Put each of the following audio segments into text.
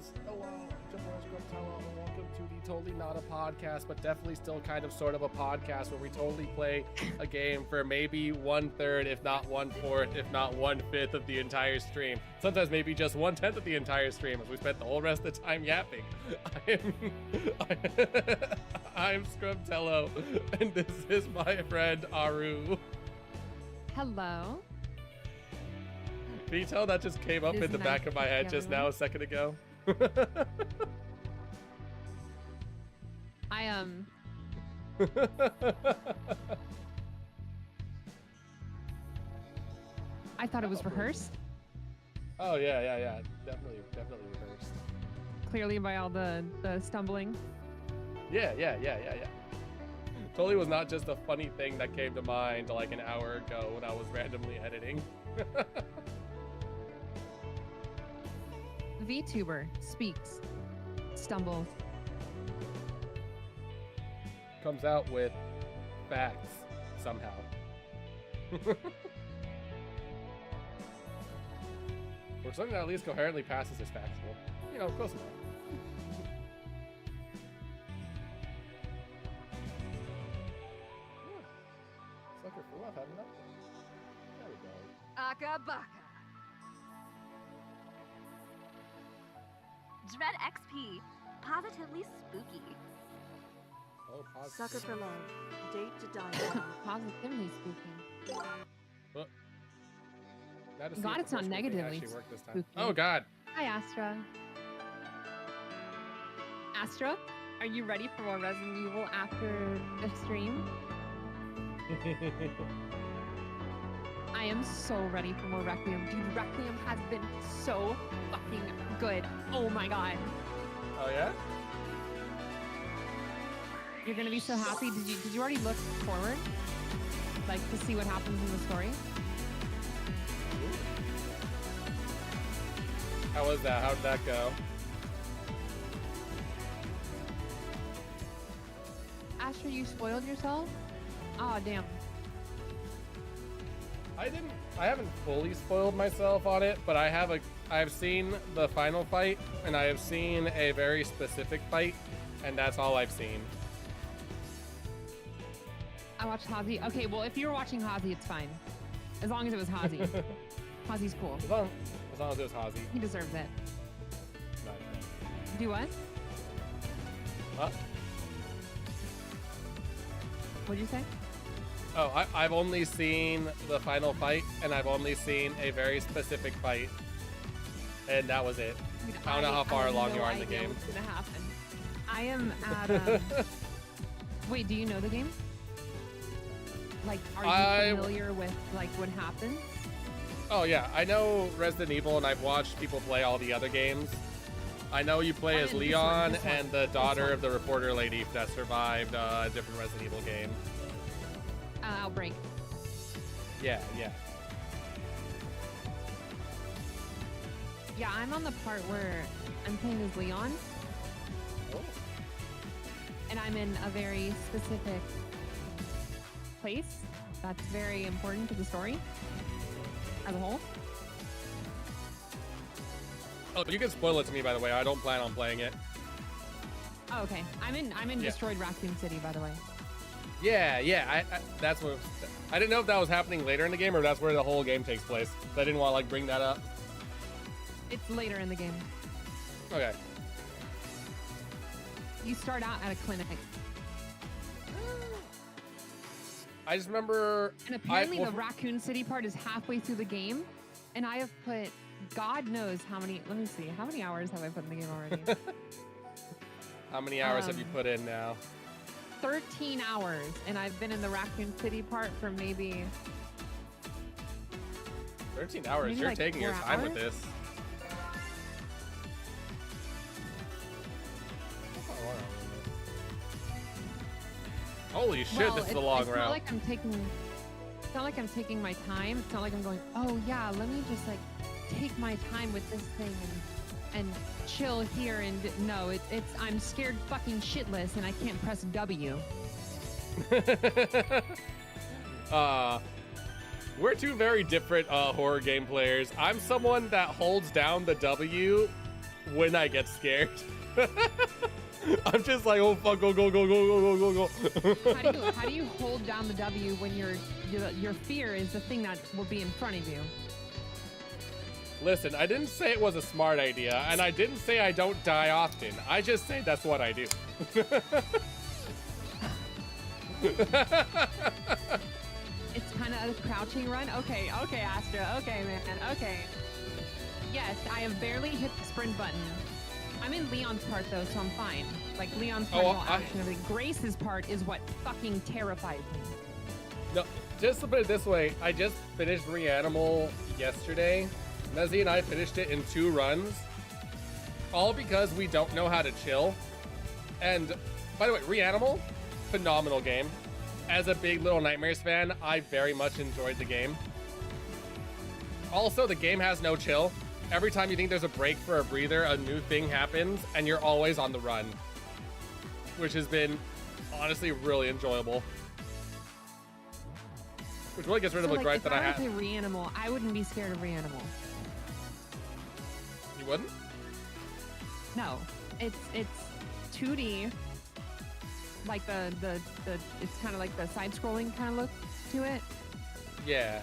fellas. Hello, it's your boy Scrubtello, and welcome to the totally not a podcast, but definitely still kind of sort of a podcast where we totally play a game for maybe 1/3, if not 1/4, if not 1/5 of the entire stream. Sometimes maybe just 1/10 of the entire stream, as we spent the whole rest of the time yapping. I'm Scrubtello, and this is my friend Aru. Hello. Can you tell that just came up in the back of my head just now a second ago? I thought it was rehearsed. Oh yeah. Definitely reversed. Clearly by all the stumbling. Yeah. Totally was not just a funny thing that came to mind like an hour ago when I was randomly editing. VTuber speaks, stumbles. Comes out with facts somehow. Or something that at least coherently passes as factual. You know, close enough. Sucker for love, having nothing. There we go. Aka baka. Dread XP. Positively spooky. Oh, positive. Sucker for love. Date to die. Positively speaking. Well, God, it's not negatively spooky. Oh God. Hi, Astra. Astra, are you ready for more Resident Evil after the stream? I am so ready for more Requiem. Dude, Requiem has been so fucking good. Oh my God. Oh yeah? You're gonna be so happy. Did you already look forward? Like to see what happens in the story? How was that? How did that go? Astra, you spoiled yourself? Aw, damn. I haven't fully spoiled myself on it, but I've seen the final fight, and I have seen a very specific fight, and that's all I've seen. I watched Hazi. Okay, well, if you were watching Hazi, it's fine. As long as it was Hazi. Hazi's cool. As long as it was Hazi. He deserves it. Nice. Do what? Huh? What'd you say? Oh, I've only seen the final fight, and I've only seen a very specific fight, and that was it. Dude, I don't know how far along you are in the game. What's gonna happen? I am at. Wait, do you know the game? Like, are you familiar with like what happens? Oh yeah, I know Resident Evil, and I've watched people play all the other games. I know you play as Leon and the daughter of the reporter lady that survived a different Resident Evil game. Outbreak. Yeah. Yeah, I'm on the part where I'm playing as Leon. Oh. And I'm in a very specific place that's very important to the story as a whole. Oh, you can spoil it to me, by the way. I don't plan on playing it. Oh, okay. I'm in Destroyed Raccoon City, by the way. Yeah. That's what. I didn't know if that was happening later in the game or that's where the whole game takes place. So I didn't want to like bring that up. It's later in the game. Okay. You start out at a clinic. I just remember. And apparently the Raccoon City part is halfway through the game, and I have put God knows how many. Let me see. How many hours have I put in the game already? How many hours have you put in now? 13 hours, and I've been in the Raccoon City part for maybe 13 hours. Maybe You're like taking your 4 time hours? with this. Holy shit, this is a long route. It's not like I'm taking my time. It's not like I'm going, oh yeah, let me just like take my time with this thing and chill here. And no, it's I'm scared fucking shitless and I can't press W. We're two very different horror game players. I'm someone that holds down the W when I get scared. I'm just like, oh fuck, go, go, go, go, go, go, go, go. How do you hold down the W when your fear is the thing that will be in front of you? Listen, I didn't say it was a smart idea, and I didn't say I don't die often. I just say that's what I do. It's kind of a crouching run. Okay, Astra. Okay, man. Okay. Yes, I have barely hit the sprint button. I'm in Leon's part though, so I'm fine. Like Leon's part, all action, everything. Grace's part is what fucking terrifies me. No, just to put it this way, I just finished Reanimal yesterday. Mezzy and I finished it in 2 runs, all because we don't know how to chill. And by the way, Reanimal, phenomenal game. As a big Little Nightmares fan, I very much enjoyed the game. Also, the game has no chill. Every time you think there's a break for a breather, a new thing happens, and you're always on the run, which has been honestly really enjoyable. Which really gets rid of a gripe that I had. If I were to play Reanimal, I wouldn't be scared of Reanimal. You wouldn't? No, it's 2D. Like the it's kind of like the side-scrolling kind of look to it. Yeah.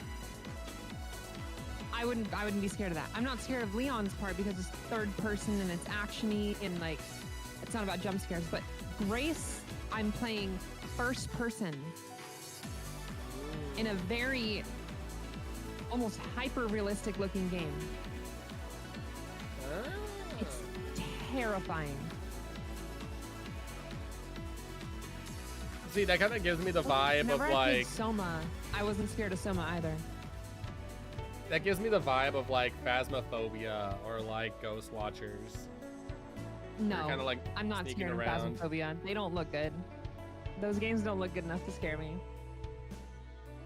I wouldn't be scared of that. I'm not scared of Leon's part because it's third person and it's actiony and like it's not about jump scares. But Grace, I'm playing first person in a very almost hyper-realistic looking game. It's terrifying. See, that kind of gives me the vibe Whenever of I like played Soma, I wasn't scared of Soma either. that gives me the vibe of like Phasmophobia or like Ghost Watchers. No, kind of like I'm not sneaking scared around. of Phasmophobia. They don't look good. Those games don't look good enough to scare me.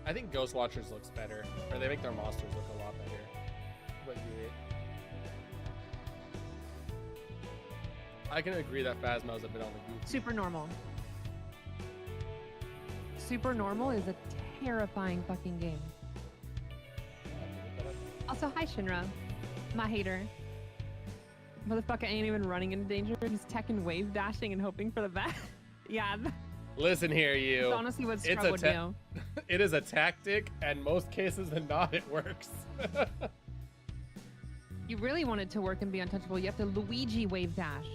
I think Ghost Watchers looks better, or they make their monsters look a lot better. But yeah. I can agree that Phasmo's a bit on the goofy. Super Normal. Super Normal is a terrifying fucking game. Also, hi Shinra, my hater. Motherfucker ain't even running into danger. He's teching wave dashing and hoping for the best. Yeah. Listen here, you. That's honestly what Scrub would do. It is a tactic, and most cases than not, it works. You really want it to work and be untouchable, you have to Luigi wave dash.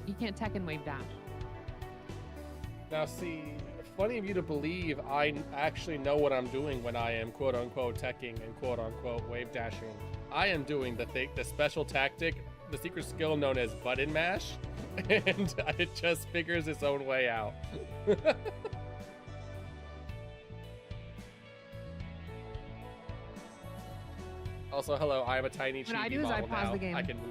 You can't Tekken wave dash. Now, see, funny of you to believe I actually know what I'm doing when I am quote-unquote teching and quote-unquote wave dashing. I am doing the special tactic, the secret skill known as button mash, and it just figures its own way out. Also, hello, I am a tiny chibi What I do is I model pause now. the game. I can move.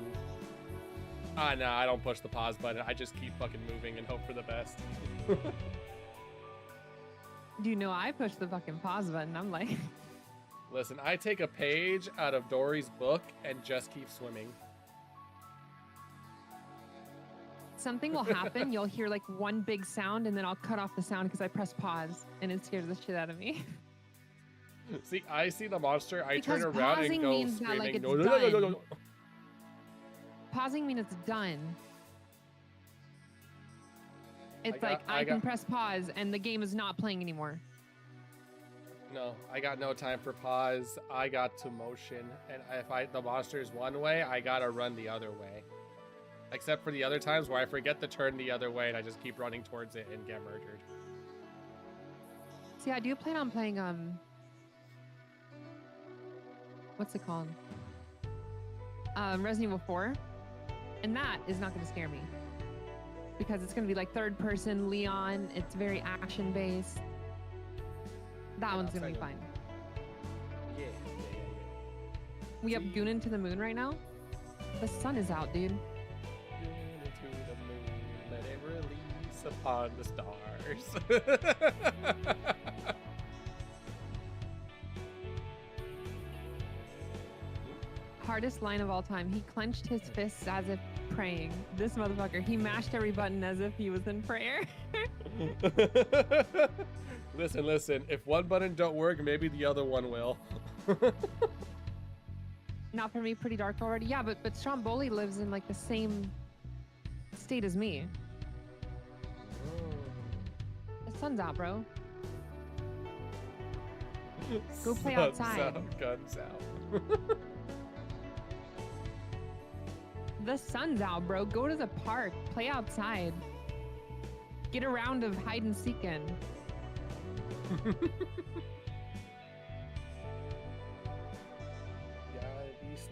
No, I don't push the pause button. I just keep fucking moving and hope for the best. Do you know I push the fucking pause button? I'm like... Listen, I take a page out of Dory's book and just keep swimming. Something will happen, you'll hear like one big sound and then I'll cut off the sound because I press pause and it scares the shit out of me. See, I see the monster, I Because turn around and pausing go means that, screaming, like, it's no, no, no, no, no, no. done. Pausing means it's done. It's I can press pause and the game is not playing anymore. No, I got no time for pause. I got to motion, and if the monster is one way, I gotta run the other way. Except for the other times where I forget to turn the other way and I just keep running towards it and get murdered. See, I do plan on playing what's it called? Resident Evil 4, and that is not going to scare me because it's going to be like third person Leon. It's very action based. That one's going to be fine. Yeah. We have Goonin to the moon right now. The sun is out, dude. Goonin to the moon, let it release upon the stars. Hardest line of all time. He clenched his fists as if praying. This motherfucker, he mashed every button as if he was in prayer. Listen. If one button don't work, maybe the other one will. Not for me, pretty dark already. Yeah, but Stromboli lives in like the same state as me. The sun's out, bro. Go play Sun's outside. out, guns out. The sun's out, bro. Go to the park. Play outside. Get a round of hide and seek in.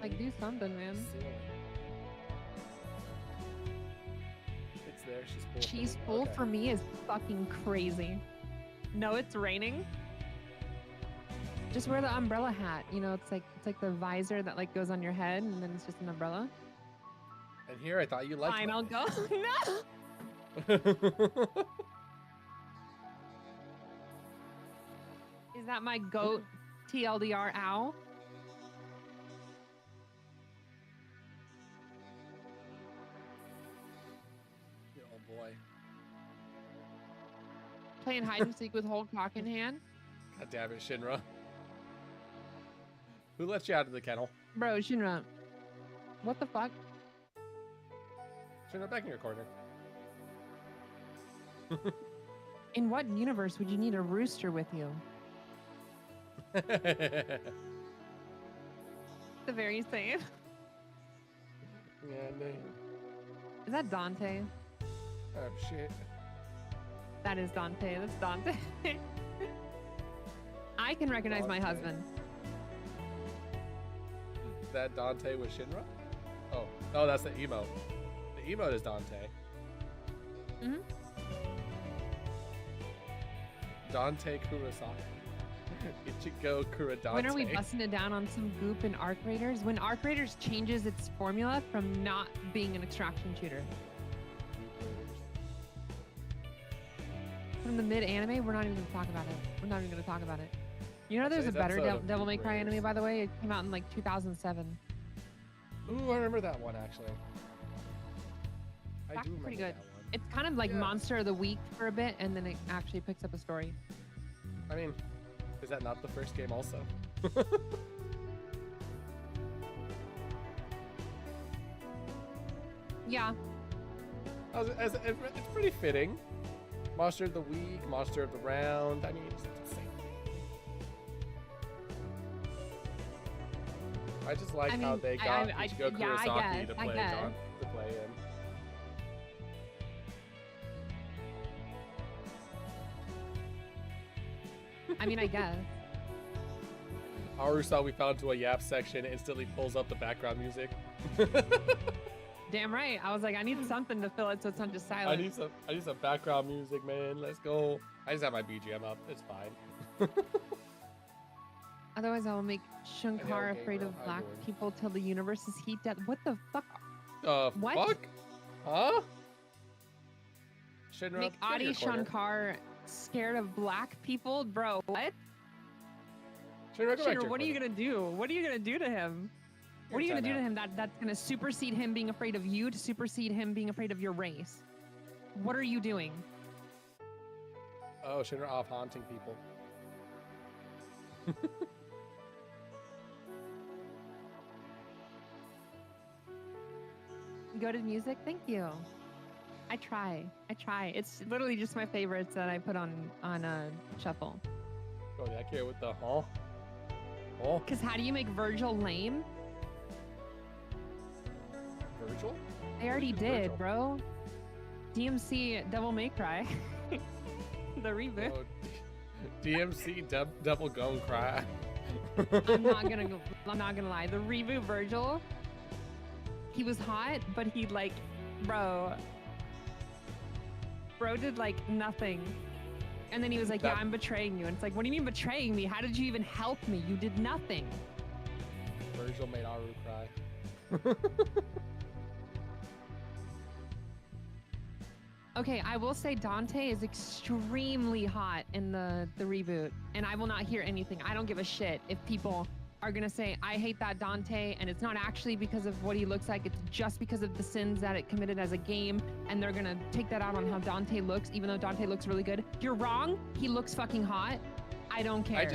Like, do something, man. It's there. She's full. She's full for me is fucking crazy. No, it's raining. Just wear the umbrella hat. You know, it's like the visor that like goes on your head, and then it's just an umbrella. And here, I thought you liked. Fine, I'll go. No. Is that my goat? TLDR, ow. Oh boy. Playing hide and seek with whole cock in hand. God damn it, Shinra. Who let you out of the kennel? Bro, Shinra. What the fuck? Shinra, back in your corner. In what universe would you need a rooster with you? The very same. Yeah, name. Is that Dante? Oh shit. That is Dante. That's Dante. I can recognize my Dante. husband. Is that Dante with Shinra? Oh, no, that's the emote. The emote is Dante. Mm-hmm. Dante Kurosaki. Ichigo Kurodante. When are we busting it down on some goop in Arc Raiders? When Arc Raiders changes its formula from not being an extraction shooter. From the mid-anime, we're not even going to talk about it. We're not even going to talk about it. You know there's a Today's better episode of Devil May Goop Cry Raiders. anime, by the way? It came out in like 2007. Ooh, I remember that one actually. I That's do remember pretty good. that one. It's kind of like Yeah. Monster of the Week for a bit, and then it actually picks up a story. I mean, is that not the first game also? Yeah. It's pretty fitting. Monster of the week, monster of the round. I mean, it's the same thing. I just like I how mean, they got I Ichigo yeah, I Kurosaki guess, to I play guess. to play in. I mean, I guess. Haru saw we fell into a yap section, instantly pulls up the background music. Damn right. I was like, I need something to fill it so it's not just I silent. need some background music, man. Let's go. I just have my BGM up. It's fine. Otherwise, I will make Shankar okay, afraid girl. of How black you doing? people till the universe is heat death. What the fuck? What? Fuck? Huh? Shinra, Make get in Adi your corner. Shankar scared of black people? Bro, what? Shinra, go back to Shinra, your what are you corner. gonna do? What are you gonna do to him? What are you Your gonna do to time him that's gonna supersede him being afraid of you to supersede him being afraid of your race? What are you doing? Oh, Shinra off haunting people. Go to music? Thank you. I try. It's literally just my favorites that I put on shuffle. Go back here with the huh? Oh, Cause how do you make Virgil lame? Virgil? I already Who's did, Virgil? bro. DMC Devil May Cry. The reboot. Oh, DMC Devil Gone Cry. I'm not gonna lie. The reboot Virgil, he was hot, but he like, bro did like nothing. And then he was like, yeah, That- I'm betraying you. And it's like, what do you mean betraying me? How did you even help me? You did nothing. Virgil made Aru cry. Okay, I will say Dante is extremely hot in the reboot, and I will not hear anything. I don't give a shit if people are gonna say, I hate that Dante, and it's not actually because of what he looks like, it's just because of the sins that it committed as a game, and they're gonna take that out on how Dante looks, even though Dante looks really good. You're wrong, he looks fucking hot. I don't care.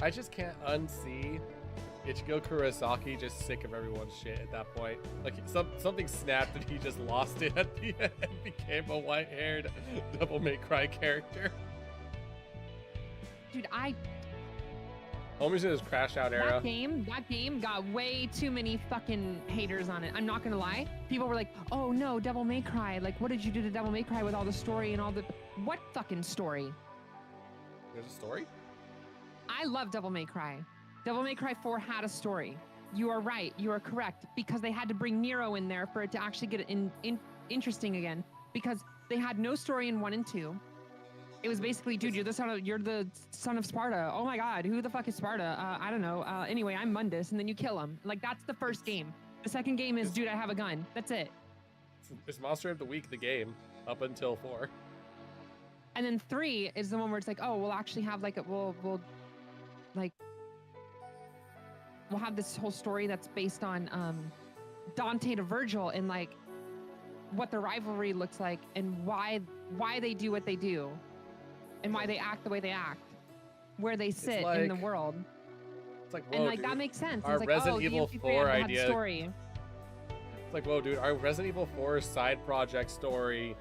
I just can't unsee Ichigo Kurosaki just sick of everyone's shit at that point. Like something snapped and he just lost it at the end and became a white-haired Devil May Cry character. Dude, Homie's in his crash out era. that game got way too many fucking haters on it. I'm not gonna lie. People were like, oh no, Devil May Cry. Like, what did you do to Devil May Cry with all the story and all the... What fucking story? There's a story? I love Devil May Cry. Devil May Cry 4 had a story. You are right. You are correct. Because they had to bring Nero in there for it to actually get it interesting again. Because they had no story in 1 and 2. It was basically, dude, you're the son of Sparta. Oh my God, who the fuck is Sparta? I don't know. Anyway, I'm Mundus, and then you kill him. Like, that's the first game. The second game is, dude, I have a gun. That's it. It's Monster of the Week, the game, up until 4. And then 3 is the one where it's like, oh, we'll actually have like we'll have this whole story that's based on Dante to Virgil and like what the rivalry looks like and why they do what they do and why they act the way they act, where they sit like, in the world. It's like, whoa, and like dude, that makes sense. our It's like, Resident oh, Evil DMC3 4 had idea. story. It's like, whoa, dude, our Resident Evil 4 side project story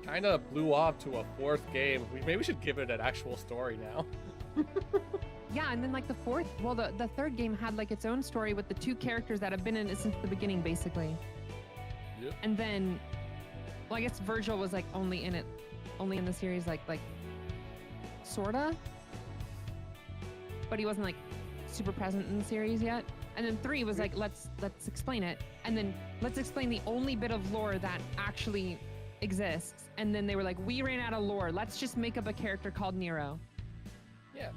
kind of blew off to a 4th game. Maybe we should give it an actual story now. Yeah, and then like the 3rd game had like its own story with the 2 characters that have been in it since the beginning, basically. Yep. And then, well, I guess Virgil was like only in the series, like sorta, but he wasn't like super present in the series yet. And then 3 was like, let's explain it, and then let's explain the only bit of lore that actually exists. And then they were like, we ran out of lore. Let's just make up a character called Nero. Yeah.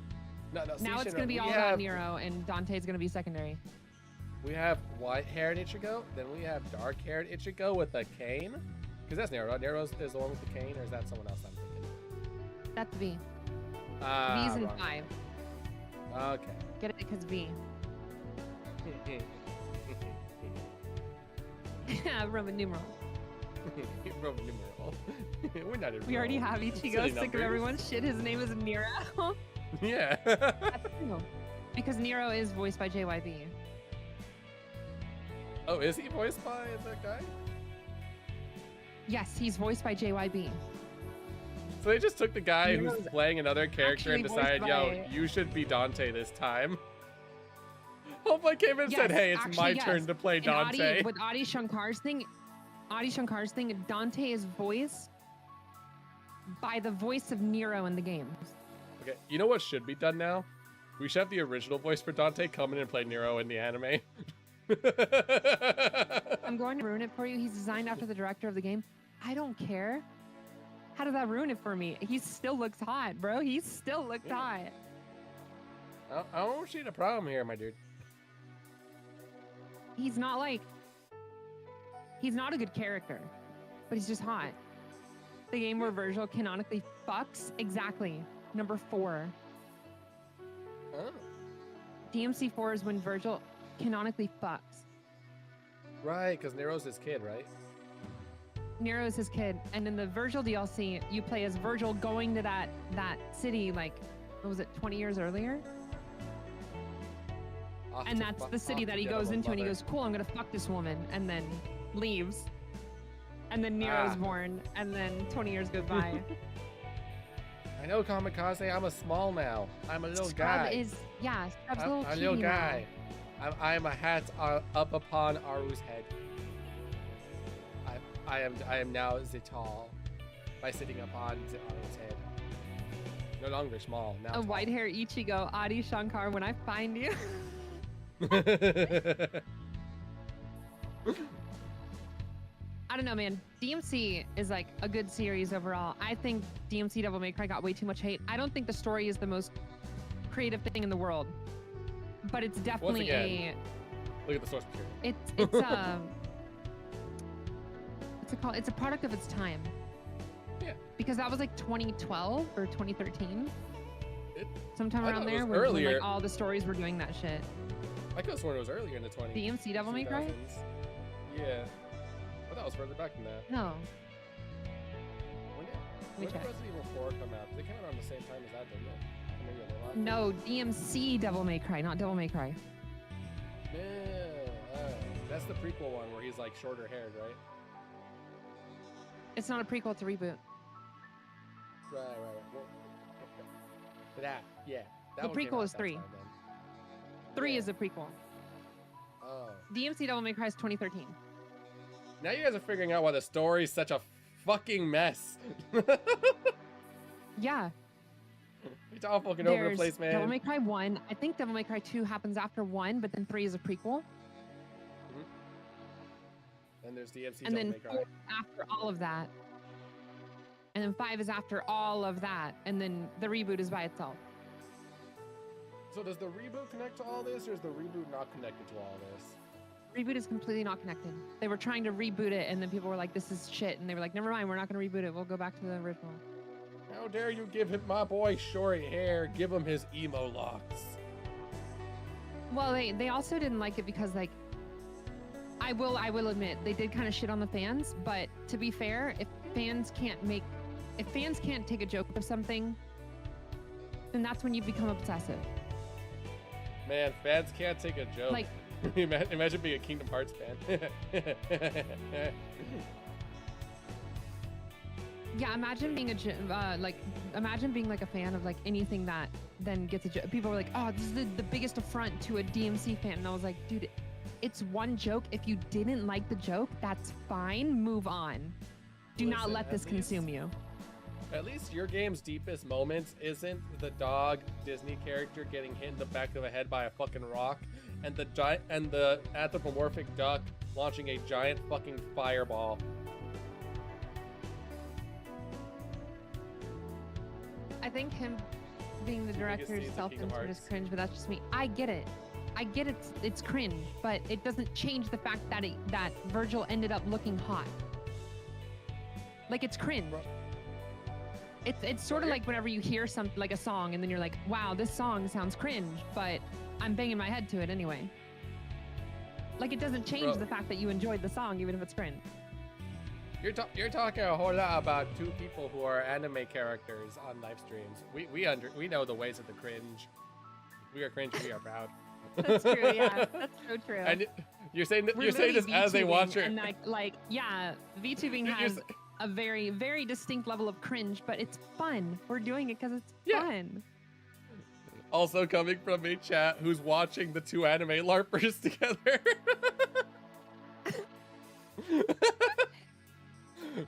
No, Now it's going to be all about Nero, and Dante's going to be secondary. We have white-haired Ichigo, then we have dark-haired Ichigo with a cane. Because that's Nero, right? Nero is the one with the cane, or is that someone else I'm thinking? That's V. Ah, V's in wrong. 5. Okay. Get it? Because V. Roman numeral. Roman numeral. We're not in We already Rome. have Silly Ichigo sick of numbers. everyone's shit. His name is Nero. Yeah. That's true. Because Nero is voiced by JYB. Oh, is he voiced by that guy? Yes, he's voiced by JYB. So they just took the guy who's Nero's playing another character and actually decided, voiced yo, by- you should be Dante this time. Homeboy came in and said, Yes, hey, it's my actually, turn yes. to play And Dante. with Adi Shankar's thing, Dante is voiced by the voice of Nero in the games. Okay, you know what should be done now? We should have the original voice for Dante come in and play Nero in the anime. I'm going to ruin it for you. He's designed after the director of the game. I don't care. How did that ruin it for me? He still looks hot, bro. He still looked hot. I don't see the problem here, my dude. He's not a good character, but he's just hot. The game where Virgil canonically fucks? Exactly. Number 4. Oh. DMC 4 is when Virgil canonically fucks. Right, because Nero's his kid, right? Nero is his kid, and in the Virgil DLC, you play as Virgil going to that city, like, what was it, 20 years earlier? And that's the city that he goes into, and he goes, cool, I'm gonna fuck this woman, and then leaves. And then Nero's born, and then 20 years goes by. I know, Kamikaze, I'm a small now. I'm a little Scrub guy. Scrub's a little I'm a little cutie now. guy. I'm a hat up upon Aru's head. I am now the tall by sitting upon the Aru's head. No longer small, now A tall. white hair Ichigo, Adi Shankar, when I find you. I don't know, man. DMC is like a good series overall. I think DMC Devil May Cry got way too much hate. I don't think the story is the most creative thing in the world, but it's definitely Look at the source material. it's a product of its time. Yeah. Because that was like 2012 or 2013, sometime I around thought it there, was when earlier. like all the stories were doing that shit. I could have sworn it was earlier in the 20s. DMC Devil May Cry? 2000s. Yeah. I thought it was further back than that. No. When did me check. Resident Evil 4 come out? They came out around the same time as that, didn't they? Or maybe a little after. No, DMC Devil May Cry, not Devil May Cry. Yeah, that's the prequel one where he's like shorter haired, right? It's not a prequel, it's a reboot. Right. Well, that, yeah. That The one came prequel out is that 3. time, then. 3 Yeah. is a prequel. Oh. DMC Devil May Cry is 2013. Now you guys are figuring out why the story's such a fucking mess. Yeah. It's all fucking over the There's place, man. Devil May Cry 1. I think Devil May Cry 2 happens after 1, but then 3 is a prequel. And there's DMC And Devil then May Cry. 4 after all of that. And then 5 is after all of that. And then the reboot is by itself. So does the reboot connect to all this, or is the reboot not connected to all this? Reboot is completely not connected. They were trying to reboot it, and then people were like, this is shit. And they were like, never mind, we're not going to reboot it. We'll go back to the original. How dare you give him my boy short hair? Give him his emo locks. Well, they also didn't like it because, like, I will admit, they did kind of shit on the fans. But to be fair, if fans can't take a joke of something, then that's when you become obsessive. Man, fans can't take a joke. Like, Imagine being a Kingdom Hearts fan. yeah, imagine being imagine being like a fan of like anything that then gets a joke. People were like, oh, this is the biggest affront to a DMC fan. And I was like, dude, it's one joke. If you didn't like the joke, that's fine. Move on. Do not Listen, let this consume you. At least your game's deepest moments isn't the dog Disney character getting hit in the back of the head by a fucking rock, and the anthropomorphic duck launching a giant fucking fireball. I think him being the director is scenes of Kingdom self-insert is Hearts. cringe, but that's just me. I get it. It's cringe, but it doesn't change the fact that that Virgil ended up looking hot. Like, it's cringe. It's sort of like whenever you hear something like a song and then you're like, wow, this song sounds cringe, but I'm banging my head to it anyway. Like, it doesn't change the fact that you enjoyed the song, even if it's cringe. You're talking a whole lot about two people who are anime characters on live streams. We know the ways of the cringe. We are cringe. We are proud. That's true. Yeah, that's so true. And you're saying We're this as a VTubing, watcher. and like yeah, VTubing has a very, very distinct level of cringe, but it's fun. We're doing it because it's fun. Also coming from a chat who's watching the two anime LARPers together.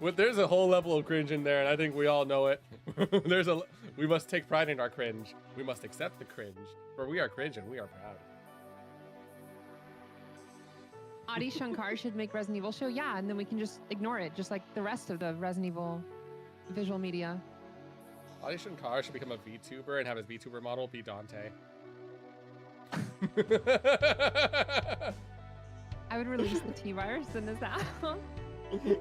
But there's a whole level of cringe in there, and I think we all know it. We must take pride in our cringe. We must accept the cringe, for we are cringe and we are proud. Adi Shankar should make Resident Evil show, yeah, and then we can just ignore it, just like the rest of the Resident Evil visual media. Adi Shankar should become a VTuber and have his VTuber model be Dante. I would release the T-virus in his app. Me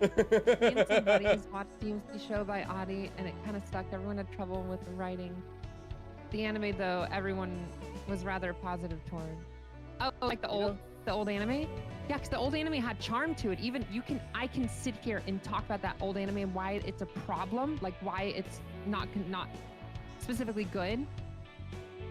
and some buddies watched DMC show by Adi, and it kind of stuck. Everyone had trouble with the writing. The anime, though, everyone was rather positive toward. Oh, like the old anime? Yeah, because the old anime had charm to it. Even I can sit here and talk about that old anime and why it's a problem, like why it's not specifically good.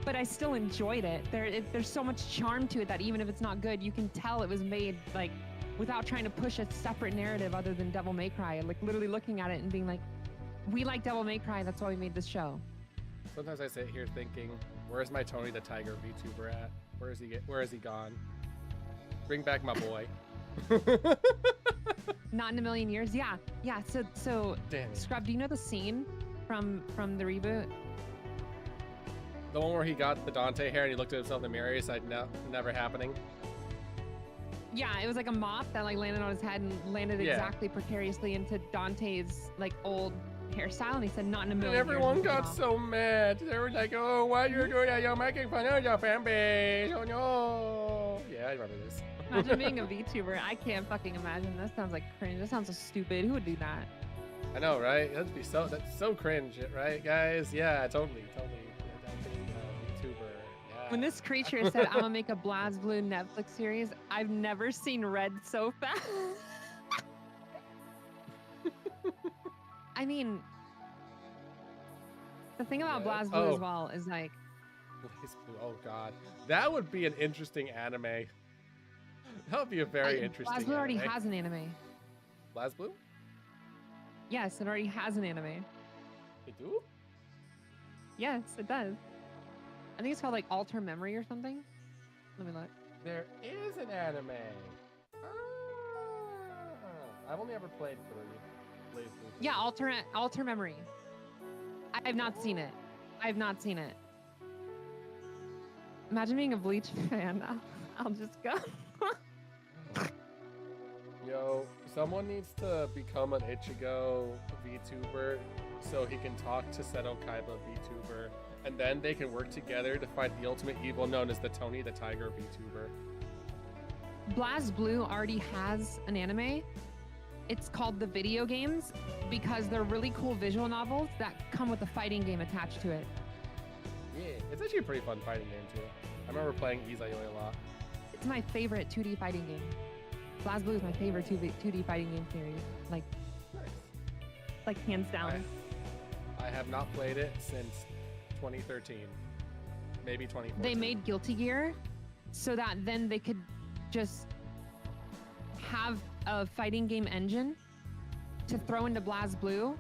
But I still enjoyed it. There's so much charm to it that even if it's not good, you can tell it was made like without trying to push a separate narrative other than Devil May Cry. Like literally looking at it and being like, we like Devil May Cry, that's why we made this show. Sometimes I sit here thinking, where's my Tony the Tiger VTuber at? Where is he gone? Bring back my boy. Not in a million years. Yeah. So Damn it. Scrub, do you know the scene from the reboot? The one where he got the Dante hair and he looked at himself in the mirror, he said, no, never happening. Yeah, it was like a mop that like landed on his head and landed exactly precariously into Dante's like old hairstyle, and he said, not in a million And years. everyone got so mad. They were like, oh, why you're doing that? You're making fun of your fan base. Oh no. Yeah, I remember this. Imagine being a VTuber. I can't fucking imagine. That sounds like cringe. That sounds so stupid. Who would do that? I know, right? That's so cringe, right, guys? Yeah, totally. Yeah, VTuber. Yeah. When this creature said, I'm gonna make a BlazBlue Netflix series, I've never seen red so fast. I mean, the thing about BlazBlue as well is like, BlazBlue, oh god. That would be an interesting anime. That would be a very interesting BlazBlue already anime. has an anime. BlazBlue? Yes, it already has an anime. They do? Yes, it does. I think it's called like Alter Memory or something. Let me look. There is an anime. Ah, I've only ever played 3. BlazBlue. Yeah, Alter Memory. I have not seen it. I have not seen it. Imagine being a Bleach fan. I'll just go. Yo, someone needs to become an Ichigo VTuber so he can talk to Seto Kaiba VTuber, and then they can work together to fight the ultimate evil known as the Tony the Tiger VTuber. BlazBlue already has an anime. It's called The Video Games because they're really cool visual novels that come with a fighting game attached to it. Yeah, it's actually a pretty fun fighting game too. I remember playing Izayoi a lot. It's my favorite 2D fighting game. BlazBlue is my favorite 2D fighting game series. Nice. Like hands down. I have not played it since 2013, maybe 2014. They made Guilty Gear so that then they could just have a fighting game engine to throw into BlazBlue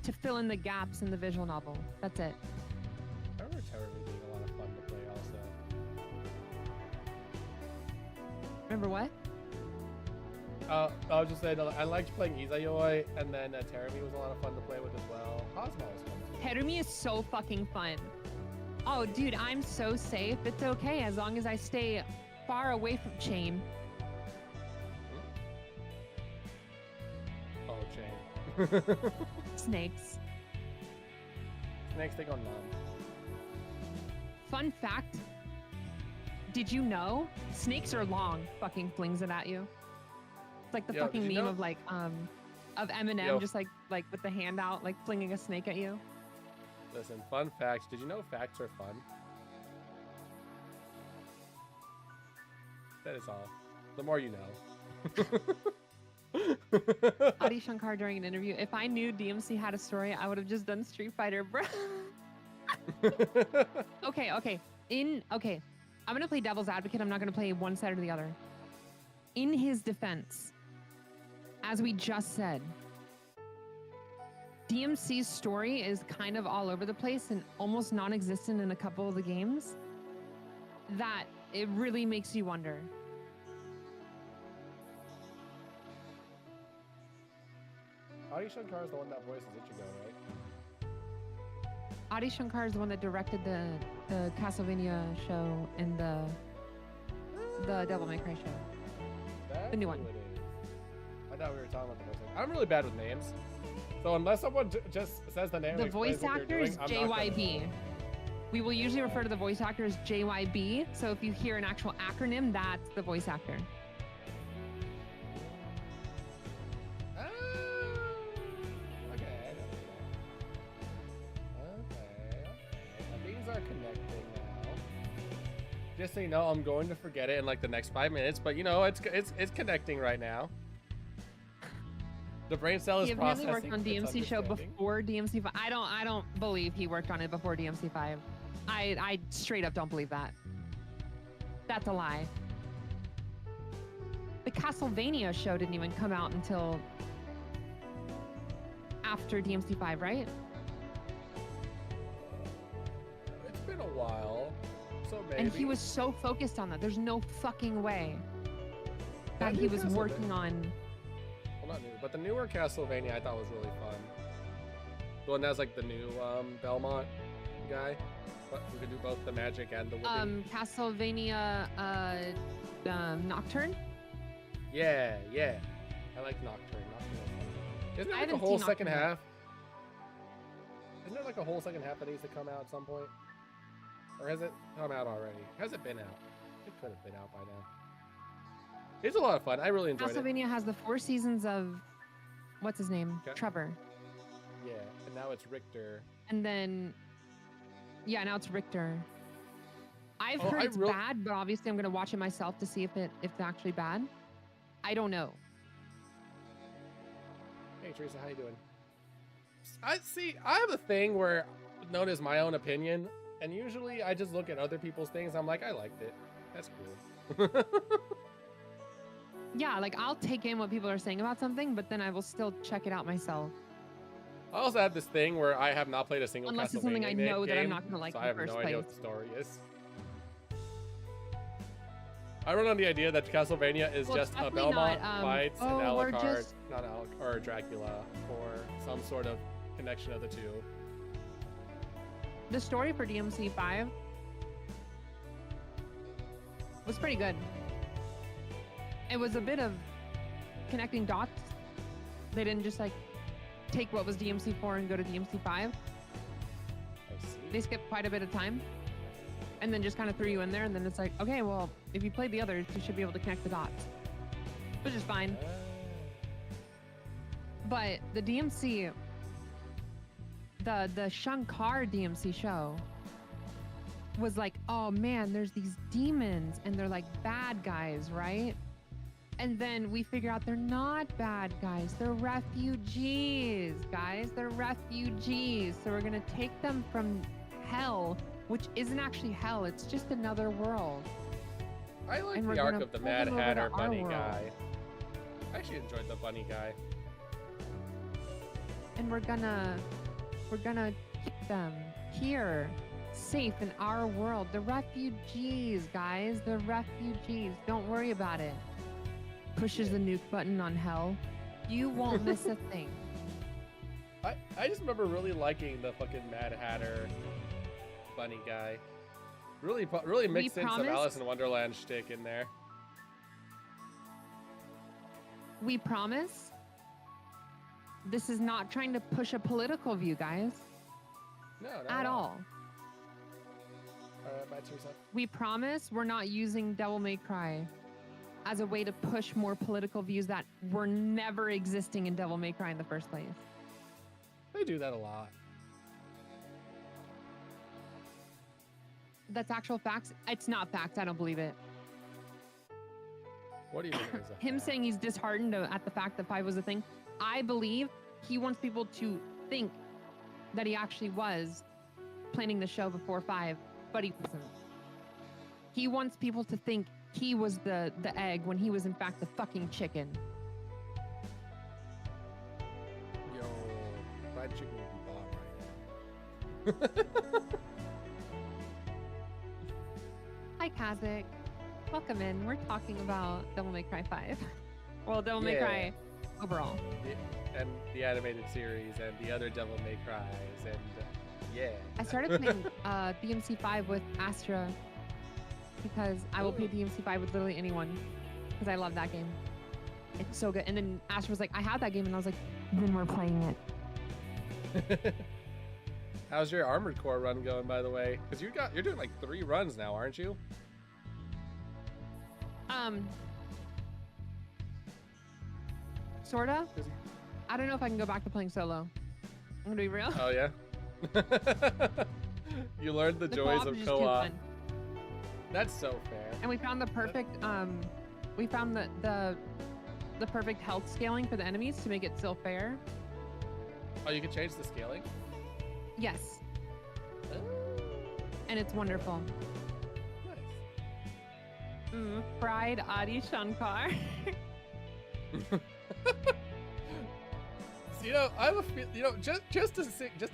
to fill in the gaps in the visual novel. That's it. I remember Terrorby being a lot of fun to play also. Remember what? I was just saying, I liked playing Izayoi, and then Terrorby was a lot of fun to play with as well. Cosmo was fun too. Terumi is so fucking fun. Oh, dude, I'm so safe. It's okay as long as I stay far away from Chain. Oh, Chain. Snakes. Snakes, they go numb. Fun fact. Did you know snakes are long? Fucking flings it at you. It's like the Yo, fucking did you meme know- of like of Eminem Yo. just like with the hand out, like flinging a snake at you. Listen, fun facts. Did you know facts are fun? That is all. The more you know. Adi Shankar during an interview. If I knew DMC had a story, I would have just done Street Fighter, bro. Okay. I'm gonna play devil's advocate. I'm not gonna play one side or the other. In his defense, as we just said, DMC's story is kind of all over the place and almost non-existent in a couple of the games. That it really makes you wonder. Adi Shankar is the one that voices Ichigo, right? Adi Shankar is the one that directed the Castlevania show and the Devil May Cry show. That's The new who one. it is. I thought we were talking about the voice actor. I'm really bad with names. So unless someone just says the name The and explains voice what they're actor doing, is I'm not gonna JYB. know. We will usually refer to the voice actor as JYB. So if you hear an actual acronym, that's the voice actor. Ah, okay, I know that. Okay. These are connecting now. Just so you know, I'm going to forget it in like the next 5 minutes, but you know, it's connecting right now. The brain cell is He processing. apparently worked on it's DMC show understanding. before DMC 5. I don't believe he worked on it before DMC 5. I straight up don't believe that. That's a lie. The Castlevania show didn't even come out until after DMC 5, right? It's been a while, so maybe. And he was so focused on that. There's no fucking way that That he new was working on. Well, not new, but the newer Castlevania I thought was really fun. The one that's like the new Belmont guy, but we could do both the magic and the whipping. Castlevania Nocturne. Yeah. I like Nocturne. Nocturne was fun. Isn't there like a haven't whole seen second Nocturne yet. half? Isn't there like a whole second half that needs to come out at some point? Or has it come out already? Has it been out? It could have been out by now. It's a lot of fun. I really enjoyed it. Castlevania has the 4 seasons of what's his name? Okay. Trevor. Yeah, and now it's Richter. And then yeah, now it's Richter. I've Oh, heard I it's real- bad, but obviously I'm gonna watch it myself to see if it's actually bad. I don't know. Hey Teresa, how you doing? I have a thing where known as my own opinion, and usually I just look at other people's things. I'm like, I liked it. That's cool. Yeah, like I'll take in what people are saying about something, but then I will still check it out myself. I also have this thing where I have not played a single Unless it's something I Castlevania know that I'm game, not gonna like so in I the have first no idea what place. the story is. I run on the idea that Castlevania is Well, it's just a definitely Belmont not, fights and we're Alucard, just- not Alucard, or Dracula, or some sort of connection of the two. The story for DMC 5 was pretty good. It was a bit of connecting dots. They didn't just like take what was DMC 4 and go to DMC 5. I see. They skipped quite a bit of time and then just kind of threw you in there. And then it's like, okay, well, if you played the others, you should be able to connect the dots, which is fine. But the DMC, the Shankar DMC show was like, oh man, there's these demons and they're like bad guys, right? And then we figure out they're not bad guys. They're refugees, guys. They're refugees. So we're going to take them from hell, which isn't actually hell. It's just another world. I like And we're the arc gonna of the pull Mad them over to Hatter our bunny world. guy. I actually enjoyed the bunny guy. And we're gonna keep them here, safe in our world. The refugees, guys. The refugees. Don't worry about it. Pushes the nuke button on hell. You won't miss a thing. I just remember really liking the fucking Mad Hatter bunny guy. Really mixed in some promised- Alice in Wonderland shtick in there. We promise this is not trying to push a political view, guys, No, not at all. All right, bye, Teresa. We promise we're not using Devil May Cry as a way to push more political views that were never existing in Devil May Cry in the first place. They do that a lot. That's actual facts. It's not facts. I don't believe it. What do you think is a Him fact? saying he's disheartened at the fact that 5 was a thing, I believe he wants people to think that he actually was planning the show before 5, but he wasn't. He wants people to think he was the egg when he was in fact the fucking chicken. Yo, fried chicken would be bomb right now. Hi, Kazik. Welcome in. We're talking about Devil May Cry 5. Well, Devil May Yeah. Cry overall. And the animated series and the other Devil May Cries and yeah. I started playing DMC 5 with Astra because I will play DMC 5 with literally anyone because I love that game. It's so good. And then Astra was like, I have that game, and I was like, then we're playing it. How's your Armored Core run going, by the way? Because you're doing like 3 runs now, aren't you? Sorta. Is he- I don't know if I can go back to playing solo. I'm gonna be real. Oh yeah. You learned the joys co-op of is just too co-op. fun. That's so fair. And we found the perfect we found the perfect health scaling for the enemies to make it still fair. Oh, you can change the scaling? Yes. Oh, And it's wonderful. nice. Fried Adi Shankar. So, I have a just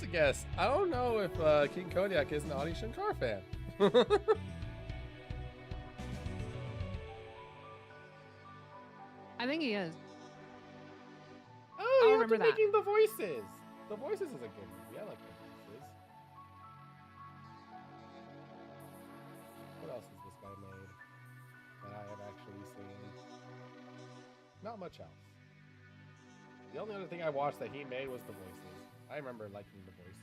to guess. I don't know if King Kodiak is an Adi Shankar fan. I think he is. Oh, I'll you're remember that. making the voices. The voices is a good movie. I like the voices. What else has this guy made that I have actually seen? Not much else. The only other thing I watched that he made was the voices. I remember liking the voices.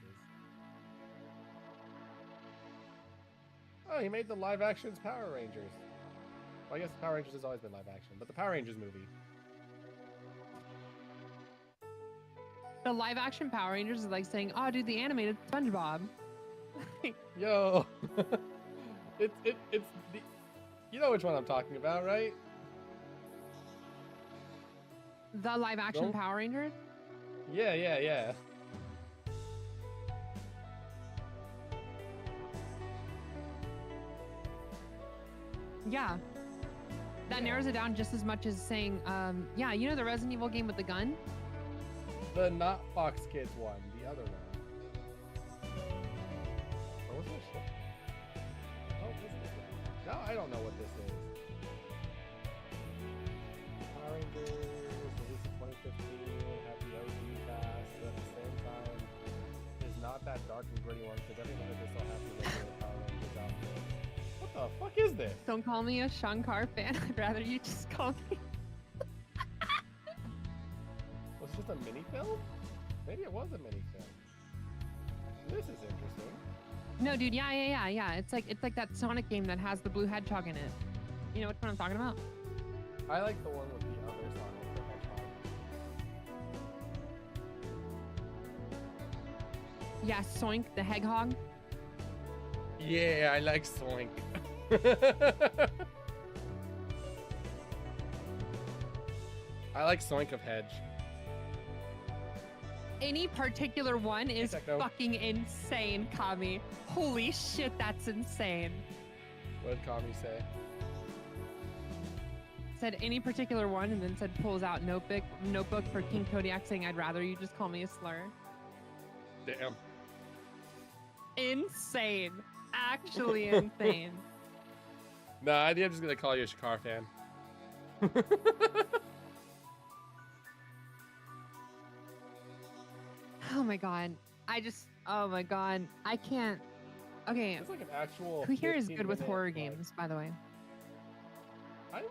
Oh, he made the live actions Power Rangers. Well, I guess Power Rangers has always been live action, but the Power Rangers movie. The live action Power Rangers is like saying, oh dude, the animated SpongeBob. Yo, it's the, you know which one I'm talking about, right? The live action Don't- Power Rangers? Yeah. Yeah. That narrows it down just as much as saying, yeah, you know the Resident Evil game with the gun? The not Fox Kids one, the other one. Or was this one? Oh, this is it. No, I don't know what this is. Power Rangers, released in 2015, had the OG cast, but at the same time, is not that dark and gritty one, because everyone that they still have the regular Power Rangers out there. What the fuck is this? Don't call me a Shankar fan. I'd rather you just call me. Was it just a mini film? Maybe it was a mini film. This is interesting. No, dude, yeah. It's like that Sonic game that has the blue hedgehog in it. You know which one I'm talking about? I like the one with the other Sonic the Hedgehog. Yeah, Soink the Hedgehog. Yeah, I like Soink. I like Soink of Hedge. Any particular one is Techno. fucking insane, Kami. Holy shit, that's insane. What did Kami say? Said any particular one and then said pulls out notebook for King Kodiak saying I'd rather you just call me a slur. Damn. Insane. Actually insane. Nah, I think I'm just gonna call you a Shakar fan. Oh my god. Oh my god. I can't. Okay. It's like an actual. Who here is good with 15-minute, horror like- games, by the way? I'm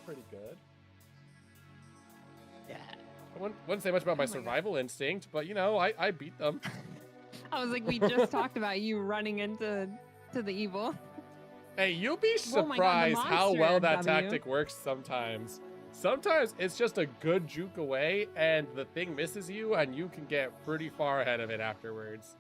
pretty good. Yeah. I wouldn't say much about my Oh my God. survival instinct, but you know, I beat them. I was like, we just talked about you running into the evil. Hey, you'll be Oh my God, the surprised how well monster, that W. tactic works sometimes. Sometimes it's just a good juke away and the thing misses you and you can get pretty far ahead of it afterwards.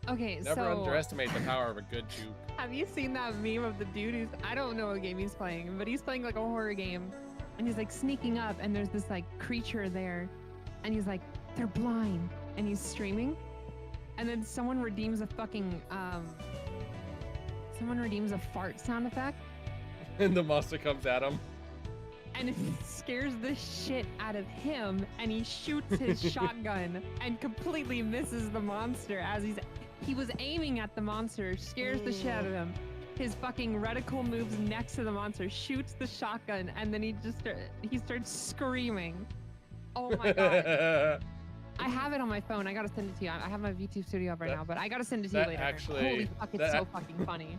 Okay, Never so underestimate the power of a good juke. have you seen that meme of the dude who's, I don't know what game he's playing, but he's playing like a horror game and he's like sneaking up and there's this like creature there and he's like, they're blind, and he's streaming and then someone redeems a fucking fart sound effect And the monster comes at him. and it scares the shit out of him and he shoots his shotgun and completely misses the monster as he was aiming at the monster, scares the shit out of him. His fucking reticle moves next to the monster, shoots the shotgun, and then he starts screaming. Oh my god. I have it on my phone. I gotta send it to you. I have my VTube studio up right now, but I gotta send it to you that later. actually- Holy fuck, it's that- so fucking funny.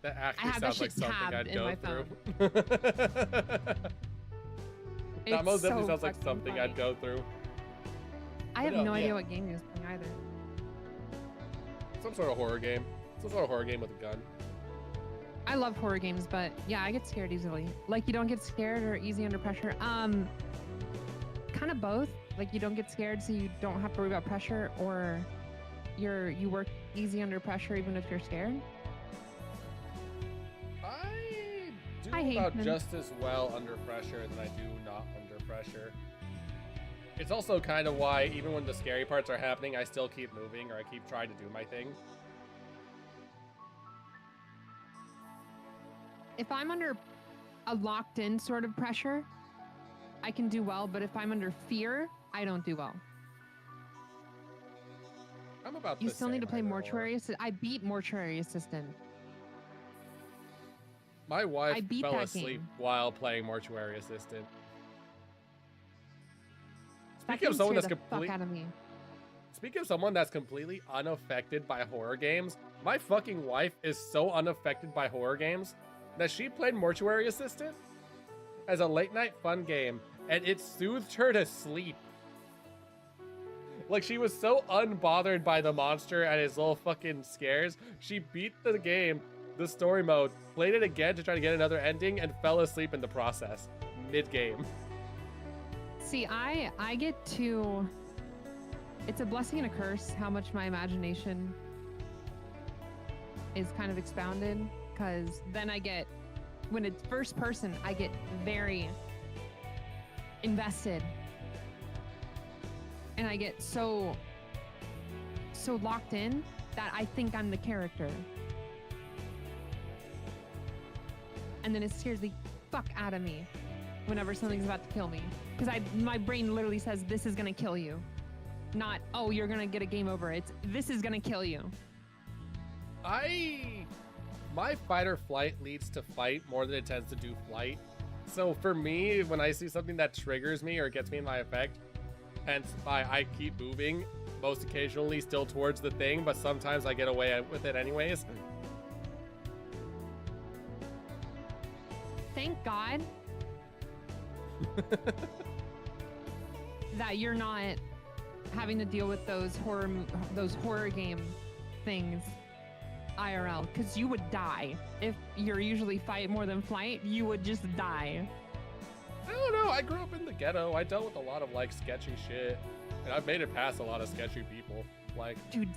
That I actually have that sounds like shit something tabbed I'd in go my through. It's That most definitely so sounds like fucking something funny. I'd go through. I have no, no idea yeah. what game he was playing either. Some sort of horror game. Some sort of horror game with a gun. I love horror games, but yeah, I get scared easily. Like you don't get scared or easy under pressure. Kind of both. Like you don't get scared, so you don't have to worry about pressure, or you work easy under pressure even if you're scared. I do I hate about them. just as well under pressure than I do not under pressure. It's also kind of why, even when the scary parts are happening, I still keep moving or I keep trying to do my thing. If I'm under a locked-in sort of pressure, I can do well, but if I'm under fear, I don't do well. I'm about You the still need same to play either or. Mortuary Assistant. I beat Mortuary Assistant. My wife I beat fell that asleep game. while playing Mortuary Assistant. That Speaking of game someone scared that's the fuck complete, out of me. speaking of someone that's completely unaffected by horror games, my fucking wife is so unaffected by horror games that she played Mortuary Assistant as a late night fun game, and it soothed her to sleep. Like, she was so unbothered by the monster and his little fucking scares, she beat the game, the story mode, played it again to try to get another ending, and fell asleep in the process, mid-game. See, I get to... It's a blessing and a curse how much my imagination is kind of expounded, because then I get... When it's first person, I get very invested. And I get so locked in that I think I'm the character. and then it scares the fuck out of me whenever something's about to kill me. Because my brain literally says, this is gonna kill you. Not, oh, you're gonna get a game over. It's, this is gonna kill you. My fight or flight leads to fight more than it tends to do flight. So for me, when I see something that triggers me or gets me in my effect, hence I keep moving, most occasionally still towards the thing, but sometimes I get away with it anyways. Thank God that you're not having to deal with those horror game things IRL, because you would die. If you're usually fight more than flight, you would just die. I don't know. I grew up in the ghetto. I dealt with a lot of like sketchy shit, and I've made it past a lot of sketchy people. Like, dude,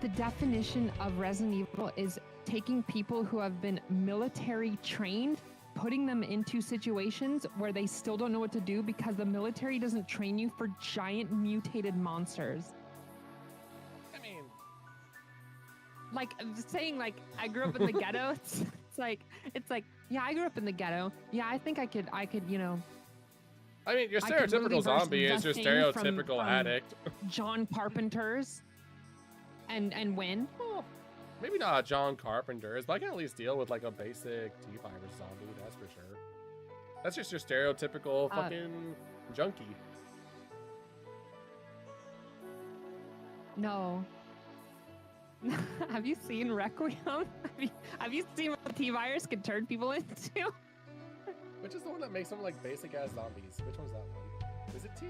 the definition of Resident Evil is taking people who have been military trained, putting them into situations where they still don't know what to do because the military doesn't train you for giant mutated monsters. I mean, like, I'm just saying, like, I grew up in the ghetto. It's like, yeah, I grew up in the ghetto. Yeah, I think I could, you know. I mean, your stereotypical zombie is your stereotypical from addict. John Carpenter's and win. Well, maybe not John Carpenter's, but I can at least deal with like a basic T-virus zombie, that's for sure. That's just your stereotypical fucking junkie. No. Have you seen Requiem? Have you seen what the T-virus can turn people into? Which is the one that makes them like basic ass zombies? Which one's that one? Is it T?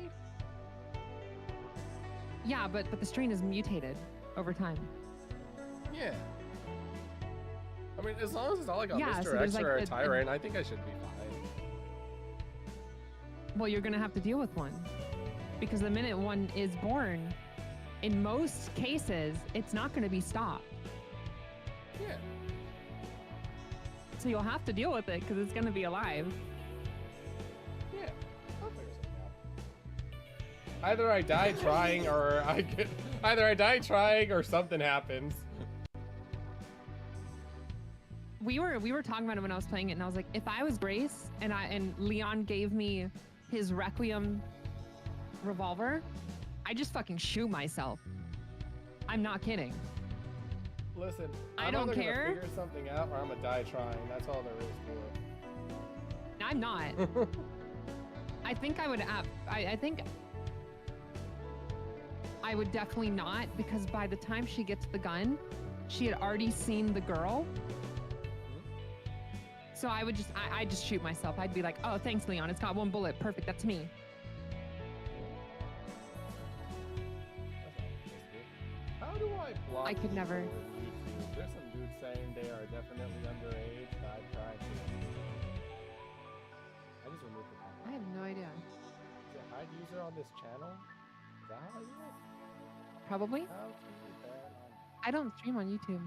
Yeah, but the strain is mutated over time. Yeah. I mean, as long as it's not like a Yeah, so Mr. X there's, or like, a Tyrant, I think I should be fine. Well, you're gonna have to deal with one. Because the minute one is born, in most cases, it's not gonna be stopped. Yeah. So you'll have to deal with it because it's gonna be alive. Yeah. I'll figure something out. Either I die trying or either I die trying or something happens. We were talking about it when I was playing it, and I was like, if I was Grace and Leon gave me his Requiem revolver, I just fucking shoot myself. I'm not kidding. Listen, I don't either care. gonna figure something out or I'm gonna die trying. That's all there is to it. I'm not. I think I would. I think I would definitely not, because by the time she gets the gun, she had already seen the girl. So I would just, I just shoot myself. I'd be like, oh, thanks, Leon. It's got one bullet. Perfect. That's me. How do I block? I could never. YouTube? There's some dudes saying they are definitely underage, but I tried to. I just removed the comment. I have no idea. Is it hide user on this channel? Is that how I do it? Probably. How to ban on... I don't stream on YouTube.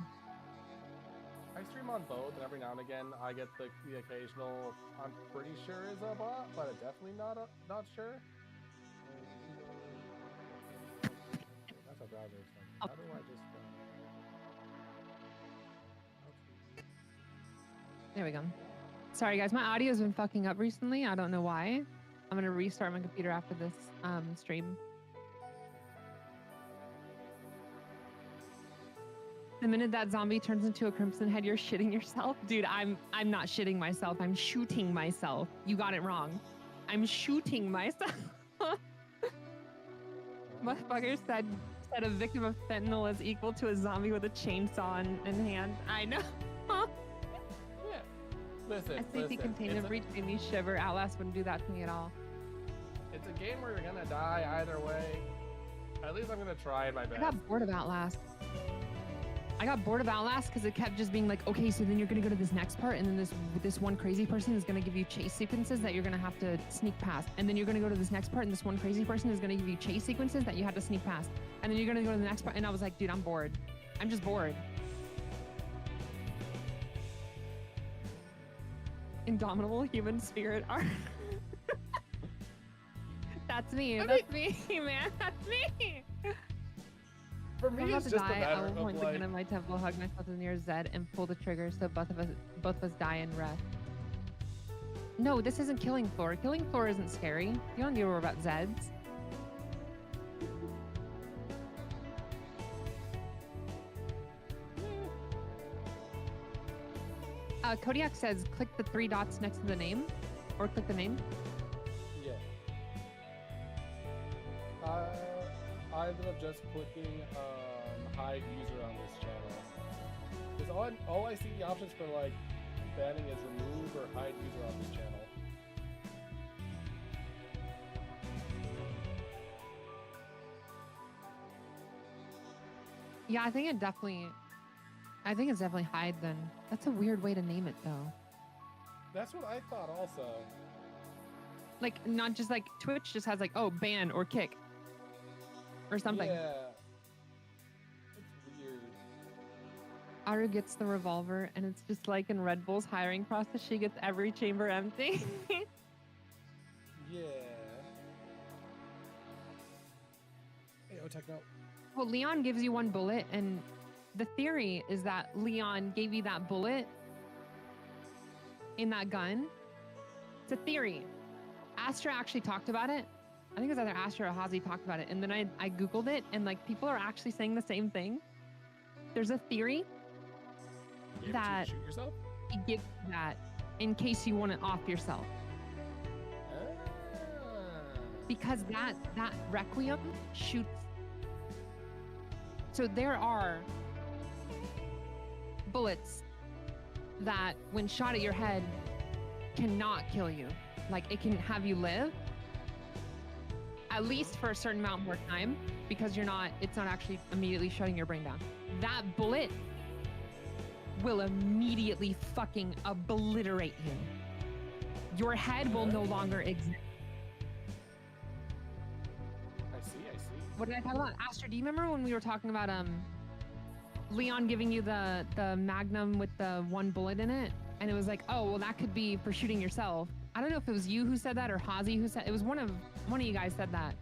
I stream on both, and every now and again I get the occasional. I'm pretty sure is a bot, but I'm definitely not sure. That's a browser extension. How do I just? There we go. Sorry, guys. My audio's been fucking up recently. I don't know why. I'm gonna restart my computer after this stream. The minute that zombie turns into a crimson head, you're shitting yourself. Dude, I'm not shitting myself. I'm shooting myself. You got it wrong. I'm shooting myself. Motherfucker said a victim of fentanyl is equal to a zombie with a chainsaw in hand. I know. Yeah. Listen. SCP contained breach made me shiver. Outlast wouldn't do that to me at all. It's a game where you're gonna die either way. At least I'm gonna try my best. I got bored of Outlast. I got bored of Outlast because it kept just being like, okay, so then you're gonna go to this next part, and then this one crazy person is gonna give you chase sequences that you're gonna have to sneak past, and then you're gonna go to this next part, and this one crazy person is gonna give you chase sequences that you have to sneak past, and then you're gonna go to the next part, and I was like, dude, I'm bored. I'm just bored. Indomitable human spirit art. That's me. That's me, man. That's me. For If me, I'm about it's to just a die, I matter will of point the like, gun at my temple, hug myself as near Zed, and pull the trigger so both of us die in rest. No, this isn't Killing Floor. Killing Floor isn't scary. You don't need to worry about Zeds. Kodiak says, click the 3 dots next to the name, or click the name. yeah. I ended up just clicking hide user on this channel. Because all I see the options for like banning is remove or hide user on this channel. Yeah, I think it's definitely hide then. That's a weird way to name it though. That's what I thought also. Like, not just like Twitch just has like, oh, ban or kick or something. Yeah. It's weird. Aru gets the revolver, and it's just like in Red Bull's hiring process, she gets every chamber empty. Yeah. Hey, Techno. Well, Leon gives you 1 bullet, and the theory is that Leon gave you that bullet in that gun. It's a theory. Astra actually talked about it. I think it was either Astra or Hazi talked about it, and then I Googled it, and like people are actually saying the same thing. There's a theory You that shoot yourself? he gives you that in case you want to off yourself. Because that Requiem shoots. So there are bullets that when shot at your head cannot kill you. Like, it can have you live at least for a certain amount more time, because it's not actually immediately shutting your brain down. That bullet will immediately fucking obliterate you. Your head will no longer exist. I see. What did I talk about? Astra, do you remember when we were talking about Leon giving you the Magnum with the 1 bullet in it? And it was like, oh, well, that could be for shooting yourself. I don't know if it was you who said that or Hazi who said it. Was one of you guys said that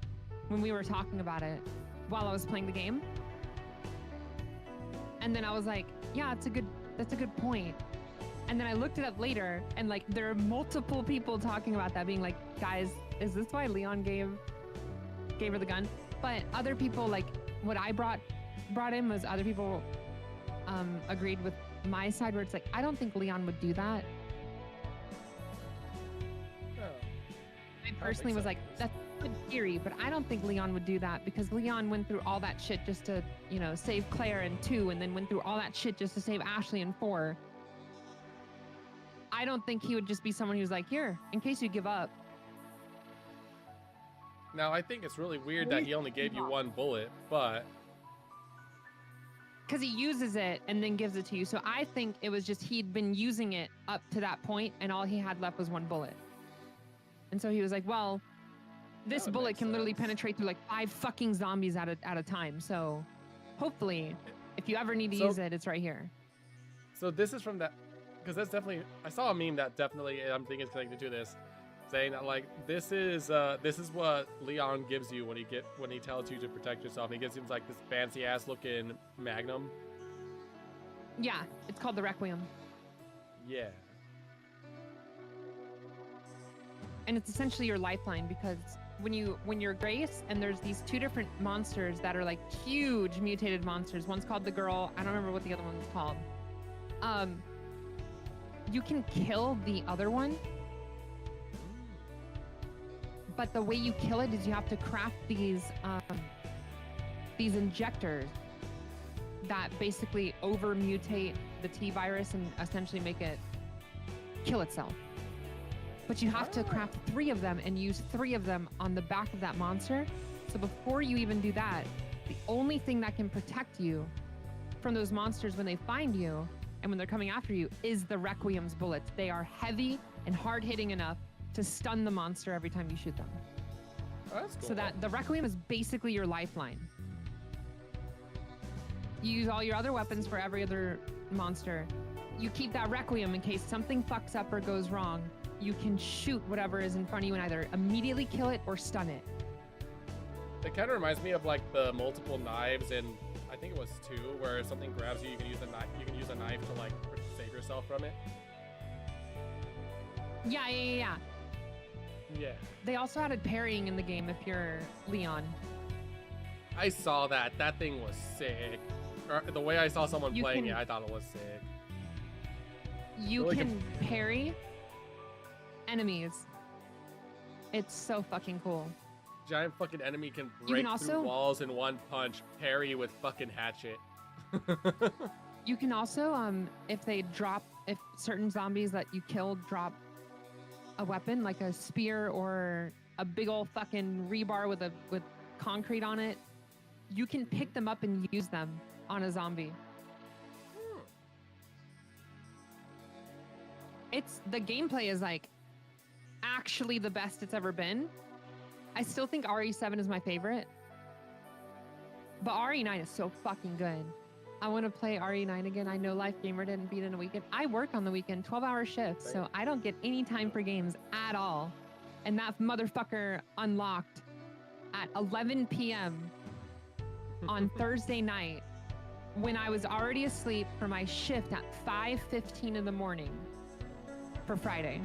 when we were talking about it while I was playing the game. And then I was like, yeah, that's a good point. And then I looked it up later, and like there are multiple people talking about that, being like, guys, is this why Leon gave her the gun? But other people, like what I brought in was other people agreed with my side, where it's like, I don't think Leon would do that. I personally was like, that's a good theory, but I don't think Leon would do that, because Leon went through all that shit just to, save Claire in 2, and then went through all that shit just to save Ashley in 4. I don't think he would just be someone who's like, here, in case you give up. Now, I think it's really weird that he only gave you 1 bullet, but... Because he uses it and then gives it to you. So I think it was just he'd been using it up to that point, and all he had left was 1 bullet. And so he was like, well, this bullet can literally penetrate through like 5 fucking zombies at a time. So hopefully, if you ever need to use it, it's right here. So this is from that, because that's definitely, I saw a meme that definitely, I'm thinking is connected to this, saying that like this is what Leon gives you when he tells you to protect yourself. And he gives you like this fancy ass looking Magnum. Yeah, it's called the Requiem. Yeah. And it's essentially your lifeline, because when you're Grace, and there's these 2 different monsters that are like huge mutated monsters. One's called the Girl. I don't remember what the other one's called. You can kill the other one, but the way you kill it is you have to craft these injectors that basically over mutate the T virus and essentially make it kill itself. But you have to craft 3 of them and use 3 of them on the back of that monster. So before you even do that, the only thing that can protect you from those monsters when they find you and when they're coming after you is the Requiem's bullets. They are heavy and hard-hitting enough to stun the monster every time you shoot them. Oh, that's cool. So that the Requiem is basically your lifeline. You use all your other weapons for every other monster. You keep that Requiem in case something fucks up or goes wrong. You can shoot whatever is in front of you and either immediately kill it or stun it. It kind of reminds me of like the multiple knives in I think it was 2, where if something grabs you, you can use a knife. You can use a knife to like save yourself from it. Yeah. Yeah. They also added parrying in the game if you're Leon. I saw that. That thing was sick. Or, the way I saw someone You playing can- it, I thought it was sick. You Really can parry enemies. It's so fucking cool. Giant fucking enemy can You break can through also- walls in one punch, parry with fucking hatchet. You can also, if certain zombies that you kill drop a weapon, like a spear or a big old fucking rebar with concrete on it, you can pick them up and use them on a zombie. The gameplay is like actually the best it's ever been. I still think RE7 is my favorite, but RE9 is so fucking good. I want to play RE9 again. I know Life Gamer didn't beat in a weekend. I work on the weekend, 12-hour shifts, so I don't get any time for games at all. And that motherfucker unlocked at 11 p.m. on Thursday night when I was already asleep for my shift at 5:15 in the morning for Friday.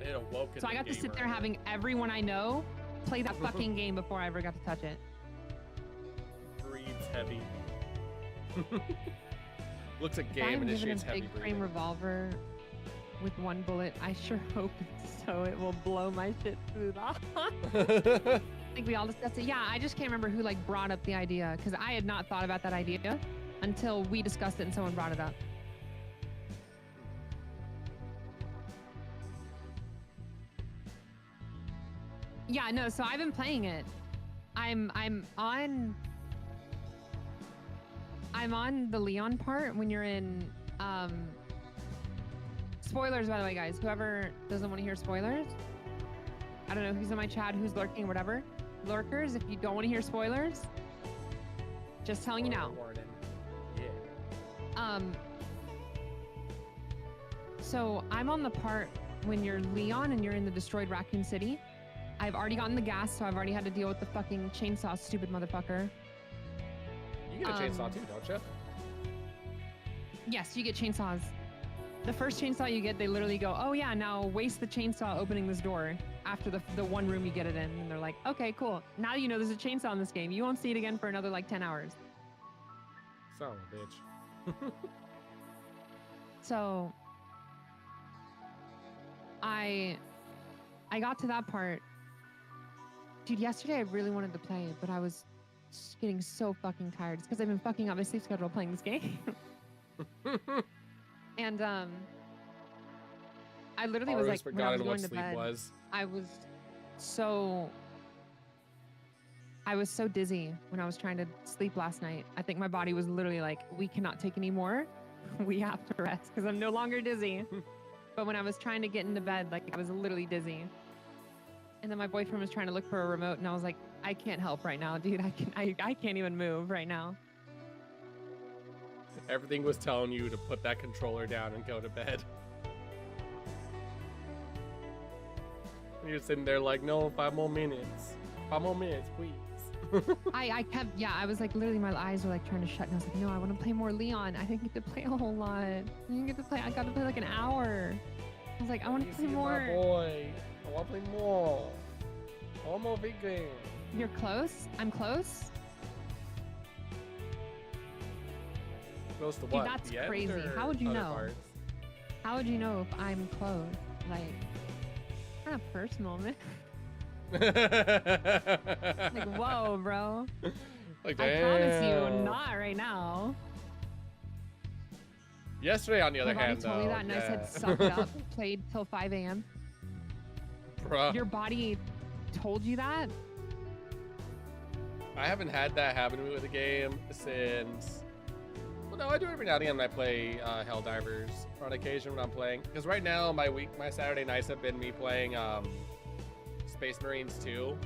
It awoke in So I the got to sit gamer. there having everyone I know play that fucking game before I ever got to touch it. Breathes heavy. Looks a If game I'm and given initiates a heavy big frame breathing. revolver with one bullet, I sure hope so. It will blow my shit smooth off. I think we all discussed it. Yeah, I just can't remember who like brought up the idea because I had not thought about that idea until we discussed it and someone brought it up. Yeah, no, so I've been playing it. I'm on the Leon part when you're in spoilers, by the way, guys. Whoever doesn't want to hear spoilers, I don't know who's in my chat, who's lurking, whatever. Lurkers, if you don't want to hear spoilers, just telling you now. Warning. Yeah. So I'm on the part when you're Leon and you're in the destroyed Raccoon City. I've already gotten the gas, so I've already had to deal with the fucking chainsaw, stupid motherfucker. You get a chainsaw too, don't you? Yes, you get chainsaws. The first chainsaw you get, they literally go, oh yeah, now waste the chainsaw opening this door after the one room you get it in. And they're like, okay, cool. Now you know there's a chainsaw in this game. You won't see it again for another like 10 hours. Son of a bitch. So I got to that part. Dude, yesterday I really wanted to play it, but I was getting so fucking tired. It's because I've been fucking up my sleep schedule playing this game. And I literally was Always like, when I was forgotten going what to sleep bed, was. I was so dizzy when I was trying to sleep last night. I think my body was literally like, we cannot take any more. We have to rest because I'm no longer dizzy. But when I was trying to get into bed, like I was literally dizzy. And then my boyfriend was trying to look for a remote and I was like, I can't help right now, dude. I can't even move right now. Everything was telling you to put that controller down and go to bed. And you're sitting there like, no, 5 more minutes. 5 more minutes, please. I kept, yeah, I was like, literally my eyes were like trying to shut and I was like, no, I want to play more Leon. I didn't get to play a whole lot. I didn't get to play, I got to play like an hour. I was like, I want to You play see, more. my boy. I want to play more. One more big game. You're close? I'm close? Close to Dude, what? that's The end crazy. or How would you other know? parts? How would you know if I'm close? Like, kind of personal, man. Like, whoa, bro. Like, I promise you, damn. not right now. Yesterday, on the other My body hand, told though, me that and I said, yeah. suck it up. Played till 5 a.m. Bruh, Your body told you that? I haven't had that happen to me with a game since. Well, no, I do every now and again when I play Helldivers on occasion when I'm playing. Because right now, my Saturday nights have been me playing Space Marines 2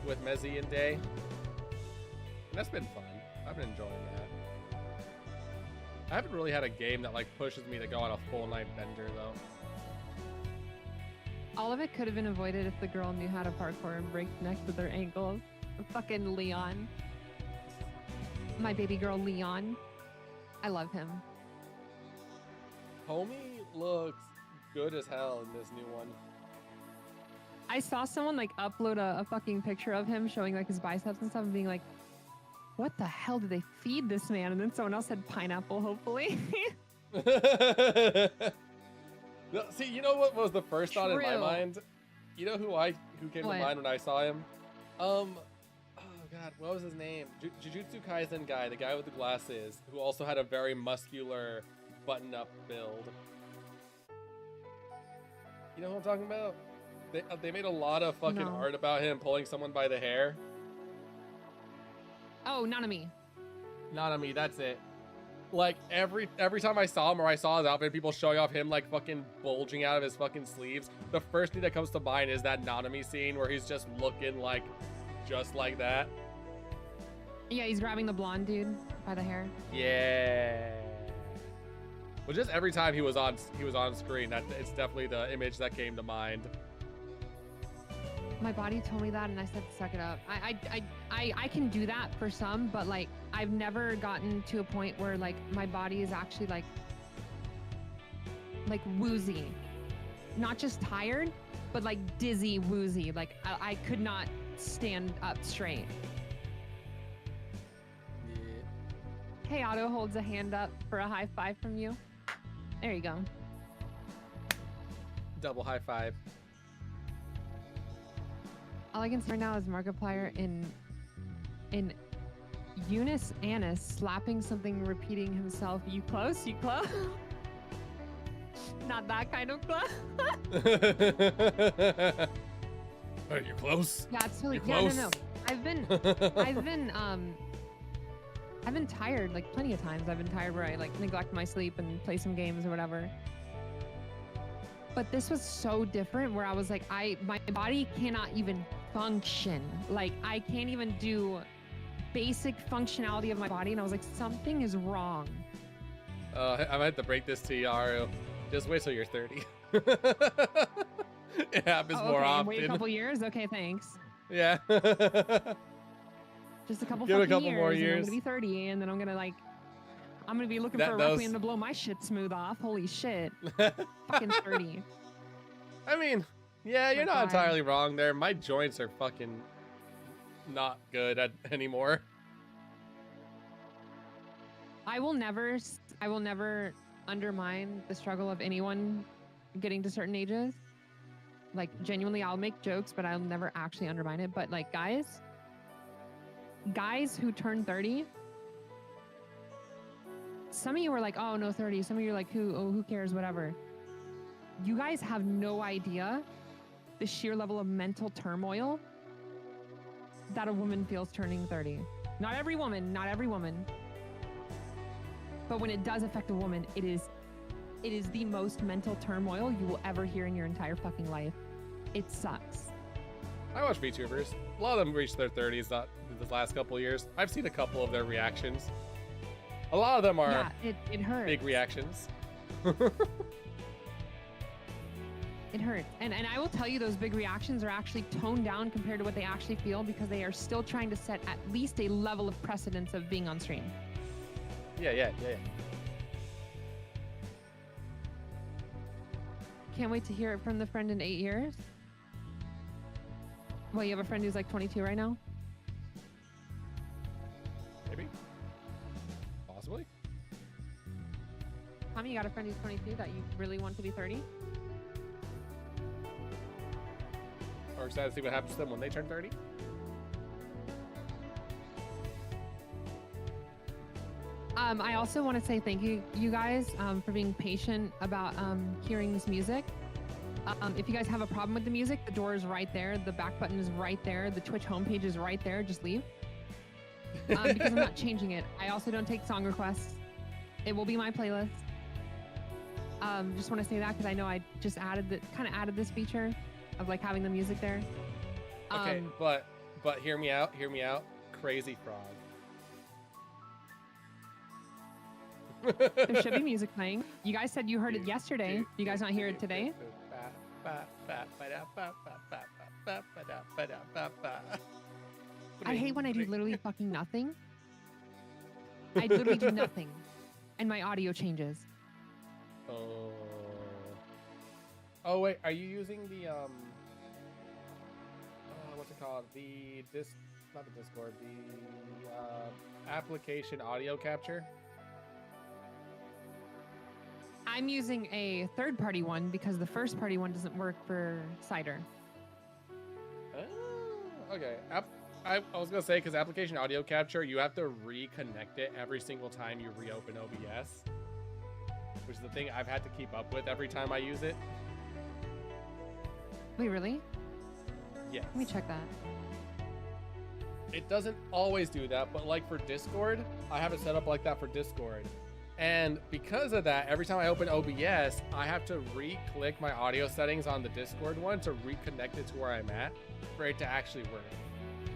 with Mezzy and Day. And that's been fun. I've been enjoying that. I haven't really had a game that like pushes me to go on a full night bender though. All of it could have been avoided if the girl knew how to parkour and break necks with her ankles. Fucking Leon. my baby girl Leon. I love him. Homie looks good as hell in this new one. I saw someone like upload a fucking picture of him showing like his biceps and stuff and being like, what the hell did they feed this man? And then someone else said pineapple, hopefully. No, see, you know what was the first thought in my True. mind? You know who came What? to mind when I saw him? Oh god, what was his name? Jujutsu Kaisen guy, the guy with the glasses, who also had a very muscular button-up build. You know who I'm talking about? They made a lot of fucking No. art about him pulling someone by the hair. Oh, Nanami. Not on me, that's it. Like every time I saw him or I saw his outfit, people showing off him like fucking bulging out of his fucking sleeves. The first thing that comes to mind is that Nanami scene where he's just looking like just like that. Yeah, he's grabbing the blonde dude by the hair. Yeah. Well, just every time he was on screen, that it's definitely the image that came to mind. My body told me that, and I said, "Suck it up." I can do that for some, but like I've never gotten to a point where like my body is actually like woozy, not just tired, but like dizzy, woozy. Like I could not stand up straight. Yeah. Hey, Otto holds a hand up for a high five from you. There you go. Double high five. All I can see right now is Markiplier in Eunice Annis slapping something, repeating himself. You close? You close? Not that kind of close. Are you close? Yeah, it's really. You Yeah, close? no. I've been tired like plenty of times. I've been tired where I like neglect my sleep and play some games or whatever. But this was so different where I was like, my body cannot even function. Like I can't even do basic functionality of my body. And I was like, something is wrong. I might have to break this to you, Aru. Just wait till you're 30. It happens more Okay, often. wait a couple years. Okay, thanks. Yeah. Just a couple Give it a fucking couple more And I'm years. gonna be 30 and then I'm gonna be looking That for a does- requiem to blow my shit smooth off. Holy shit. Fucking 30. I mean, yeah, you're My not God. entirely wrong there. My joints are fucking not good anymore. I will never undermine the struggle of anyone getting to certain ages. Like genuinely, I'll make jokes, but I'll never actually undermine it. But like guys who turn 30, some of you are like, oh no, 30. Some of you are like, who cares, whatever. You guys have no idea the sheer level of mental turmoil that a woman feels turning 30. Not every woman. But when it does affect a woman, it is the most mental turmoil you will ever hear in your entire fucking life. It sucks. I watch VTubers. A lot of them reach their 30s in the last couple of years. I've seen a couple of their reactions. A lot of them are Yeah, it hurts. big reactions. It hurts. And I will tell you, those big reactions are actually toned down compared to what they actually feel because they are still trying to set at least a level of precedence of being on stream. Yeah. Can't wait to hear it from the friend in 8 years. Well, you have a friend who's like 22 right now? Maybe. Possibly. Tommy, you got a friend who's 22 that you really want to be 30? Or excited to see what happens to them when they turn 30. I also want to say thank you guys for being patient about hearing this music. If you guys have a problem with the music, the door is right there. The back button is right there. The Twitch homepage is right there. Just leave. Because I'm not changing it. I also don't take song requests. It will be my playlist. Just want to say that because I know I just added this feature of like having the music there. Okay, but hear me out. Crazy Frog. There should be music playing. You guys said you heard it yesterday. You guys not hear it today? I I hate when I do literally fucking nothing. I literally do nothing, and my audio changes. Oh. Oh wait, are you using the what's it called? Not the Discord, the application audio capture? I'm using a third-party one because the first-party one doesn't work for Cider. Oh, okay. I was gonna say, because application audio capture, you have to reconnect it every single time you reopen OBS, which is the thing I've had to keep up with every time I use it. Wait, really? Yes. Let me check that. It doesn't always do that, but like for Discord, I have it set up like that for Discord. And because of that, every time I open OBS, I have to re-click my audio settings on the Discord one to reconnect it to where I'm at for it to actually work.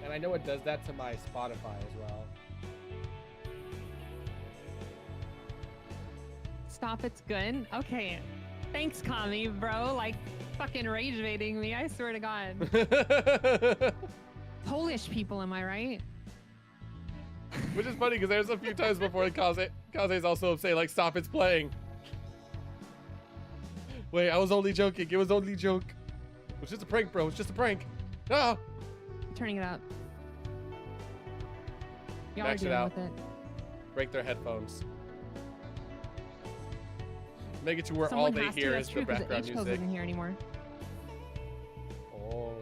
And I know it does that to my Spotify as well. Stop, it's good. Okay. Thanks, Kami, bro. Like, fucking rage baiting me, I swear to God. Polish people, am I right? Which is funny because there's a few times before Kaze's also saying like, stop, it's playing. Wait, I was only joking. It was only a joke. It was just a prank, bro. It's just a prank. No. Turning it up. Y'all are Max it dealing out. with it. Break their headphones. Make it to where Someone all they has to, hear that's is true, the 'cause background H-Code music. isn't here anymore. Oh.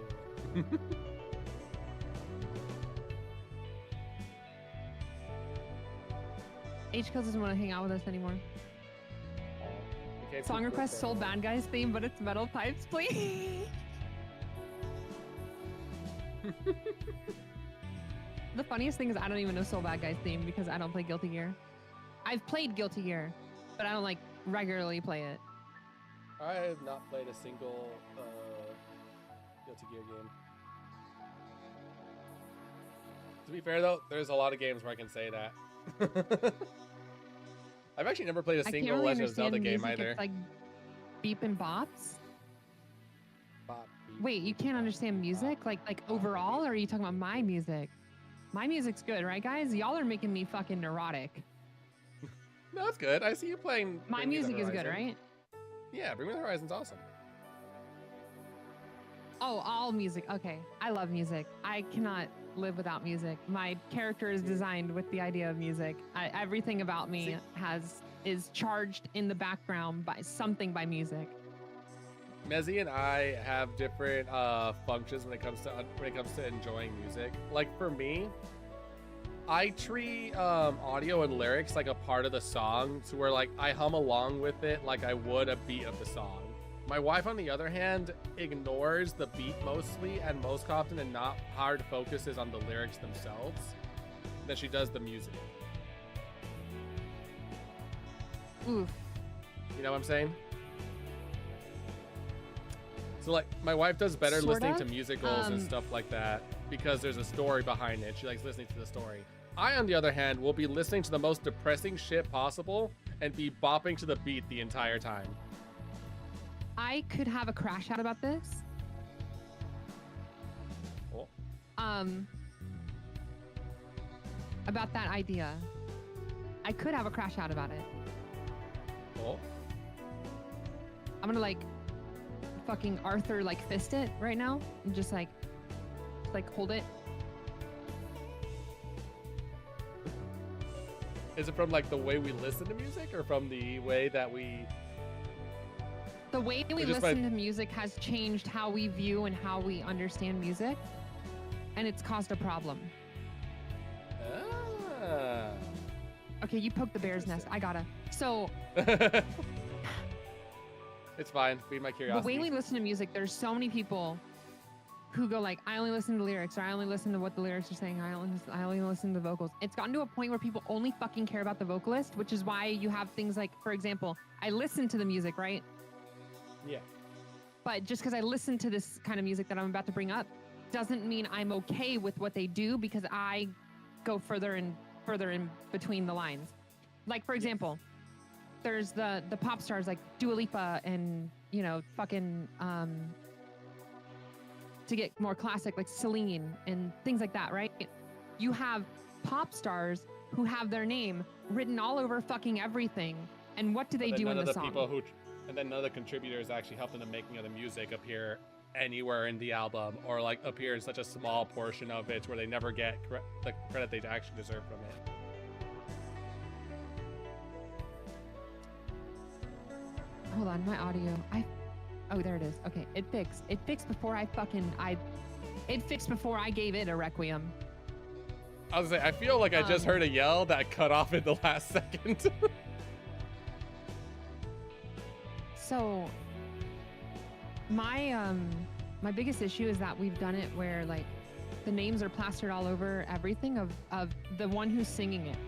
H-Code doesn't want to hang out with us anymore. Okay, Song please request, go Soul for it. Bad Guys theme, but it's Metal Pipes, please. The funniest thing is I don't even know Soul Bad Guys theme because I don't play Guilty Gear. I've played Guilty Gear, but I don't like regularly play it. I have not played a single Guilty Gear game. To be fair though, there's a lot of games where I can say that. I've actually never played a I can't single really Legend of Zelda understand game music. either. It's like beep and bops. Bop, beep. Wait, you can't understand music? Like overall, or are you talking about my music? My music's good, right, guys? Y'all are making me fucking neurotic. No, it's good. I see you playing. My Bring Me the music is good, Horizon. right? Yeah, Bring Me the Horizon's awesome. Oh, all music. Okay. I love music. I cannot live without music. My character is designed with the idea of music. Everything about me is charged in the background by something by music. Mezzy and I have different functions when it comes to enjoying music. Like for me, I treat audio and lyrics like a part of the song, to where like I hum along with it like I would a beat of the song. My wife, on the other hand, ignores the beat mostly and most often and not hard focuses on the lyrics themselves. Then she does the music. Oof. You know what I'm saying? So like my wife does better Sorta. listening to musicals and stuff like that because there's a story behind it. She likes listening to the story. I, on the other hand, will be listening to the most depressing shit possible and be bopping to the beat the entire time. I could have a crash out about this. Cool. About that idea. I could have a crash out about it. Cool. I'm gonna like fucking Arthur like fist it right now and just like hold it. Is it from like the way we listen to music or from the way that we... The way we Or just listen to music has changed how we view and how we understand music, and it's caused a problem. Ah. Okay, you poked the bear's nest. I gotta. So It's fine. Feed my the curiosity. way we listen to music, there's so many people who go like, I only listen to lyrics, or I only listen to what the lyrics are saying, I only listen to the vocals. It's gotten to a point where people only fucking care about the vocalist, which is why you have things like, for example, I listen to the music, right? Yeah. But just because I listen to this kind of music that I'm about to bring up doesn't mean I'm okay with what they do, because I go further and further in between the lines. Like, for example, there's the pop stars like Dua Lipa and, you know, fucking, to get more classic, like Celine and things like that, right? You have pop stars who have their name written all over fucking everything. And what do they do in the song? And then none of the contributors actually helped in the making of the music appear anywhere in the album, or like appear in such a small portion of it where they never get the credit they actually deserve from it. Hold on, my audio. Oh, there it is. Okay, it fixed. It fixed before it fixed before I gave it a requiem. I was gonna say, I feel like I just heard a yell that cut off in the last second. So my biggest issue is that we've done it where like the names are plastered all over everything of the one who's singing it.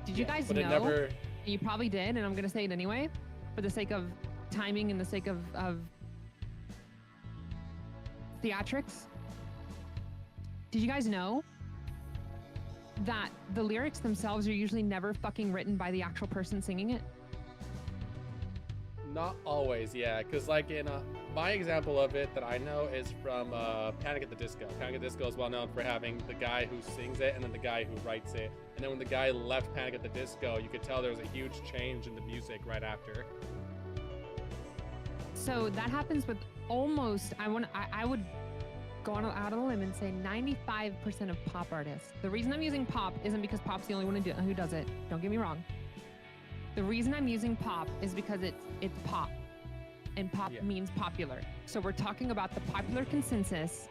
Did you guys know? You probably did, and I'm gonna say it anyway, for the sake of timing and the sake of theatrics. Did you guys know that the lyrics themselves are usually never fucking written by the actual person singing it? Not always, yeah, because like in my example of it that I know is from Panic at the Disco. Panic at the Disco is well known for having the guy who sings it and then the guy who writes it. And then when the guy left Panic at the Disco, you could tell there was a huge change in the music right after. So that happens with almost, I would go out on a limb and say 95% of pop artists. The reason I'm using pop isn't because pop's the only one who does it. Don't get me wrong. The reason I'm using pop is because it's pop, and pop means popular. So we're talking about the popular consensus.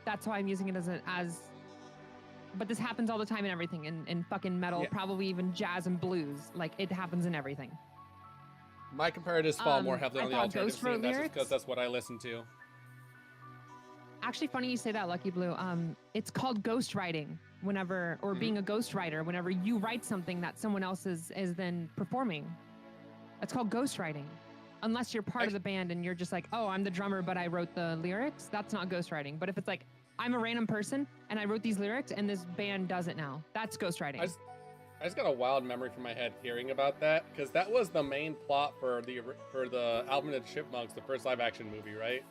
That's why I'm using it but this happens all the time in everything, in fucking metal, probably even jazz and blues. Like, it happens in everything. My comparatives fall more heavily on the alternative scene. That's just because that's what I listen to. Actually, funny you say that, Lucky Blue. It's called ghostwriting whenever, or being a ghostwriter, whenever you write something that someone else is then performing. That's called ghostwriting. Unless you're part of the band and you're just like, oh, I'm the drummer, but I wrote the lyrics. That's not ghostwriting. But if it's like, I'm a random person and I wrote these lyrics and this band does it now, that's ghostwriting. I just got a wild memory from my head hearing about that, because that was the main plot for the Alvin and the Chipmunks, the first live action movie, right?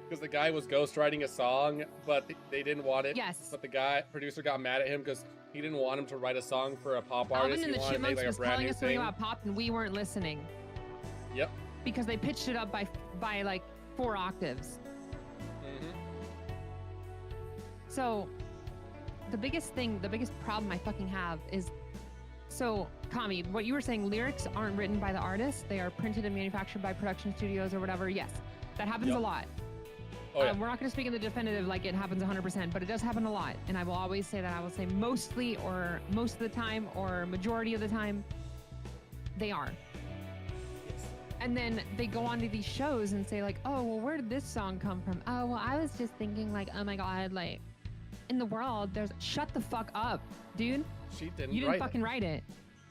Because the guy was ghostwriting a song, but they didn't want it. Yes. But the producer got mad at him because he didn't want him to write a song for a pop artist. Alvin and the Chipmunks was telling us something about pop, and we weren't listening. Yep. Because they pitched it up by like 4 octaves. Mm-hmm. So the biggest problem I fucking have is, so Kami, what you were saying, lyrics aren't written by the artist. They are printed and manufactured by production studios or whatever. Yes, that happens a lot. Oh, yeah. We're not going to speak in the definitive like it happens 100%, but it does happen a lot. And I will always say that. I will say mostly, or most of the time, or majority of the time, they are. Yes. And then they go on to these shows and say like, oh, well, where did this song come from? Oh, well, I was just thinking like, oh my God, like in the world, shut the fuck up, dude. You didn't fucking write it.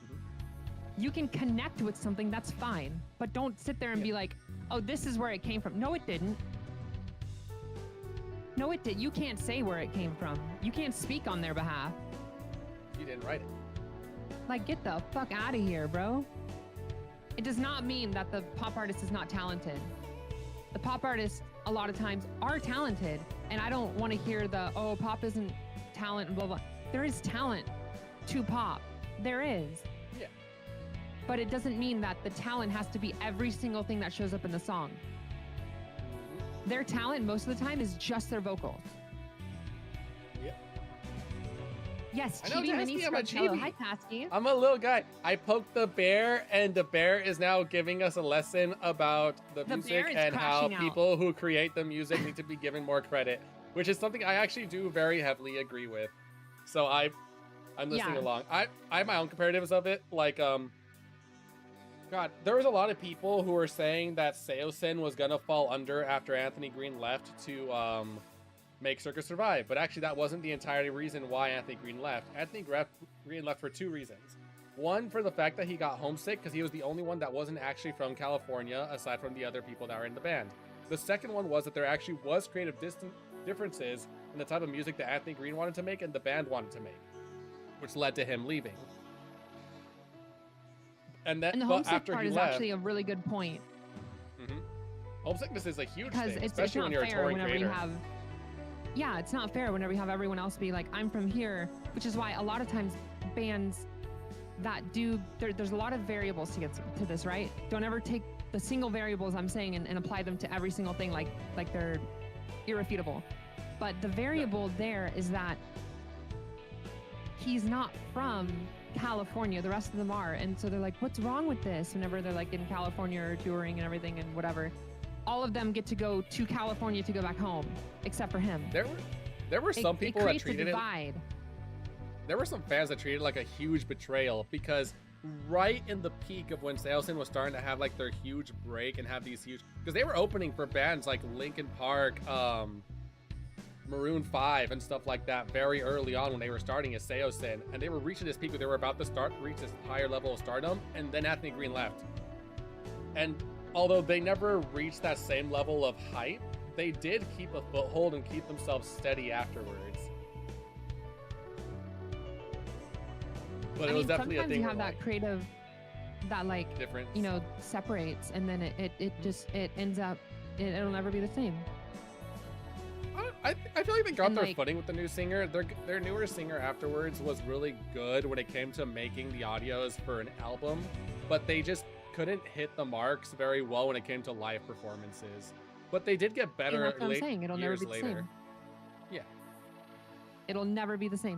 Mm-hmm. You can connect with something, that's fine. But don't sit there and be like, oh, this is where it came from. No, it didn't. No, it did. You can't say where it came from. You can't speak on their behalf. You didn't write it. Like, get the fuck out of here, bro. It does not mean that the pop artist is not talented. The pop artists, a lot of times, are talented. And I don't want to hear oh, pop isn't talent, and blah, blah. There is talent to pop. There is. Yeah. But it doesn't mean that the talent has to be every single thing that shows up in the song. Their talent most of the time is just their vocals. Yep. Yes, Chibi Mini Scrubtello. Hi, Tasky. I'm a little guy. I poked the bear, and the bear is now giving us a lesson about the music and how people who create the music need to be given more credit, which is something I actually do very heavily agree with. So I'm listening along. I have my own comparatives of it. Like, God, there was a lot of people who were saying that Seosin was gonna fall under after Anthony Green left to make Circus Survive, but actually that wasn't the entire reason why Anthony Green left. Anthony Green left for 2 reasons. One, for the fact that he got homesick because he was the only one that wasn't actually from California aside from the other people that were in the band. The second one was that there actually was creative differences in the type of music that Anthony Green wanted to make and the band wanted to make, which led to him leaving. And the homesick part is actually a really good point. Mm-hmm. Homesickness is a huge thing, it's especially when you're a touring creator. yeah, it's not fair whenever you have everyone else be like, I'm from here, which is why a lot of times bands that do, there's a lot of variables to get to this, right? Don't ever take the single variables I'm saying and apply them to every single thing like they're irrefutable. But the variable there is that he's not from California. The rest of them are. And so they're like, what's wrong with this? Whenever they're like in California or touring and everything and whatever. All of them get to go to California to go back home, except for him. There were some people that treated it. There were some fans that treated it like a huge betrayal because right in the peak of when Sailsin was starting to have like their huge break and have these huge, because they were opening for bands like Linkin Park, Maroon 5 and stuff like that very early on when they were starting as Sailsin, and they were reaching this peak where they were about to reach this higher level of stardom, and then Anthony Green left. And although they never reached that same level of hype, they did keep a foothold and keep themselves steady afterwards. But it was definitely a thing. Sometimes you have that creative, that like difference, you know, separates, and then it ends up, it'll never be the same. I feel like they got their footing with the new singer. Their newer singer afterwards was really good when it came to making the audios for an album, but they just couldn't hit the marks very well when it came to live performances. But they did get better. That's what I'm saying. It'll never be the same. Yeah. It'll never be the same.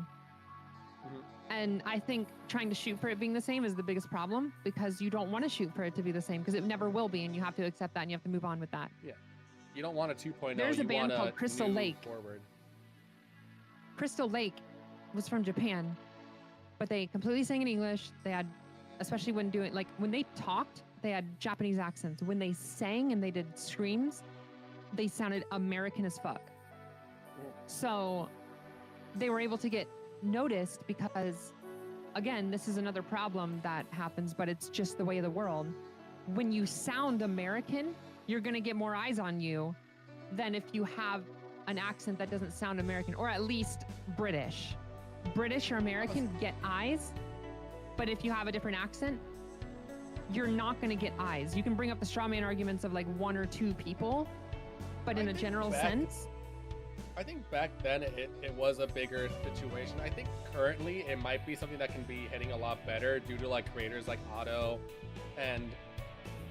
Mm-hmm. And I think trying to shoot for it being the same is the biggest problem, because you don't want to shoot for it to be the same, because it never will be, and you have to accept that and you have to move on with that. Yeah. You don't want a 2.0. There's a band called Crystal Lake. Forward. Crystal Lake was from Japan, but they completely sang in English. They had, especially when doing, like when they talked, they had Japanese accents. When they sang and they did screams, they sounded American as fuck. So they were able to get noticed because, again, this is another problem that happens, but it's just the way of the world. When you sound American, you're going to get more eyes on you than if you have an accent that doesn't sound American, or at least British. British or American get eyes, but if you have a different accent, you're not going to get eyes. You can bring up the straw man arguments of like one or two people, but in a general sense. I think back then it was a bigger situation. I think currently it might be something that can be hitting a lot better due to like creators like Otto and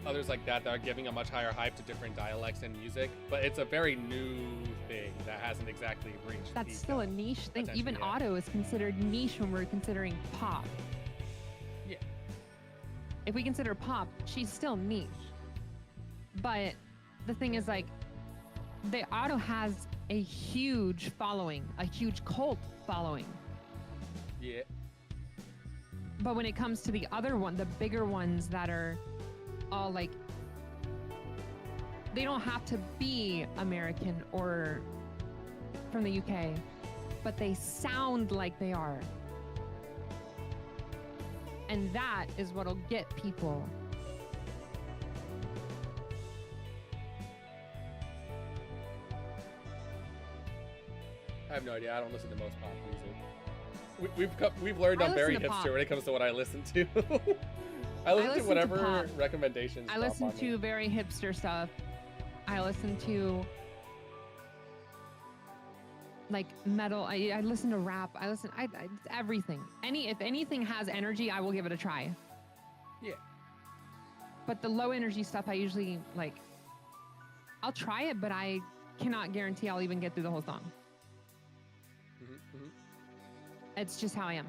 others like that are giving a much higher hype to different dialects and music, but it's a very new thing that hasn't exactly reached. That's still a niche thing. Even Otto is considered niche when we're considering pop. Yeah. If we consider pop, she's still niche. But the thing is, like, the Otto has a huge following, a huge cult following. Yeah. But when it comes to the other one, the bigger ones that are all like, they don't have to be American or from the UK, but they sound like they are. And that is what'll get people. I have no idea. I don't listen to most pop music. We've learned I'm very hipster when it comes to what I listen to. I listen to whatever recommendations. I listen to very hipster stuff. I listen to like metal. I listen to rap. I everything. If anything has energy, I will give it a try. Yeah. But the low energy stuff, I usually like. I'll try it, but I cannot guarantee I'll even get through the whole song. It's just how I am.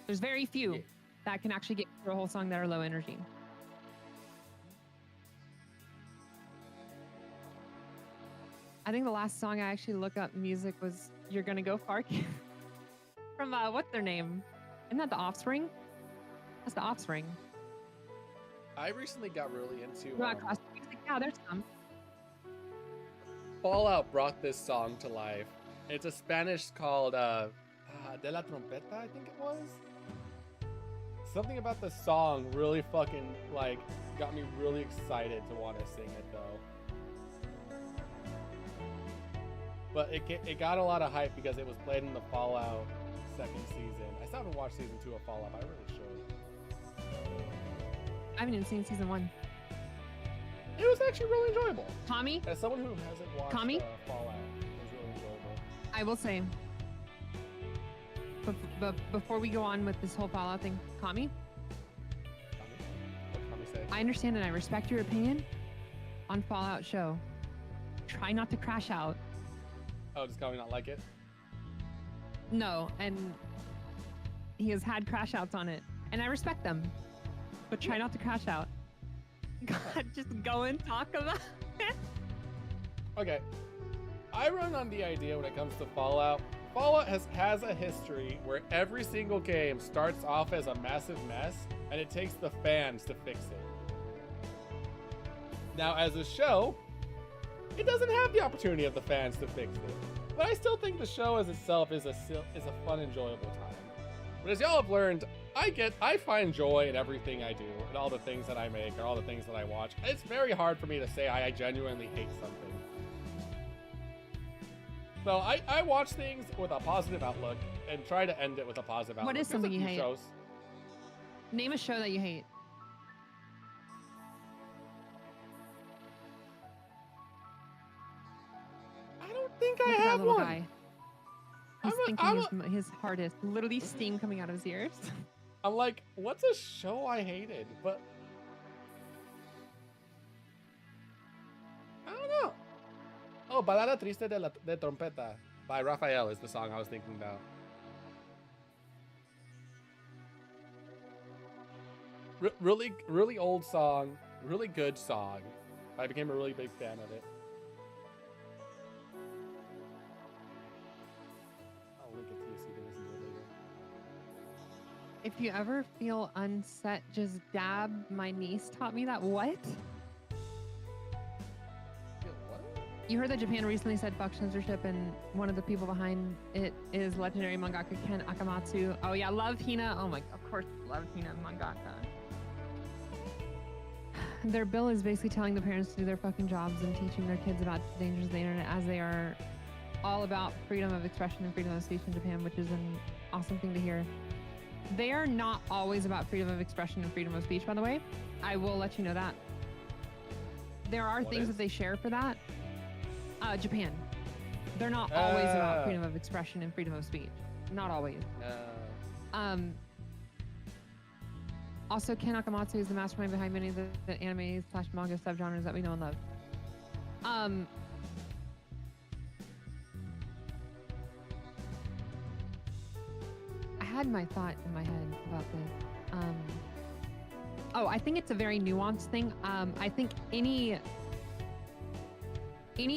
There's very few that can actually get through a whole song that are low energy. I think the last song I actually looked up music was "You're Gonna Go Far" from what's their name? Isn't that The Offspring? That's The Offspring. I recently got really into. Yeah, there's some. Fallout brought this song to life. It's a Spanish called De la Trompeta, I think it was. Something about the song really fucking like got me really excited to want to sing it though. But it got a lot of hype because it was played in the Fallout second season. I still haven't watched season 2 of Fallout, but I really should. I haven't even seen season 1. It was actually really enjoyable. Tommy? As someone who hasn't watched Tommy? Fallout, it was really enjoyable. I will say, but before we go on with this whole Fallout thing, Kami, What Kami say? I understand and I respect your opinion on Fallout show. Try not to crash out. Oh, does Kami not like it? No, and he has had crash outs on it, and I respect them, but try not to crash out. God, just go and talk about it. Okay. I run on the idea when it comes to Fallout. Fallout has a history where every single game starts off as a massive mess, and it takes the fans to fix it. Now, as a show, it doesn't have the opportunity of the fans to fix it. But I still think the show as itself is a fun, enjoyable time. But as y'all have learned, I find joy in everything I do, and all the things that I make, and all the things that I watch. It's very hard for me to say I genuinely hate something. So I watch things with a positive outlook and try to end it with a positive outlook. What is There's a something you few hate? shows. Name a show that you hate. I don't think I Look at that have little one. guy. He's thinking his hardest. Literally steam coming out of his ears. I'm like, what's a show I hated? But I don't know. Oh, Balada Triste de Trompeta by Rafael is the song I was thinking about. Really old song, really good song. I became a really big fan of it. I'll link it to you so you can listen to it later. If you ever feel unset, just dab. My niece taught me that. What? What? You heard that Japan recently said fuck censorship, and one of the people behind it is legendary mangaka Ken Akamatsu. Oh yeah, love Hina. Oh my, of course, love Hina mangaka. Their bill is basically telling the parents to do their fucking jobs and teaching their kids about the dangers of the internet, as they are all about freedom of expression and freedom of speech in Japan, which is an awesome thing to hear. They are not always about freedom of expression and freedom of speech, by the way. I will let you know that. There are things that they share for that. Japan. They're not always about freedom of expression and freedom of speech. Not always. Also, Ken Akamatsu is the mastermind behind many of the anime / manga subgenres that we know and love. I had my thought in my head about this. I think it's a very nuanced thing. I think any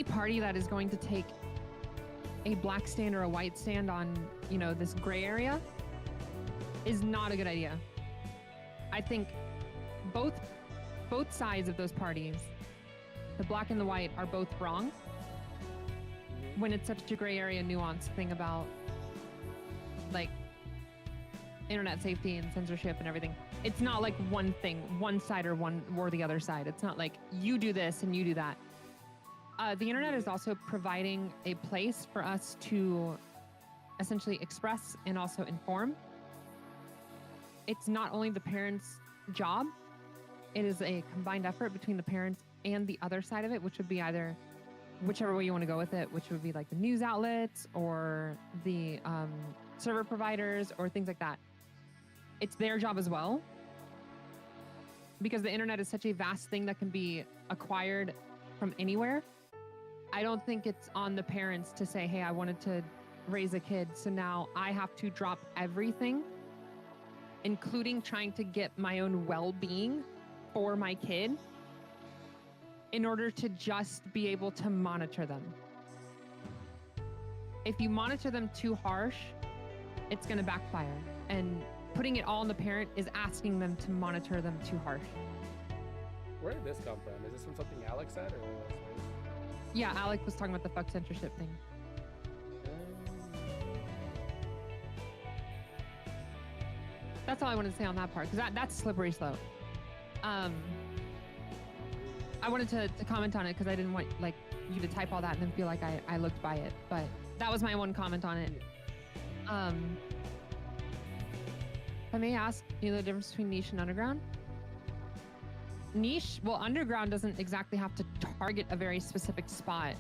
party that is going to take a black stand or a white stand on, this gray area is not a good idea. I think both sides of those parties, the black and the white, are both wrong when it's such a gray area nuanced thing about like internet safety and censorship and everything. It's not like one thing, one side or the other side. It's not like you do this and you do that. The internet is also providing a place for us to essentially express and also inform. It's not only the parents' job, it is a combined effort between the parents and the other side of it, which would be either whichever way you want to go with it, which would be like the news outlets or the server providers or things like that. It's their job as well, because the internet is such a vast thing that can be acquired from anywhere. I don't think it's on the parents to say, hey, I wanted to raise a kid, so now I have to drop everything, including trying to get my own well-being for my kid, in order to just be able to monitor them. If you monitor them too harsh, it's going to backfire. And putting it all on the parent is asking them to monitor them too harsh. Where did this come from? Is this from something Alex said, or what else? Yeah, Alec was talking about the fuck censorship thing. That's all I wanted to say on that part, because that's slippery slope. I wanted to comment on it because I didn't want you to type all that and then feel like I looked by it, but that was my one comment on it. If I may ask, the difference between niche and underground? Niche, well, underground doesn't exactly have to target a very specific spot.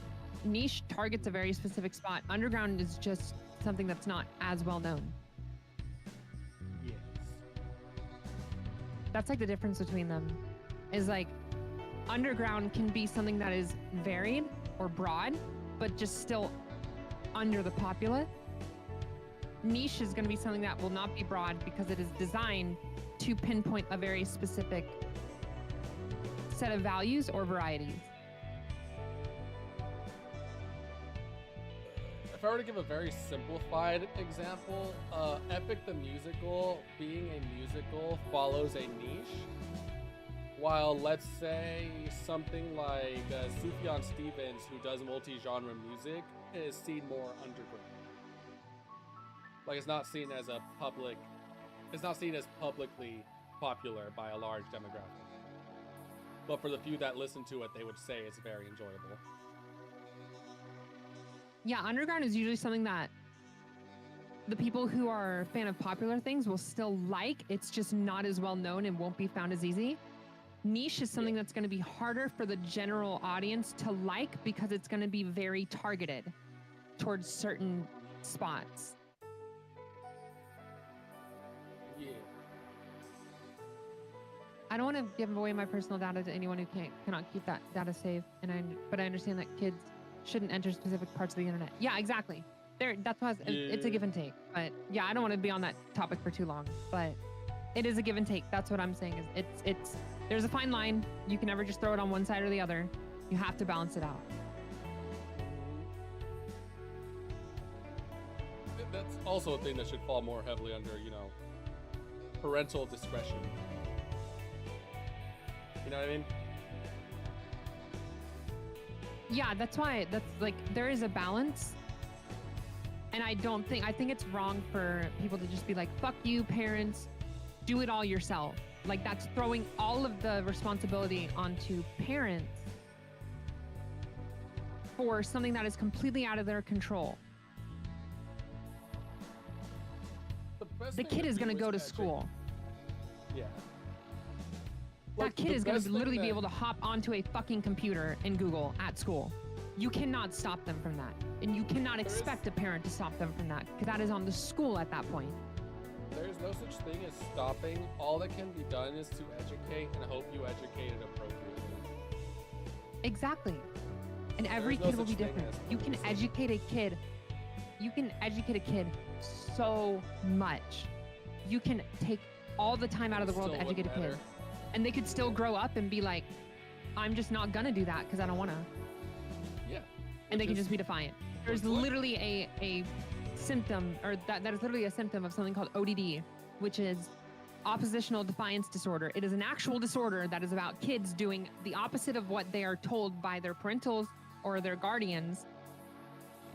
Niche targets a very specific spot. Underground is just something that's not as well known. Yes. That's like the difference between them. Is like underground can be something that is varied or broad, but just still under the popular. Niche is going to be something that will not be broad because it is designed to pinpoint a very specific set of values or varieties. If I were to give a very simplified example, Epic the Musical, being a musical, follows a niche, while let's say something like Sufjan Stevens, who does multi-genre music, is seen more underground. Like it's not seen as publicly popular by a large demographic. But for the few that listen to it, they would say it's very enjoyable. Yeah, underground is usually something that the people who are a fan of popular things will still like. It's just not as well known and won't be found as easy. Niche is something that's going to be harder for the general audience to like because it's going to be very targeted towards certain spots. Yeah. I don't want to give away my personal data to anyone who cannot keep that data safe, but I understand that kids shouldn't enter specific parts of the internet. Yeah, exactly. That's why it's a give and take. But yeah, I don't want to be on that topic for too long. But it is a give and take. That's what I'm saying. Is it's there's a fine line. You can never just throw it on one side or the other. You have to balance it out. That's also a thing that should fall more heavily under, parental discretion. You know what I mean? Yeah, that's like there is a balance. And I think it's wrong for people to just be like, fuck you, parents, do it all yourself. Like that's throwing all of the responsibility onto parents for something that is completely out of their control. The kid is going to go to school. Yeah. That kid is going to literally be able to hop onto a fucking computer and Google at school. You cannot stop them from that. And you cannot expect a parent to stop them from that because that is on the school at that point. There's no such thing as stopping. All that can be done is to educate and hope you educate it appropriately. Exactly. And every kid will be different. You can educate a kid. You can educate a kid so much. You can take all the time out of the world to educate a kid. And they could still grow up and be like, I'm just not gonna do that because I don't wanna. Yeah. And they can just be defiant. There's literally a symptom, or that is literally a symptom of something called ODD, which is oppositional defiance disorder. It is an actual disorder that is about kids doing the opposite of what they are told by their parentals or their guardians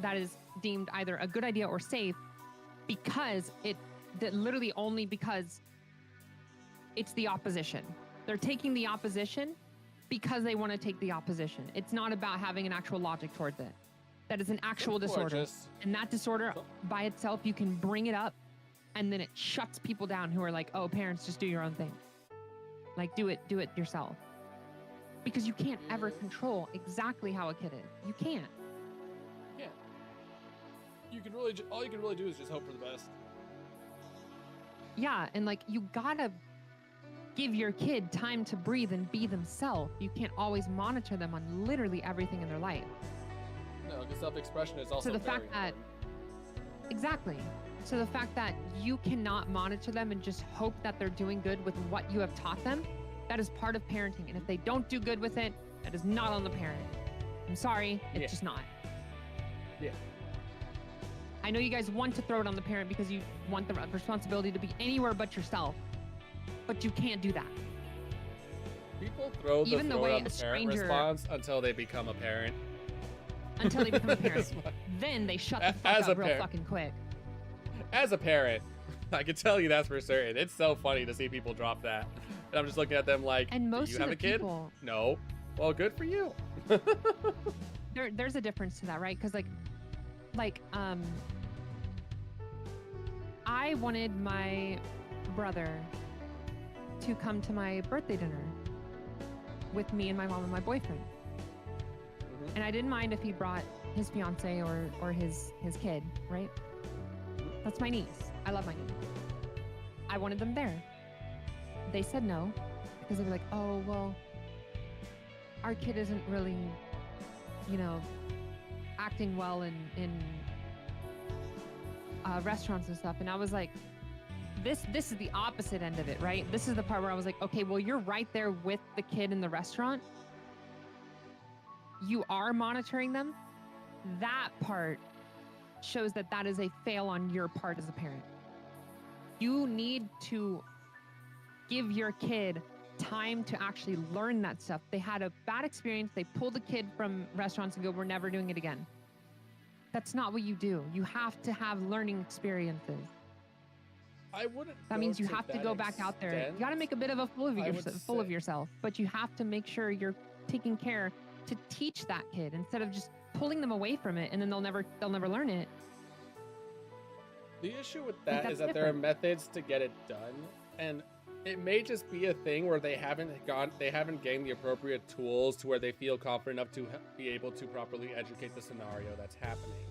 that is deemed either a good idea or safe because literally only because it's the opposition. They're taking the opposition because they want to take the opposition. It's not about having an actual logic towards it. That is an actual disorder. And that disorder by itself, you can bring it up and then it shuts people down who are like, oh, parents, just do your own thing. Like, do it yourself. Because you can't ever control exactly how a kid is. You can't. Yeah. All you can really do is just hope for the best. Yeah, and like, you gotta give your kid time to breathe and be themselves. You can't always monitor them on literally everything in their life. No, because self-expression is also So the fact that, exactly. So the fact that you cannot monitor them and just hope that they're doing good with what you have taught them, that is part of parenting. And if they don't do good with it, that is not on the parent. I'm sorry, it's just not. Yeah. I know you guys want to throw it on the parent because you want the responsibility to be anywhere but yourself, but you can't do that. People throw the Even the way on the a parent stranger response until they become a parent. Until they become a parent. Then they shut the fuck up real fucking quick. As a parent, I can tell you that's for certain. It's so funny to see people drop that. And I'm just looking at them like, and most do you of have the a kid? People, no. Well, good for you. there's a difference to that, right? Because I wanted my brother to come to my birthday dinner with me and my mom and my boyfriend. And I didn't mind if he brought his fiance or his kid, right? That's my niece. I love my niece. I wanted them there. They said no because they were like, oh, well, our kid isn't really, you know, acting well in restaurants and stuff. And I was like, this is the opposite end of it, right? This is the part where I was like, okay, well, you're right there with the kid in the restaurant. You are monitoring them. That part shows that that is a fail on your part as a parent. You need to give your kid time to actually learn that stuff. They had a bad experience. They pulled the kid from restaurants and go, we're never doing it again. That's not what you do. You have to have learning experiences. I wouldn't. That means you have to go back out there. You got to make a bit of a fool of yourself, but you have to make sure you're taking care to teach that kid instead of just pulling them away from it and then they'll never learn it. The issue with that is that there are methods to get it done, and it may just be a thing where they haven't gained the appropriate tools to where they feel confident enough to be able to properly educate the scenario that's happening.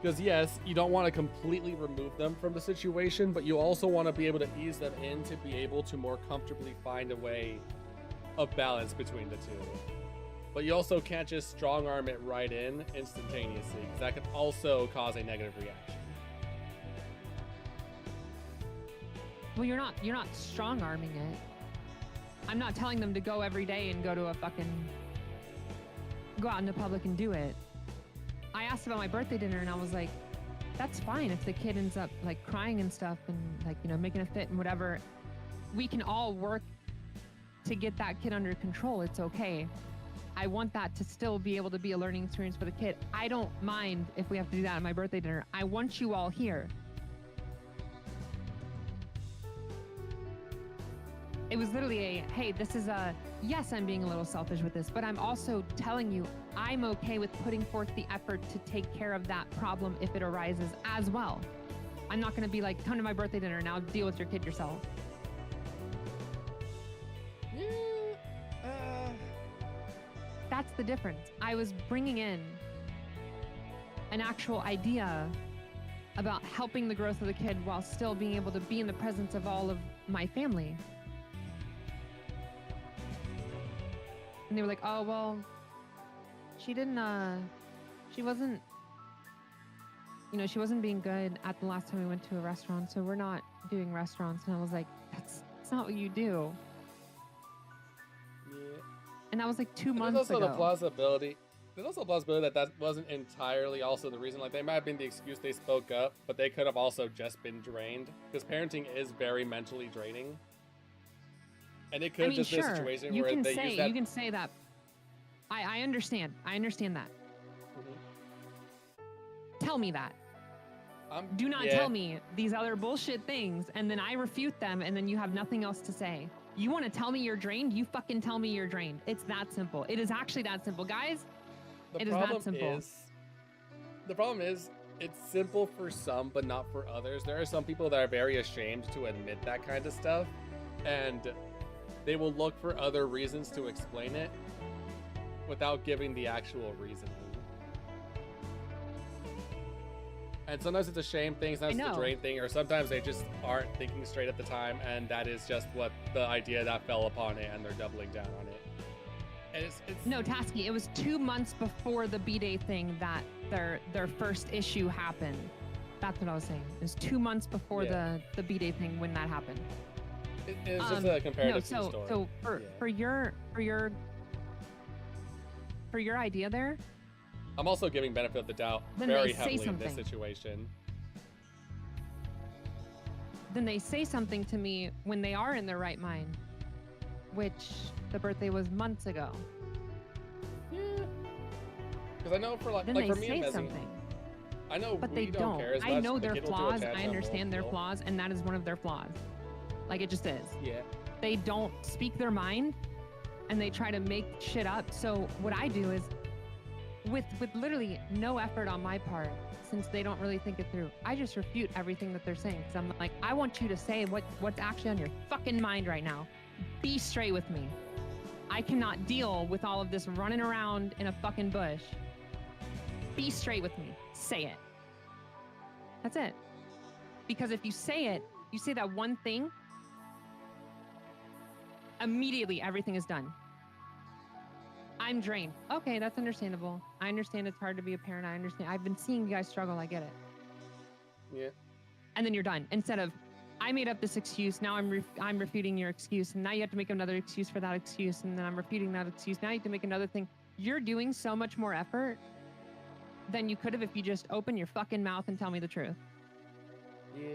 Because yes, you don't want to completely remove them from the situation, but you also want to be able to ease them in to be able to more comfortably find a way of balance between the two. But you also can't just strong arm it right in instantaneously, because that could also cause a negative reaction. Well, you're not strong arming it. I'm not telling them to go every day and go out into public and do it. I asked about my birthday dinner and I was like, that's fine if the kid ends up like crying and stuff and like, you know, making a fit and whatever. We can all work to get that kid under control. It's okay. I want that to still be able to be a learning experience for the kid. I don't mind if we have to do that at my birthday dinner. I want you all here. It was literally a, hey, this is a, yes, I'm being a little selfish with this, but I'm also telling you, I'm okay with putting forth the effort to take care of that problem if it arises as well. I'm not going to be like, come to my birthday dinner, now deal with your kid yourself. That's the difference. I was bringing in an actual idea about helping the growth of the kid while still being able to be in the presence of all of my family. And they were like, oh, well, she wasn't being good at the last time we went to a restaurant, so we're not doing restaurants. And I was like, that's not what you do. And that was like 2 months ago. There's also a possibility that wasn't entirely also the reason. Like, they might have been the excuse they spoke up, but they could have also just been drained. Because parenting is very mentally draining. And it could be a situation where they use that. You can say that. I understand. I understand that. Mm-hmm. Tell me that. Do not tell me these other bullshit things, and then I refute them, and then you have nothing else to say. You want to tell me you're drained? You fucking tell me you're drained. It's that simple. It is actually that simple, guys. It is that simple. The problem is, it's simple for some, but not for others. There are some people that are very ashamed to admit that kind of stuff, and they will look for other reasons to explain it without giving the actual reasoning. And sometimes it's a shame thing, sometimes it's a drain thing, or sometimes they just aren't thinking straight at the time, and that is just what the idea that fell upon it, and they're doubling down on it. And it's no, Tasky, it was 2 months before the B-Day thing that their first issue happened. That's what I was saying. It was 2 months before the B-Day thing when that happened. It's just a comparative story. So for your idea there, I'm also giving benefit of the doubt very heavily in this situation. Then they say something to me when they are in their right mind, which the birthday was months ago. Yeah. Because I know for like for me and Mezzy, I know but they don't care as much. I know their flaws. I understand their flaws, and that is one of their flaws. Like, it just is. Yeah. They don't speak their mind, and they try to make shit up. So what I do is, with literally no effort on my part, since they don't really think it through, I just refute everything that they're saying. Because I'm like, I want you to say what's actually on your fucking mind right now. Be straight with me. I cannot deal with all of this running around in a fucking bush. Be straight with me. Say it. That's it. Because if you say it, you say that one thing, immediately everything is done. I'm drained. Okay, that's understandable. I understand it's hard to be a parent. I understand. I've been seeing you guys struggle. I get it. Yeah. And then you're done. Instead of, I made up this excuse. Now I'm refuting your excuse. And now you have to make another excuse for that excuse. And then I'm refuting that excuse. Now you have to make another thing. You're doing so much more effort than you could have if you just open your fucking mouth and tell me the truth. Yeah.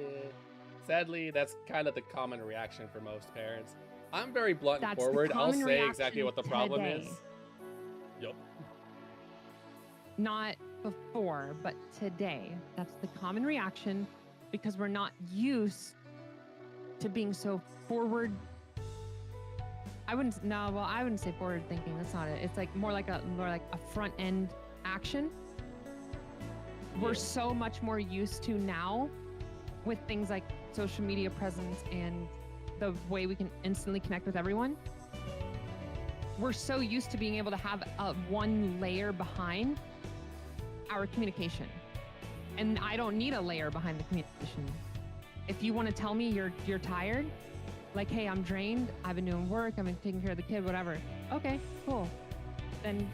Sadly, that's kind of the common reaction for most parents. I'm very blunt and That's the forward. I'll common say exactly what the problem today. is. Yup. Not before, but today. That's the common reaction because we're not used to being so forward. I wouldn't say forward thinking. That's not it. It's like more like a front end action. We're so much more used to now with things like social media presence and the way we can instantly connect with everyone. We're so used to being able to have one layer behind our communication. And I don't need a layer behind the communication. If you want to tell me you're tired, like, hey, I'm drained, I've been doing work, I've been taking care of the kid, whatever. Okay, cool. Then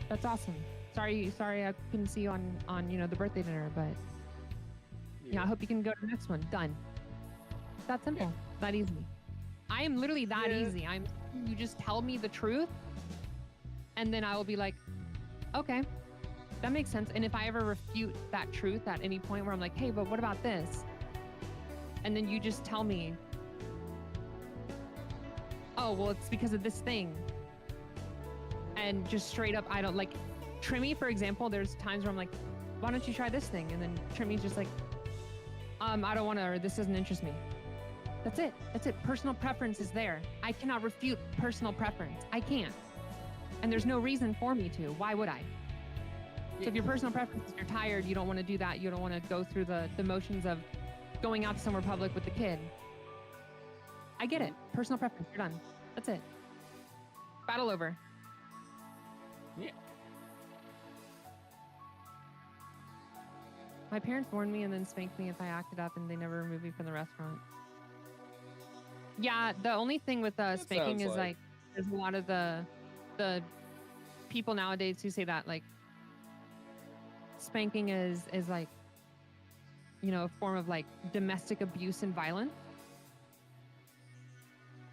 that's awesome. Sorry I couldn't see you on the birthday dinner, but I hope you can go to the next one. Done. That simple. That easy. I am literally that easy. You just tell me the truth, and then I will be like, okay, that makes sense. And if I ever refute that truth at any point where I'm like, hey, but what about this? And then you just tell me, oh, well, it's because of this thing. And just straight up, I don't like Trimmy, for example. There's times where I'm like, why don't you try this thing? And then Trimmy's just like, I don't want to, or this doesn't interest me. That's it. That's it. Personal preference is there. I cannot refute personal preference. I can't. And there's no reason for me to. Why would I? So if your personal preference is you're tired, you don't want to do that, you don't want to go through the motions of going out somewhere public with the kid. I get it. Personal preference. You're done. That's it. Battle over. Yeah. My parents warned me and then spanked me if I acted up, and they never removed me from the restaurant. Yeah, the only thing with spanking is like there's a lot of the people nowadays who say that like spanking is like a form of like domestic abuse and violence.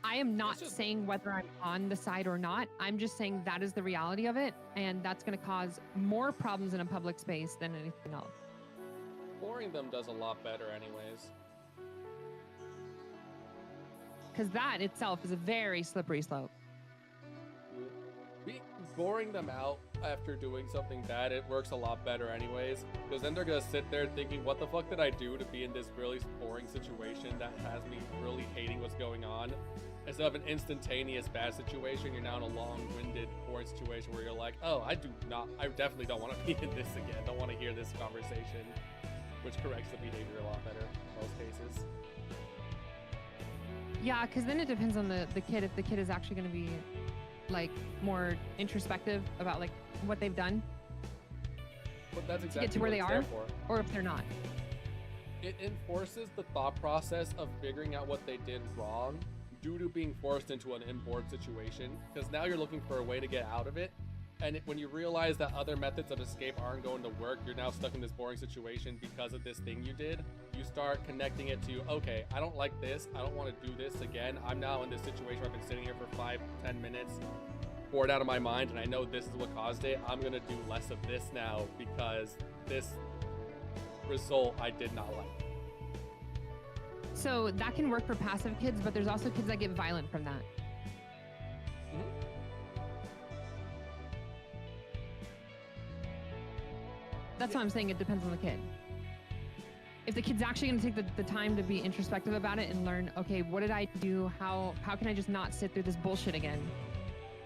I am not saying whether I'm on the side or not. I'm just saying that is the reality of it, and that's going to cause more problems in a public space than anything else. Boring them does a lot better anyways. Because that itself is a very slippery slope. Boring them out after doing something bad, it works a lot better anyways. Because then they're going to sit there thinking, what the fuck did I do to be in this really boring situation that has me really hating what's going on? Instead of an instantaneous bad situation, you're now in a long-winded, boring situation where you're like, oh, I definitely don't want to be in this again. Don't want to hear this conversation. Which corrects the behavior a lot better in most cases. Yeah, because then it depends on the kid. If the kid is actually going to be like more introspective about like what they've done, but that's exactly to get to where they are, or if they're not. It enforces the thought process of figuring out what they did wrong due to being forced into an inboard situation. Because now you're looking for a way to get out of it. And when you realize that other methods of escape aren't going to work, you're now stuck in this boring situation because of this thing you did. You start connecting it to, okay, I don't like this. I don't want to do this again. I'm now in this situation where I've been sitting here for 5-10 minutes, bored out of my mind, and I know this is what caused it. I'm going to do less of this now because this result I did not like. So that can work for passive kids, but there's also kids that get violent from that. That's why I'm saying it depends on the kid. If the kid's actually going to take the time to be introspective about it and learn, okay, what did I do? How can I just not sit through this bullshit again?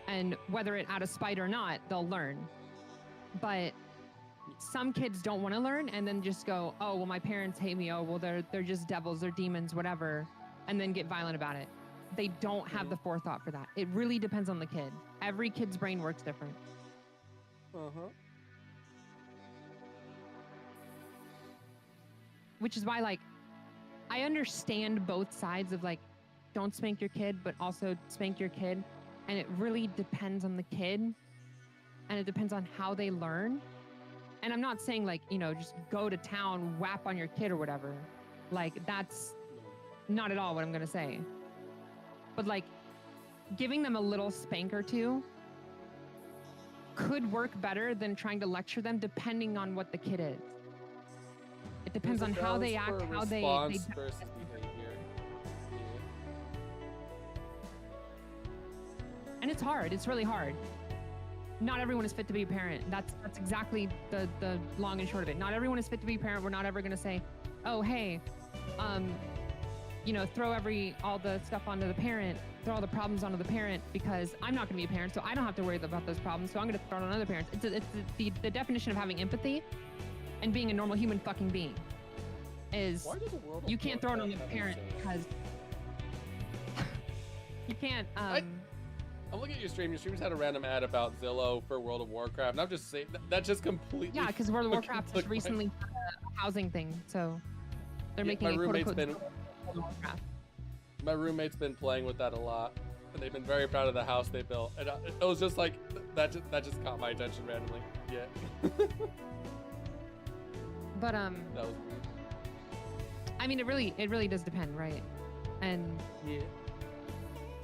And whether it out of spite or not, they'll learn. But some kids don't want to learn and then just go, oh, well, my parents hate me. Oh, well, they're just devils, they're demons, whatever. And then get violent about it. They don't have the forethought for that. It really depends on the kid. every kid's brain works different. Which is why, like, I understand both sides of, like, don't spank your kid, but also spank your kid. And it really depends on the kid. And it depends on how they learn. And I'm not saying, like, you know, just go to town, whap on your kid or whatever. Like, that's not at all what I'm going to say. But, like, giving them a little spank or two could work better than trying to lecture them, depending on what the kid is. It depends on how they act, how they response versus behavior. And it's hard. It's really hard. Not everyone is fit to be a parent. That's exactly the long and short of it. Not everyone is fit to be a parent. We're not ever going to say, oh, hey, you know, throw all the stuff onto the parent, throw all the problems onto the parent, because I'm not going to be a parent, so I don't have to worry about those problems, so I'm going to throw it on other parents. It's the definition of having empathy and being a normal human fucking being is you can't throw it on the parent because you can't. I'm looking at your stream. Your stream's had a random ad about Zillow for World of Warcraft, and I'm just saying that just completely. Yeah, because World of Warcraft just recently had a housing thing, so they're making a quote-unquote World of Warcraft. My roommate's been playing with that a lot, and they've been very proud of the house they built. And it was just like that just caught my attention randomly. Yeah. But that was weird. I mean, it really does depend, right? And yeah.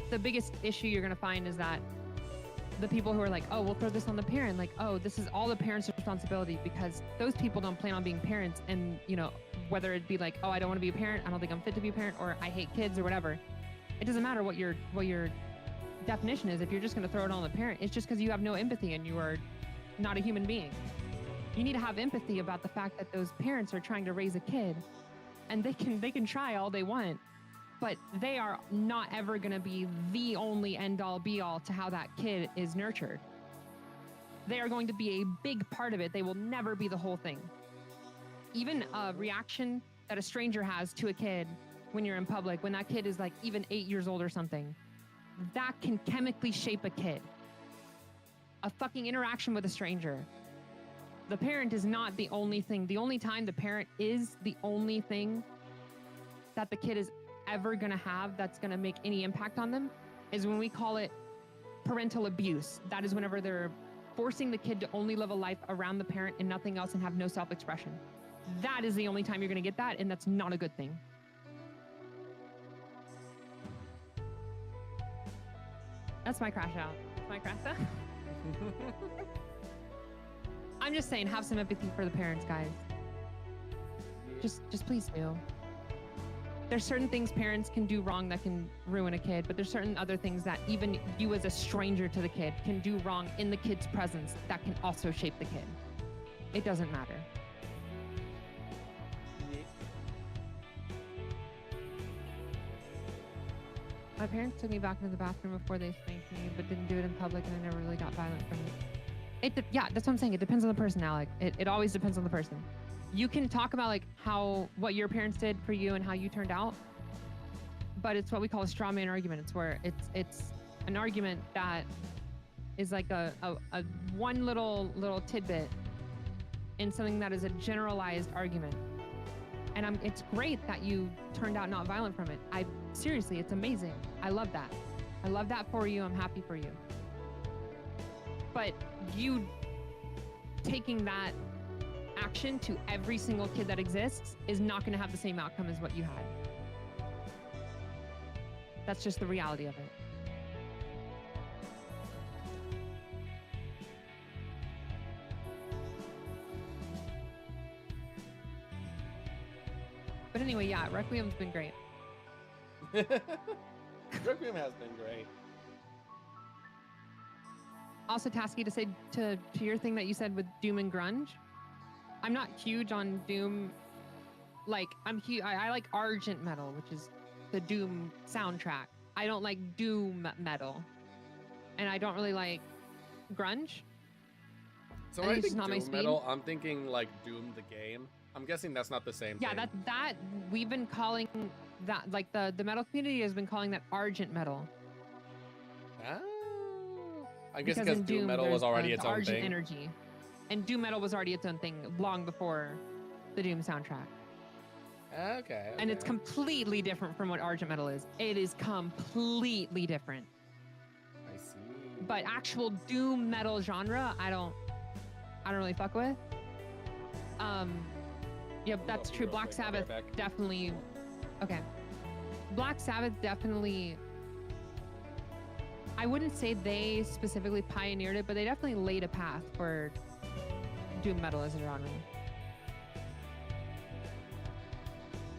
The biggest issue you're gonna find is that the people who are like, oh, we'll throw this on the parent, like, oh, this is all the parent's responsibility, because those people don't plan on being parents. And, you know, whether it be like, oh, I don't want to be a parent, I don't think I'm fit to be a parent, or I hate kids or whatever, it doesn't matter what your definition is. If you're just going to throw it on the parent, it's just because you have no empathy and you are not a human being. You need to have empathy about the fact that those parents are trying to raise a kid, and they can try all they want, but they are not ever going to be the only end-all be-all to how that kid is nurtured. They are going to be a big part of it. They will never be the whole thing. Even a reaction that a stranger has to a kid when you're in public, when that kid is like even 8 years old or something, that can chemically shape a kid. A fucking interaction with a stranger. The parent is not the only thing. The only time the parent is the only thing that the kid is ever gonna have that's gonna make any impact on them is when we call it parental abuse. That is whenever they're forcing the kid to only live a life around the parent and nothing else and have no self-expression. That is the only time you're gonna get that, and that's not a good thing. That's my crash out. My crash out. I'm just saying, have some empathy for the parents, guys. Just please do. There's certain things parents can do wrong that can ruin a kid, but there's certain other things that even you as a stranger to the kid can do wrong in the kid's presence that can also shape the kid. It doesn't matter. My parents took me back into the bathroom before they spanked me, but didn't do it in public, and I never really got violent from it. Yeah, that's what I'm saying. It depends on the person, Alec. It always depends on the person. You can talk about like what your parents did for you and how you turned out, but it's what we call a straw man argument. It's where it's an argument that is like a one little tidbit in something that is a generalized argument. And it's great that you turned out not violent from it. Seriously, it's amazing. I love that. I love that for you. I'm happy for you. But you taking that action to every single kid that exists is not going to have the same outcome as what you had. That's just the reality of it. But anyway, yeah, Requiem's been great. Requiem has been great. Also, Tasky, to say to your thing that you said with Doom and Grunge, I'm not huge on Doom. Like, I like Argent Metal, which is the Doom soundtrack. I don't like Doom Metal. And I don't really like Grunge. So when I think Doom Metal, I'm thinking like Doom the game. I'm guessing that's not the same thing. Yeah, that we've been calling that, like the metal community has been calling that Argent Metal. Ah. I guess because because in doom metal there's was already the its own Argent thing. energy, and doom metal was already its own thing long before the Doom soundtrack. Okay. And it's completely different from what Argent metal is. It is completely different. I see. But actual doom metal genre, I don't really fuck with. Yep, that's true. Black Sabbath definitely. Okay. Black Sabbath definitely. I wouldn't say they specifically pioneered it, but they definitely laid a path for doom metal as a genre.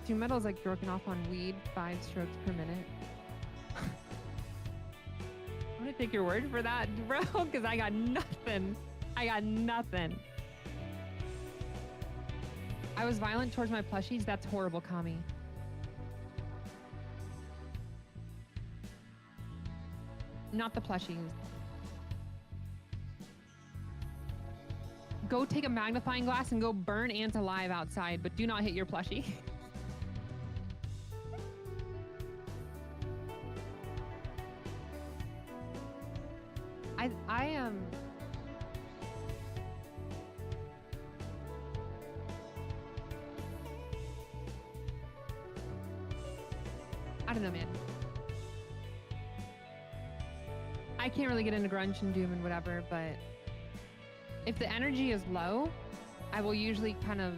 Doom metal is like jerking off on weed 5 strokes per minute. I'm gonna take your word for that, bro, because I got nothing. I got nothing. I was violent towards my plushies. That's horrible, Kami. Not the plushies. Go take a magnifying glass and go burn ants alive outside, but do not hit your plushie. I am. I don't know, man. I can't really get into grunge and doom and whatever, but if the energy is low, I will usually kind of.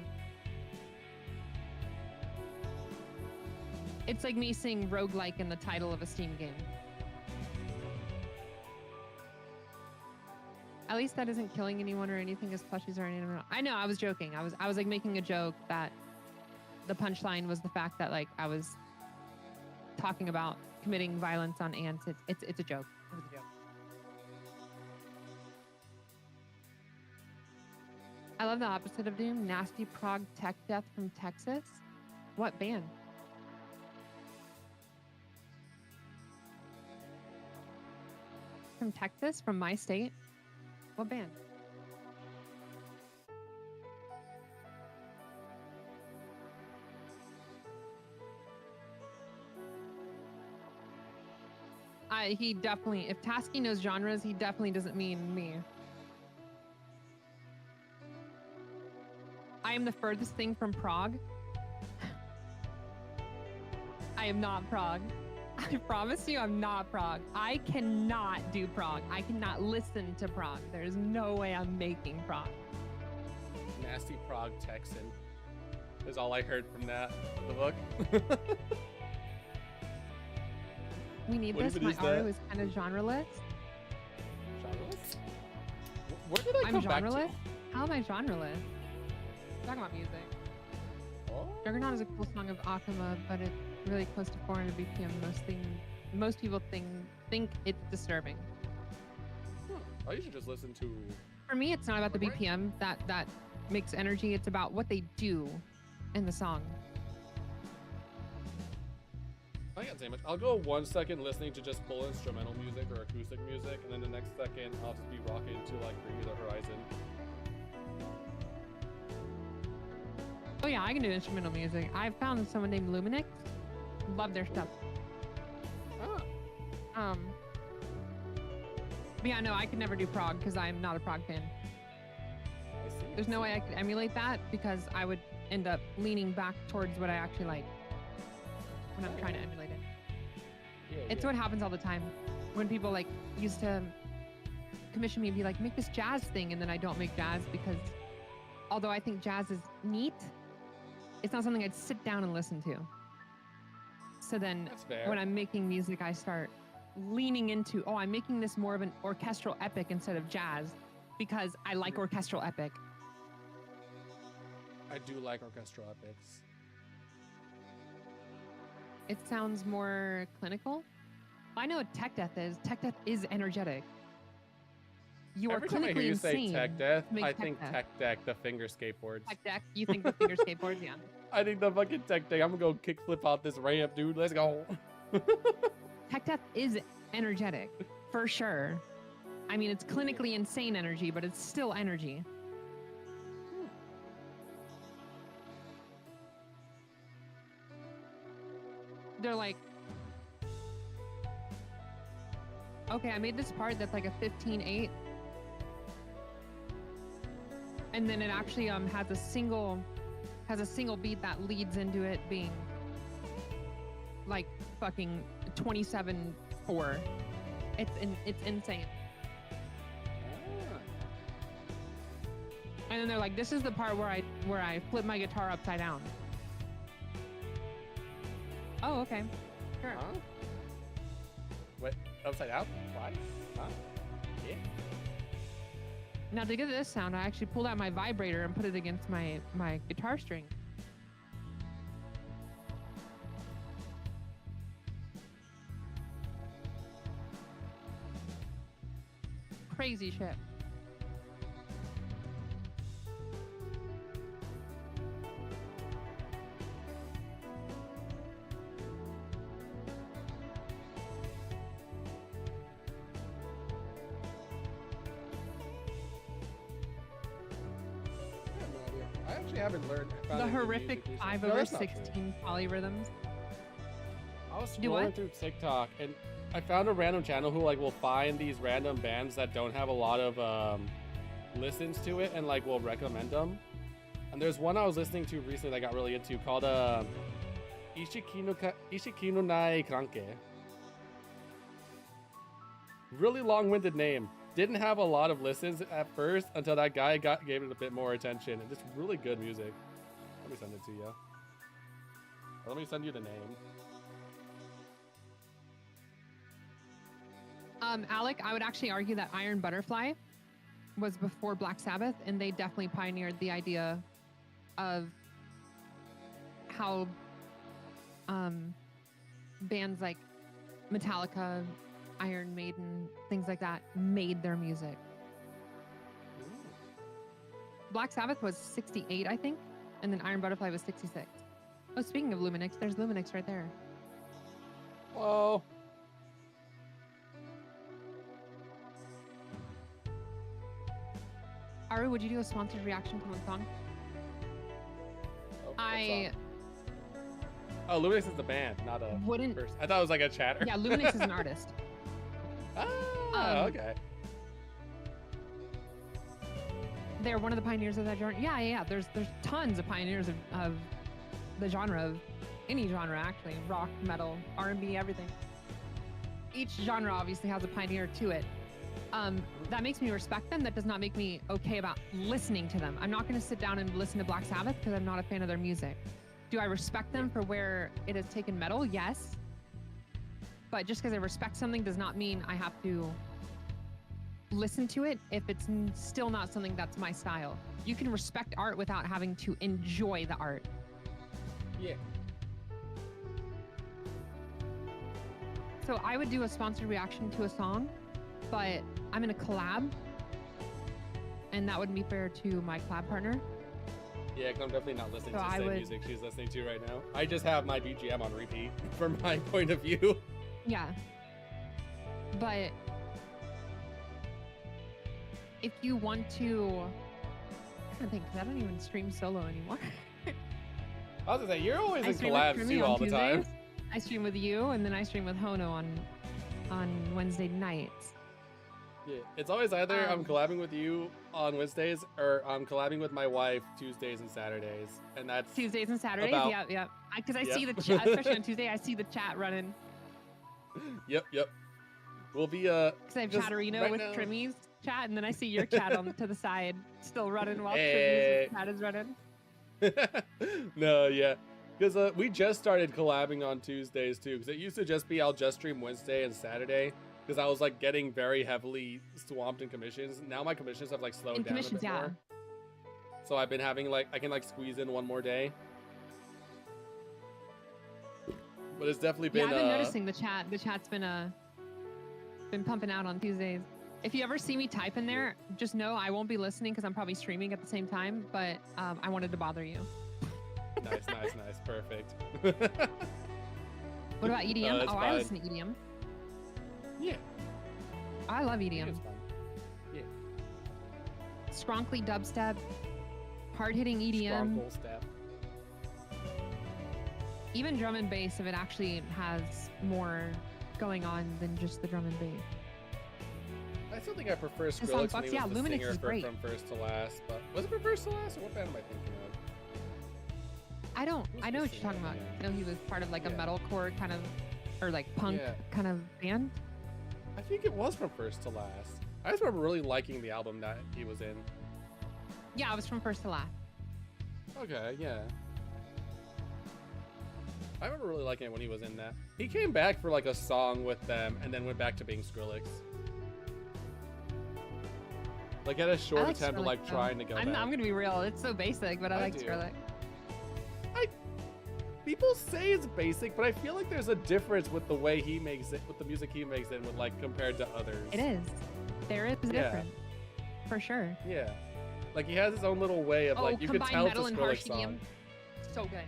It's like me seeing roguelike in the title of a Steam game. At least that isn't killing anyone or anything as plushies or anything. I know, I was joking. I was like making a joke that the punchline was the fact that like I was talking about committing violence on ants. It's a joke. It was a joke. I love the opposite of doom. Nasty prog tech death from Texas. What band? From Texas? From my state? What band? He definitely, if Tasky knows genres, he definitely doesn't mean me. I am the furthest thing from prog. I am not prog. I promise you I'm not prog. I cannot do prog. I cannot listen to prog. There's no way I'm making prog. Nasty prog Texan is all I heard from that the book. We need What this. even My is that? auto is kind of genreless. Genreless? Where did I I'm come back to? genreless? How am I genreless? I'm talking about music. Oh. Juggernaut is a cool song of Akuma, but it's really close to 400 BPM. Most people think it's disturbing. Oh, you should just listen to. For me, it's not about the BPM that makes energy. It's about what they do in the song. I can't say much. I'll go 1 second listening to just full instrumental music or acoustic music, and then the next second I'll just be rocking to like Bring Me the Horizon. Oh yeah, I can do instrumental music. I've found someone named Luminix. Love their stuff. Ah. But yeah, no, I could never do prog because I'm not a prog fan. I see. There's no way I could emulate that because I would end up leaning back towards what I actually like when I'm trying to emulate it. Yeah, It's yeah. what happens all the time when people like used to commission me and be like, make this jazz thing, and then I don't make jazz because although I think jazz is neat, it's not something I'd sit down and listen to. So then That's fair. when I'm making music, I start leaning into, oh, I'm making this more of an orchestral epic instead of jazz because I like orchestral epic. I do like orchestral epics. It sounds more clinical. I know what tech death is. Tech death is energetic. You are Every time I hear clinically you say insane. tech death, to make I tech think death. tech deck, the finger skateboards. Tech deck. You think the finger skateboards? Yeah. I think the fucking tech deck. I'm gonna go kickflip out this ramp, dude. Let's go. Tech death is energetic, for sure. I mean, it's clinically insane energy, but it's still energy. They're like, okay, I made this part that's like a 15/8. And then it actually has a single beat that leads into it being like fucking 27/4. It's insane. Ah. And then they're like, this is the part where I flip my guitar upside down. Oh, okay. Sure. Huh? What? Upside down? Why? Huh? Yeah. Now to get this sound, I actually pulled out my vibrator and put it against my guitar string. Crazy shit. I actually haven't learned. found The any horrific music 5 recently. No, over that's not true. 16 polyrhythms. I was Do scrolling what? through TikTok and I found a random channel who like will find these random bands that don't have a lot of listens to it and like will recommend them. And there's one I was listening to recently that I got really into called Ishikino Nai Kanke. Really long-winded name. Didn't have a lot of listens at first until that guy gave it a bit more attention. And just really good music. Let me send it to you. Let me send you the name. Alec, I would actually argue that Iron Butterfly was before Black Sabbath, and they definitely pioneered the idea of how bands like Metallica, Iron Maiden, things like that made their music. Black Sabbath was 68, I think, and then Iron Butterfly was 66. Oh, speaking of Luminix, there's Luminix right there. Whoa. Aru, would you do a sponsored reaction to one song? Oh, what I song? Oh, Luminix is the band, not a wouldn't. person. I thought it was like a chatter. Yeah, Luminix is an artist. Okay. They're one of the pioneers of that genre. Yeah. There's tons of pioneers of the genre, of any genre actually, rock, metal, R&B, everything. Each genre obviously has a pioneer to it. That makes me respect them. That does not make me okay about listening to them. I'm not going to sit down and listen to Black Sabbath because I'm not a fan of their music. Do I respect them for where it has taken metal? Yes. But just because I respect something does not mean I have to listen to it if it's still not something that's my style. You can respect art without having to enjoy the art. Yeah. So I would do a sponsored reaction to a song, but I'm in a collab, and that wouldn't be fair to my collab partner. Yeah, 'cause I'm definitely not listening So to the I same would- music she's listening to right now. I just have my BGM on repeat from my point of view. Yeah. But if you want to, I don't think, 'cause I don't even stream solo anymore. I was gonna say, you're always I in stream with collabs Trimmy too on all the time. Tuesdays. I stream with you, and then I stream with Hono on Wednesday nights. Yeah, it's always either I'm Um, collabing with you on Wednesdays or I'm collabing with my wife Tuesdays and Saturdays, and that's Tuesdays and Saturdays. About- Yeah. Because I Yep. see the chat, especially on Tuesday. I see the chat running. Yep. We'll be Because I have Just Chatterino right with now- Trimmy's chat, and then I see your chat on to the side, still running while Hey. Trimmy's chat is running. no, yeah. Because we just started collabing on Tuesdays too. Because it used to just be I'll just stream Wednesday and Saturday. Because I was like getting very heavily swamped in commissions. Now my commissions have like slowed In down commissions, a bit yeah. more. So I've been having like I can like squeeze in one more day. But it's definitely been. Yeah, I've been noticing the chat. The chat's been pumping out on Tuesdays. If you ever see me type in there, just know I won't be listening because I'm probably streaming at the same time. But I wanted to bother you. Nice, perfect. What about EDM? that's Oh, I fine. listen to EDM. Yeah, I love I think EDM. it's fun. Yeah. Scronkly dubstep, hard-hitting EDM, Scronkle step. even drum and bass if it actually has more going on than just the drum and bass. still think I prefer The song Skrillex when fucks. he Yeah, was the Luminix singer is for great. From First to Last. But was it From First to Last, or what band am I thinking of? I know what you're singer talking in about. the I know he was part of like a Yeah. metalcore kind of, or like punk Yeah. kind of band. I think it was From First to Last. I just remember really liking the album that he was in. Yeah, it was From First to Last. Okay, yeah. I remember really liking it when he was in that. He came back for like a song with them and then went back to being Skrillex. Like had a short I like attempt at Skrillex, like though. trying to go I'm back. gonna be real. It's so basic, but I like do. Skrillex. People say it's basic, but I feel like there's a difference with the way he makes it, with the music he makes it, with like compared to others. It is. There is a Yeah. difference, for sure. Yeah. Like he has his own little way of like you could combined tell it's a metal and Skrillex harsh song. EDM. So good.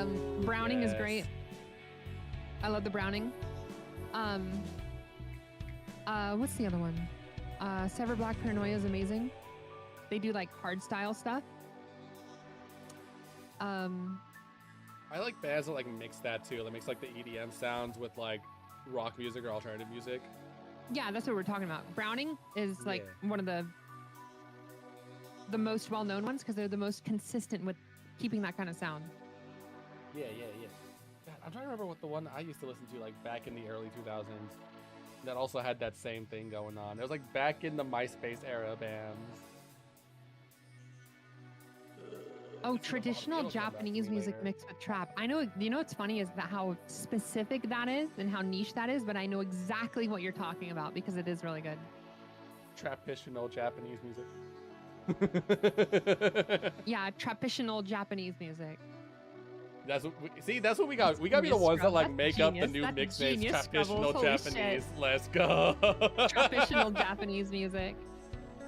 Ooh, Browning is yes. great. I love the Browning. What's the other one? Sever Black Paranoia is amazing. They do like hard style stuff. I like bands that like mix that too. That makes like the EDM sounds with like rock music or alternative music. Yeah, that's what we're talking about. Browning is like Yeah. one of the most well-known ones because they're the most consistent with keeping that kind of sound. Yeah. God, I'm trying to remember what the one I used to listen to like back in the early 2000s that also had that same thing going on. It was like back in the MySpace era bands. Oh, It'll traditional come back to me Japanese music later. mixed with trap. I know, you know what's funny is that how specific that is and how niche that is, but I know exactly what you're talking about because it is really good. Traditional Japanese music. Yeah, traditional Japanese music. That's what we, see. That's what we got. We got to be the Genius, ones that Scrub. like That's make up the genius. new That's mix names. genius, Traditional Scrubbles. Holy Japanese. shit. Let's go. Traditional Japanese music.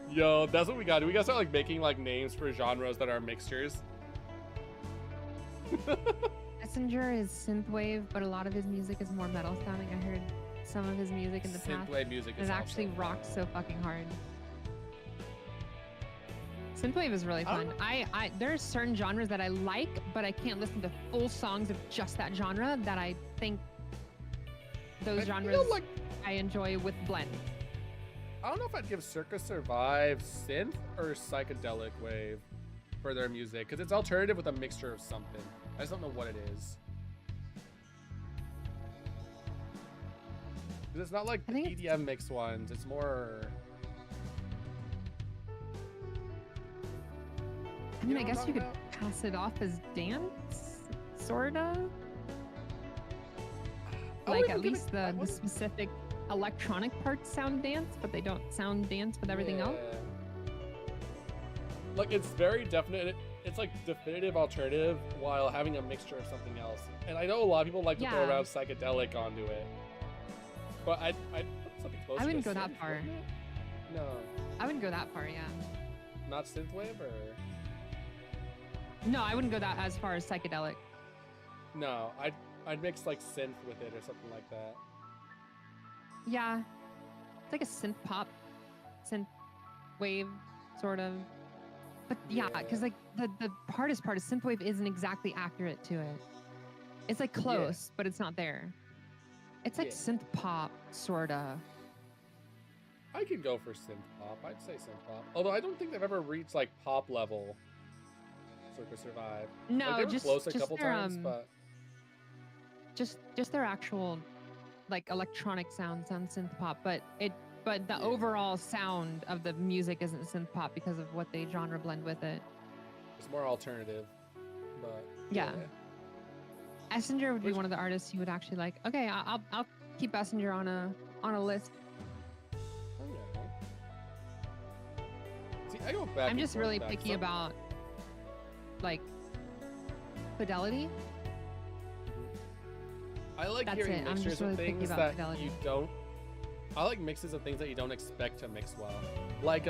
Yo, that's what we got to do. We got to start like making like names for genres that are mixtures. Messenger is synthwave, but a lot of his music is more metal sounding. I heard some of his music in the past. Synthwave music It is actually also rocks fun. so fucking hard. Synthwave is really fun. There's certain genres that I like, but I can't listen to full songs of just that genre that I think those I genres feel like I enjoy with blend. I don't know if I'd give Circus Survive synth or psychedelic wave for their music because it's alternative with a mixture of something. I just don't know what it is. Because it's not like I the think EDM mix ones. It's more. I mean, know I what I'm guess you could talking pass it off as dance, sorta. I Like wouldn't at give least it- I the wouldn't- specific electronic parts sound dance, but they don't sound dance with everything else. Yeah. Like it's very definite. It's like definitive alternative while having a mixture of something else. And I know a lot of people like to throw Yeah. around psychedelic onto it, but I'd put something closer. I wouldn't to go that synth, far. wouldn't it? No, I wouldn't go that far, yeah. not synthwave or No, I wouldn't go that as far as psychedelic. no. I'd mix like synth with it or something like that. Yeah. It's like a synth pop, synth wave, sort of. But yeah, Yeah. because like the hardest part is synthwave isn't exactly accurate to it. It's like close, but it's not there. It's like Yeah. synth pop, sorta. I could go for synth pop. I'd say synth pop. Although I don't think they've ever reached like pop level. Circus Survive. No, Like, they were just close a just couple their times, but just their actual like electronic sounds synth pop, but the Yeah. overall sound of the music isn't synth pop because of what they genre blend with it. it's more alternative. But Yeah. Essinger would be Which- one of the artists you would actually like. Okay, I'll keep Essinger on a list. Oh, yeah. See, I go back. I'm and just forth really with that. picky about like fidelity. I like That's hearing it. I'm mixtures just of really picky things about that fidelity. you don't. I like mixes of things that you don't expect to mix well. Like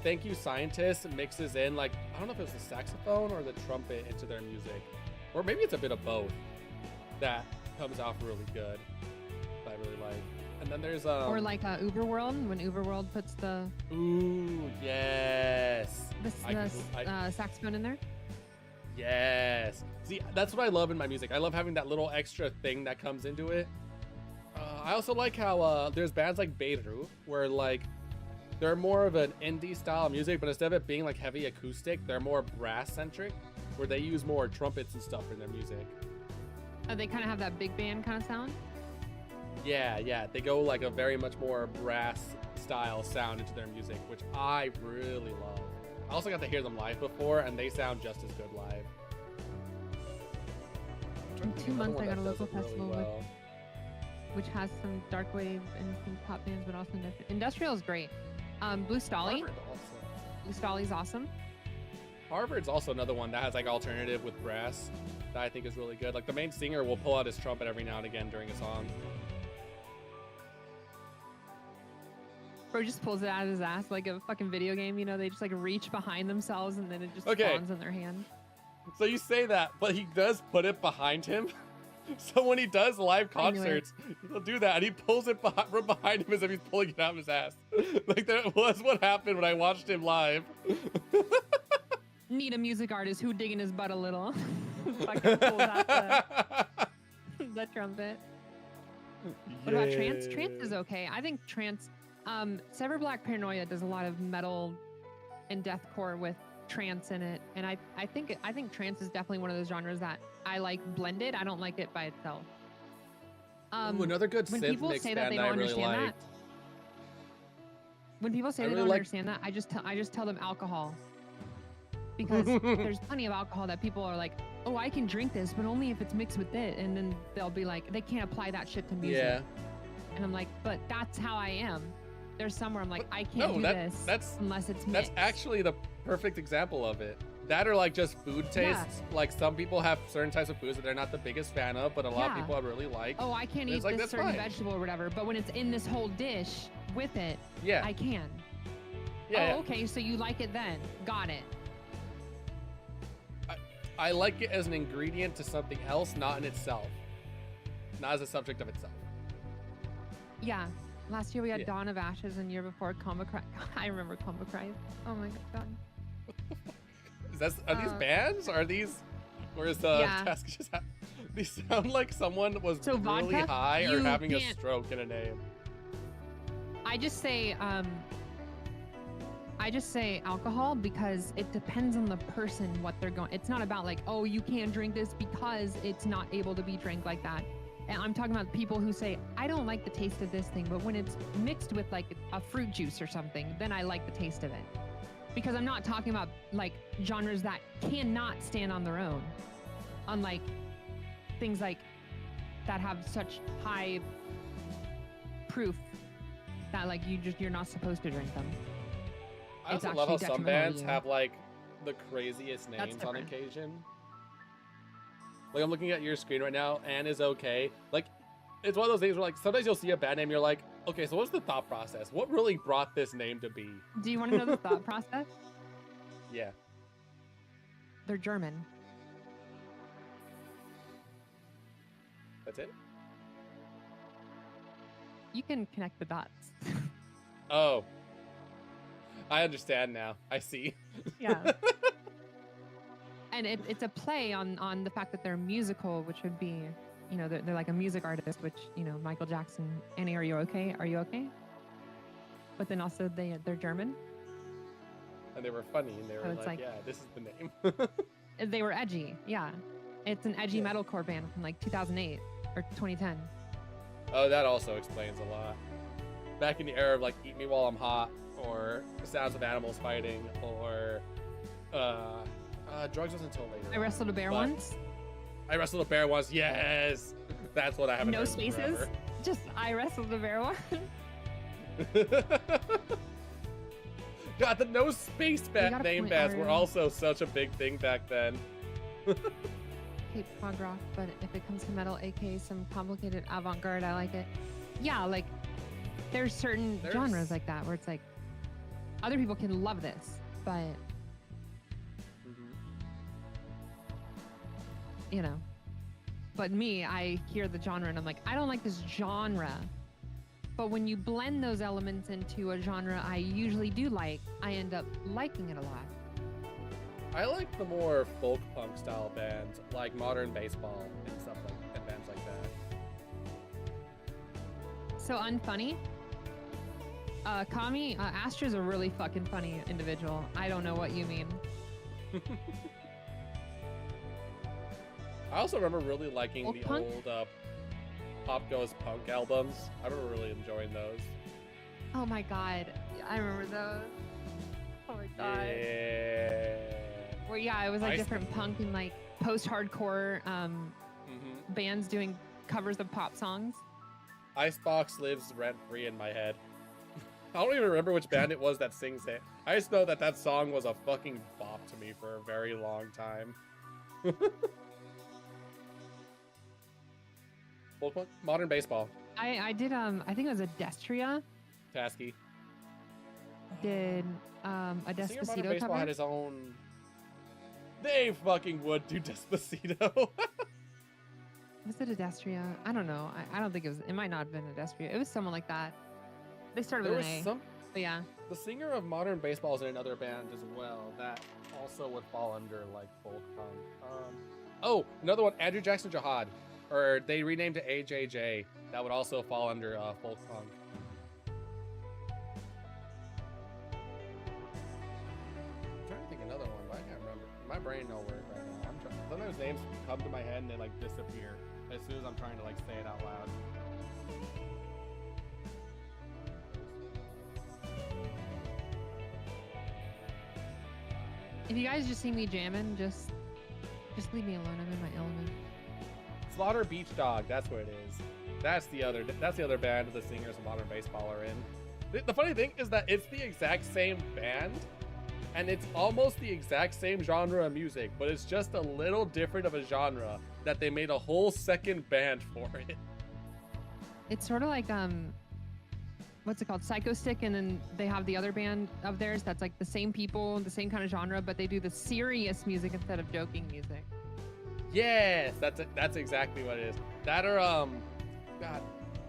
Thank You Scientist mixes in like I don't know if it's the saxophone or the trumpet into their music, or maybe it's a bit of both. That comes off really good. That I really like. And then there's Or like Uberworld, when Uberworld puts the ooh yes. saxophone in there. Yes. See, that's what I love in my music. I love having that little extra thing that comes into it. I also like how there's bands like Beirut where like they're more of an indie style of music, but instead of it being like heavy acoustic, they're more brass centric, where they use more trumpets and stuff in their music. Oh, they kind of have that big band kind of sound. Yeah, they go like a very much more brass style sound into their music, which I really love. I also got to hear them live before, and they sound just as good live. In 2 months, I got a local really festival well. which has some dark wave and some pop bands, but also industrial is great. Blue Stolly. Blue Stolly's awesome. Harvard's also another one that has like alternative with brass that I think is really good. Like the main singer will pull out his trumpet every now and again during a song. Bro just pulls it out of his ass like a fucking video game, you know, they just like reach behind themselves and then it just spawns in their hand. So you say that, but he does put it behind him. So when he does live concerts, he'll do that, and he pulls it from behind him as if he's pulling it out of his ass. Like that was what happened when I watched him live. Need a music artist who digging his butt a little. Fucking pulls out the trumpet. What about trance? Trance is okay. I think trance. Sever Black Paranoia does a lot of metal and deathcore with trance in it, and I think trance is definitely one of those genres that I like blended. I don't like it by itself. Ooh, another good when synth people mix say that band they that I don't really understand liked. that, when people say they really don't like- understand that, I just tell them alcohol, because there's plenty of alcohol that people are like, oh, I can drink this, but only if it's mixed with it, and then they'll be like, they can't apply that shit to music. Yeah. And I'm like, but that's how I am. There's somewhere I'm like, I can't No, do that's this unless it's that's mixed. actually the perfect example of it. That or like just food tastes. Like some people have certain types of foods that they're not the biggest fan of, but a lot of Yeah. people really like. Oh, I can't And eat it's like, this that's certain fine. vegetable or whatever, but when it's in this whole dish with it, Yeah. I can. Yeah. Oh, okay, so you like it then. Got it. I like it as an ingredient to something else, not in itself. Not as a subject of itself. Yeah. Last year we had Yeah. Dawn of Ashes, and year before Combo Cry. I remember Combo Cry. Oh my god. Are these bands? Or are these? Or is the Yeah. task just? These sound like someone was So really vodka? high or You having a can't- stroke in a name. I just say alcohol because it depends on the person what they're going. It's not about like, oh, you can't drink this because it's not able to be drank like that. And I'm talking about people who say, I don't like the taste of this thing, but when it's mixed with like a fruit juice or something, then I like the taste of it. Because I'm not talking about like genres that cannot stand on their own. Unlike things like that have such high proof that like you're not supposed to drink them. I It's also love how actually some detrimental to bands you. have like the craziest That's names on different. occasion. Like I'm looking at your screen right now, Anne is okay. Like it's one of those things where like sometimes you'll see a band name, you're like, okay, so what's the thought process? What really brought this name to be? Do you want to know the thought process? Yeah. They're German. That's it? You can connect the dots. Oh. I understand now. I see. Yeah. And it's a play on the fact that they're musical, which would be, you know, they're like a music artist, which, you know, Michael Jackson, Annie, are you okay? Are you okay? But then also they're German. And they were funny and they So were it's like, like- yeah, this is the name. They were edgy. Yeah. It's an edgy metalcore band from like 2008 or 2010. Oh, that also explains a lot. Back in the era of like Eat Me While I'm Hot, or Sounds of Animals Fighting, or Drugs wasn't until later. I wrestled a bear but- once. I wrestled a bear once. Yes, that's what I haven't. No heard in spaces. forever. Just I wrestled a bear once. God, the no space gotta name point bands were our- also such a big thing back then. Cape prog rock, but if it comes to metal, aka some complicated avant-garde, I like it. Yeah, like there's certain There's- genres like that where it's like other people can love this, but you know. But me, I hear the genre and I'm like, I don't like this genre. But when you blend those elements into a genre I usually do like, I end up liking it a lot. I like the more folk punk style bands, like Modern Baseball and stuff like and bands like that. So unfunny. Kami, Astra's a really fucking funny individual. I don't know what you mean. I also remember really liking Old the punk? old Pop Goes Punk albums. I remember really enjoying those. Oh my god, I remember those. Oh my god. Yeah. Where it was like Ice- different punk and like post-hardcore Mm-hmm. bands doing covers of pop songs. Icebox lives rent-free in my head. I don't even remember which band it was that sings it. I just know that that song was a fucking bop to me for a very long time. Modern baseball. I did I think it was a Destria Tasky. did a Singer Modern Despacito Baseball cover. had his own. They fucking would do Despacito. Was it a Destria? I don't know. I don't think it was. It might not have been a Destria. It was someone like that. They started There with was an A. some. But yeah. The singer of Modern Baseball is in another band as well that also would fall under like folk punk. Oh, another one, Andrew Jackson Jihad, or they renamed it AJJ. That would also fall under folk punk. I'm trying to think another one, but I can't remember. My brain don't work right now. I'm trying. Sometimes names come to my head and they like disappear as soon as I'm trying to like say it out loud. If you guys just see me jamming, just leave me alone. I'm in my element. Slaughter Beach Dog, that's what it is. That's the other band the singers of Modern Baseball are in. The funny thing is that it's the exact same band, and it's almost the exact same genre of music, but it's just a little different of a genre that they made a whole second band for it. It's sort of like what's it called? Psycho Stick, and then they have the other band of theirs that's like the same people, the same kind of genre, but they do the serious music instead of joking music. Yes, that's exactly what it is. That or God,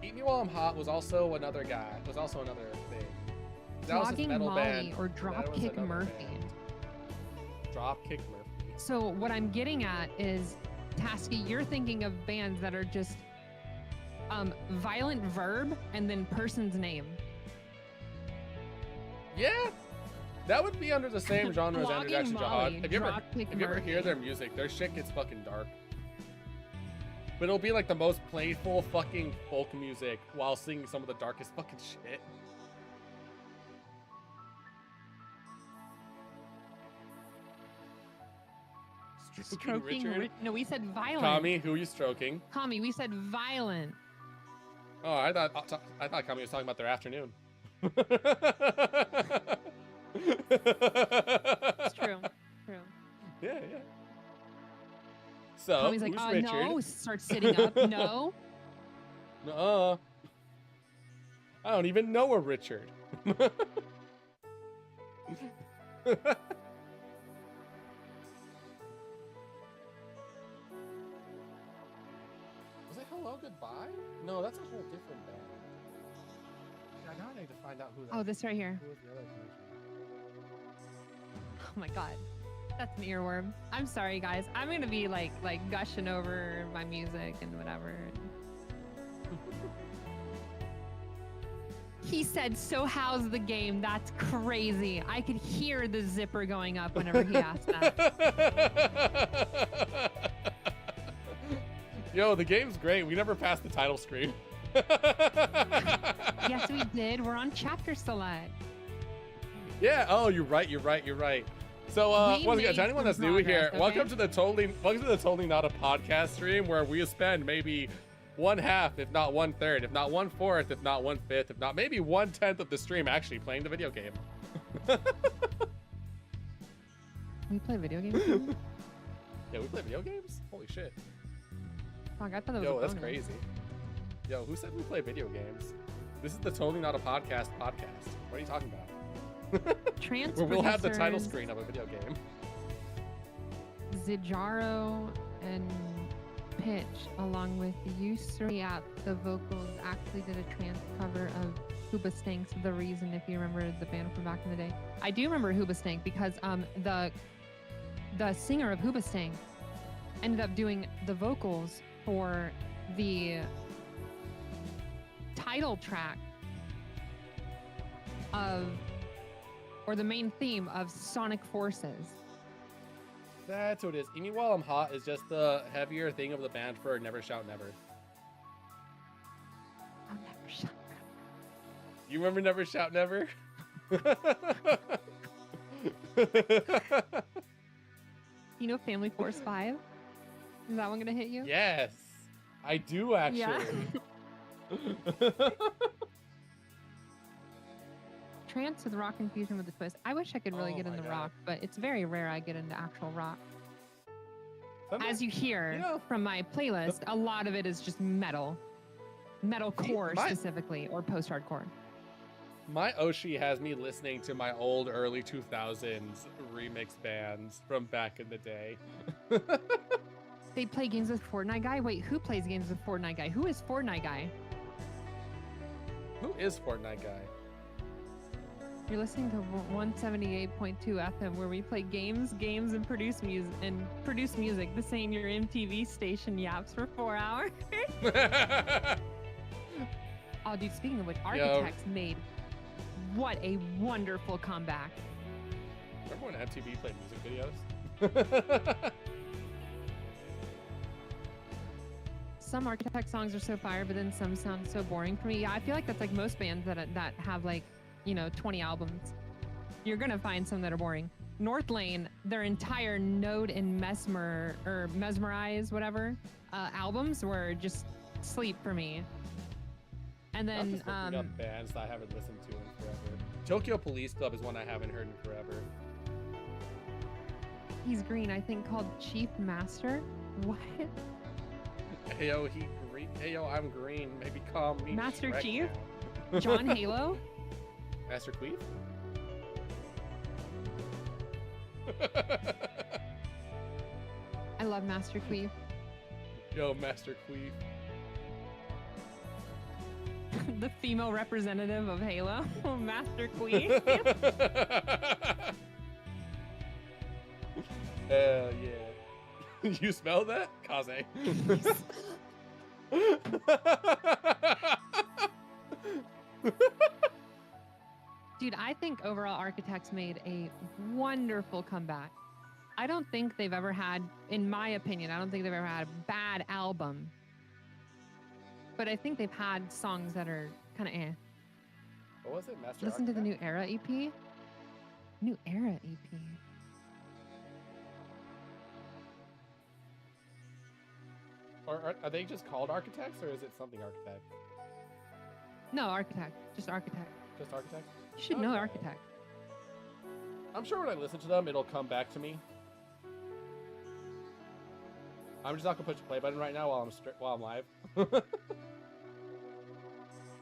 Eat Me While I'm Hot was also another guy. Was also another thing. That was his Flogging metal Molly band. or That was Dropkick another Murphy. band. Dropkick Murphy. So what I'm getting at is, Tasky, you're thinking of bands that are just violent verb and then person's name. Yeah, that would be under the same genre as Andrew Flogging Jackson Molly, Jihad. If you ever Dropkick hear Murphy. their music, their shit gets fucking dark. But it'll be like the most playful fucking folk music while singing some of the darkest fucking shit. Stroking. Richard. No, we said violent. Kami, who are you stroking? Kami, we said violent. Oh, I thought Kami was talking about their afternoon. It's true. True. Yeah. So, Kami's like, who's Richard? no. Start sitting up. No. Nuh-uh. I don't even know a Richard. Was it Hello Goodbye? No, that's a whole different band. Yeah, now I need to find out who that Oh, this right here. who was the other person. Oh my god. That's an earworm. I'm sorry, guys. I'm gonna be like gushing over my music and whatever. He said, "So how's the game?" That's crazy. I could hear the zipper going up whenever he asked that. Yo, the game's great. We never passed the title screen. Yes, we did. We're on chapter select. Yeah. Oh, you're right. So, We once again, made to anyone some that's new here, progress, welcome okay? to the Totally Not a Podcast stream where we spend maybe one half, if not 1/3, if not 1/4, if not 1/5, if not maybe 1/10 of the stream actually playing the video game. We play video games. Yeah, we play video games? Holy shit. Fuck, I thought that was Yo, a that's bonus. crazy. Yo, who said we play video games? This is the Totally Not a Podcast podcast. What are you talking about? Trans Where we'll have the title producers, screen of a video game. Zijaro and Pitch, along with Yusri app, the vocals actually did a trans cover of Hoobastank's The Reason, if you remember the band from back in the day. I do remember Hoobastank because the singer of Hoobastank ended up doing the vocals for the title track or the main theme of Sonic Forces. That's what it is. Eat Me While I'm Hot is just the heavier thing of the band for Never Shout Never. I'll never shut up. You remember Never Shout Never? You know Family Force 5? Is that one gonna hit you? Yes, I do actually. Yeah. Trance with rock and fusion with a twist. I wish I could really Oh get my into God. rock, but it's very rare I get into actual rock. Sometimes- As you hear Yeah. from my playlist, a lot of it is just metal. Metalcore my- specifically, or post-hardcore. My Oshi has me listening to my old early 2000s remix bands from back in the day. They play games with Fortnite Guy? Wait, who plays games with Fortnite Guy? Who is Fortnite Guy? Who is Fortnite Guy? You're listening to 178.2 FM, where we play games, and produce music. This ain't your MTV station yaps for 4 hours. Oh, dude, speaking of which, Architects made what a wonderful comeback. Remember when MTV played music videos? Some Architect songs are so fire, but then some sound so boring for me. Yeah, I feel like that's like most bands that have like, 20 albums. You're gonna find some that are boring. North Lane, their entire Node and Mesmerize, whatever, albums were just sleep for me. And I'm then just looking up bands that I haven't listened to in forever. Tokyo Police Club is one I haven't heard in forever. he's green, I think called Chief Master. What? Heyo, he green. Heyo, I'm green. Maybe call me Master Shrek Chief? now. John Halo? Master Queef? I love Master Queef. Yo, Master Queef. The female representative of Halo, Master Queef. Hell yeah. You smell that? Kaze. Dude, I think overall Architects made a wonderful comeback. I don't think they've ever had, in my opinion, I don't think they've ever had a bad album. But I think they've had songs that are kind of eh. What was it? Master Listen to the Architect? New Era EP. New Era E EP. Or are they just called Architects, or is it something Architect? No, Architect. Just Architect. Just Architect? You should know Okay. Architect. I'm sure when I listen to them, it'll come back to me. I'm just not gonna push the play button right now while I'm live.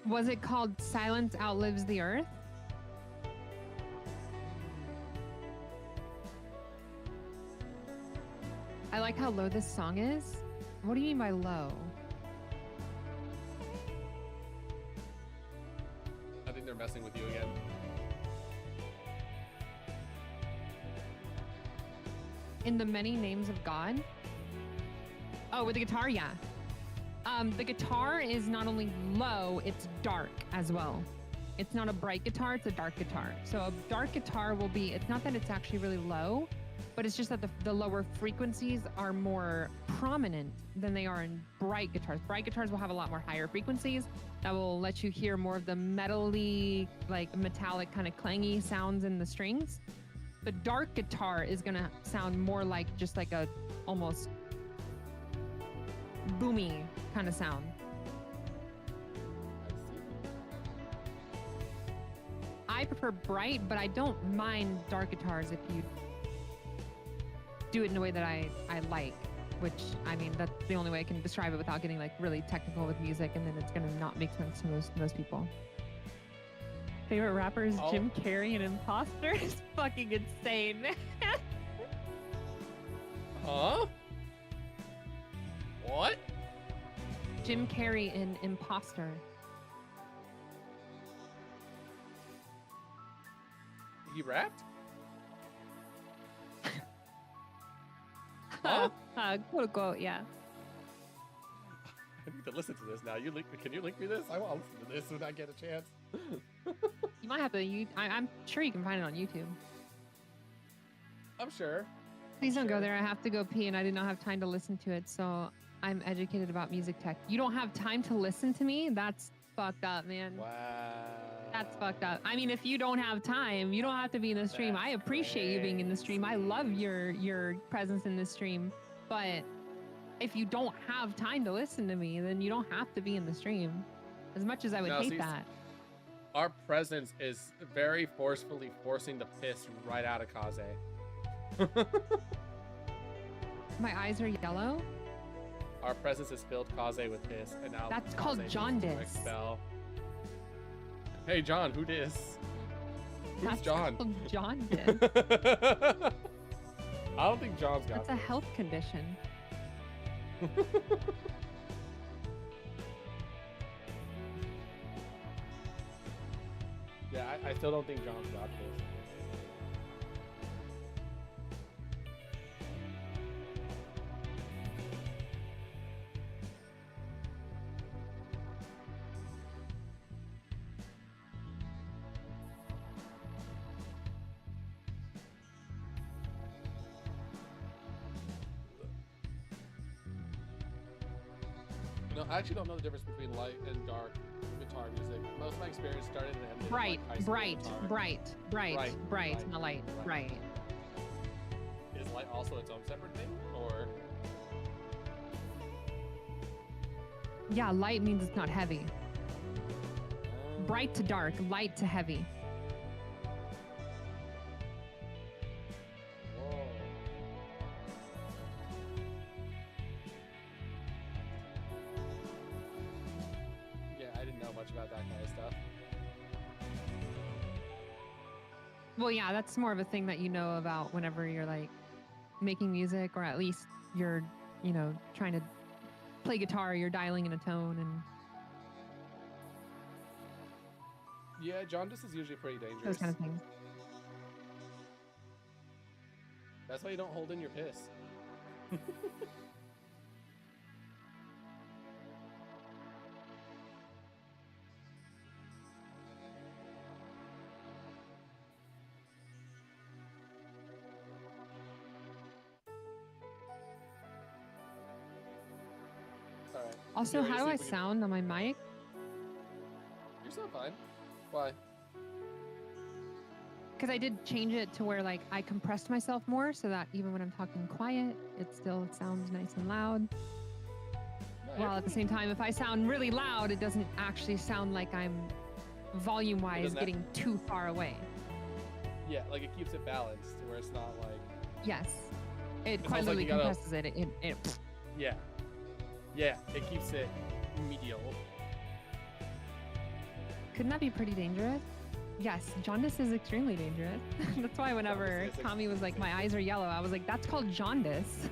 Was it called Silence Outlives the Earth? I like how low this song is. What do you mean by low? I think they're messing with you again. In the Many Names of God? Oh, with the guitar, yeah. The guitar is not only low, it's dark as well. It's not a bright guitar, it's a dark guitar. So a dark guitar will be, it's not that it's actually really low, but it's just that the lower frequencies are more prominent than they are in bright guitars. Bright guitars will have a lot more higher frequencies that will let you hear more of the metally, like metallic kind of clangy sounds in the strings. The dark guitar is gonna sound more like just like a almost boomy kind of sound. I see. I prefer bright, but I don't mind dark guitars if you do it in a way that I like, which, I mean, that's the only way I can describe it without getting like really technical with music, and then it's gonna not make sense to most people. Favorite rapper is Oh. Jim Carrey and Imposter. It's fucking insane. Huh? What? Jim Carrey in Imposter. He rapped? Huh? Quote unquote, yeah. I need to listen to this now. Can you link me this? I want to listen to this when I get a chance. You might have to. I'm sure you can find it on YouTube. I'm sure. Please don't go there. I have to go pee, and I did not have time to listen to it. So I'm educated about music tech. You don't have time to listen to me? That's fucked up, man. Wow. That's fucked up. I mean, if you don't have time, you don't have to be in the stream. That's I appreciate you being in the stream. I love your presence in the stream. But if you don't have time to listen to me, then you don't have to be in the stream. As much as I would hate that. Our presence is very forcefully forcing the piss right out of Kaze. My eyes are yellow. Our presence has filled Kaze with piss, and now that's Kaze called needs to jaundice. expel. Hey John, who dis? Who's That's John? called jaundice. I don't think John's got That's a health condition. Yeah, I still don't think John's got this. No, I actually don't know the difference between light and dark guitar music. Most of my experience started and ended Bright, in like high school guitar. bright, not light. Right. Is light also its own separate thing, or? Yeah, light means it's not heavy. Bright to dark, light to heavy. Whoa. Yeah, I didn't know much about that kind of stuff. Well, yeah, that's more of a thing that you know about whenever you're like making music, or at least you're, trying to play guitar, you're dialing in a tone and Yeah, jaundice is usually pretty dangerous. those kind of things. That's why you don't hold in your piss. All right. Also, You ready how to do I see if we can- sound on my mic? You're still fine. Why? Because I did change it to where like I compressed myself more so that even when I'm talking quiet, it still sounds nice and loud. No, While at the same time, if I sound really loud, it doesn't actually sound like I'm volume-wise doesn't getting too far away. Yeah, like it keeps it balanced to where it's not like. Yes. It It quite sounds like literally you gotta- compresses it. It Yeah. Yeah, it keeps it medial. Couldn't that be pretty dangerous? Yes, jaundice is extremely dangerous. That's why whenever Jaundice is Tommy was like, my eyes are yellow, I was like, that's called jaundice.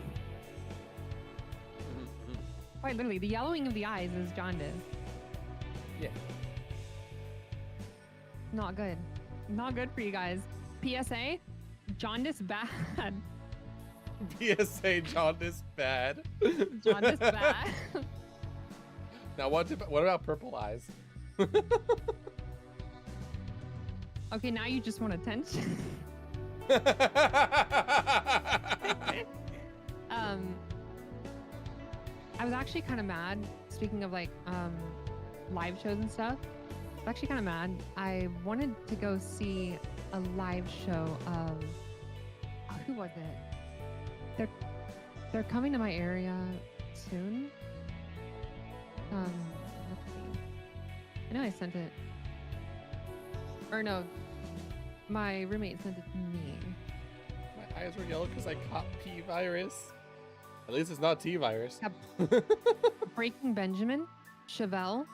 Quite literally, the yellowing of the eyes is jaundice. Yeah. Not good. Not good for you guys. PSA, jaundice bad. PSA jaundice bad. Jaundice bad. Now what about purple eyes? Okay, now you just want attention. I was actually kind of mad. Speaking of like live shows and stuff, I was actually kind of mad. I wanted to go see a live show of who was it? They're coming to my area soon. Let's see. I know I sent it. Or no, my roommate sent it to me. My eyes were yellow because I caught P virus. At least it's not T virus. Breaking Benjamin, Chevelle,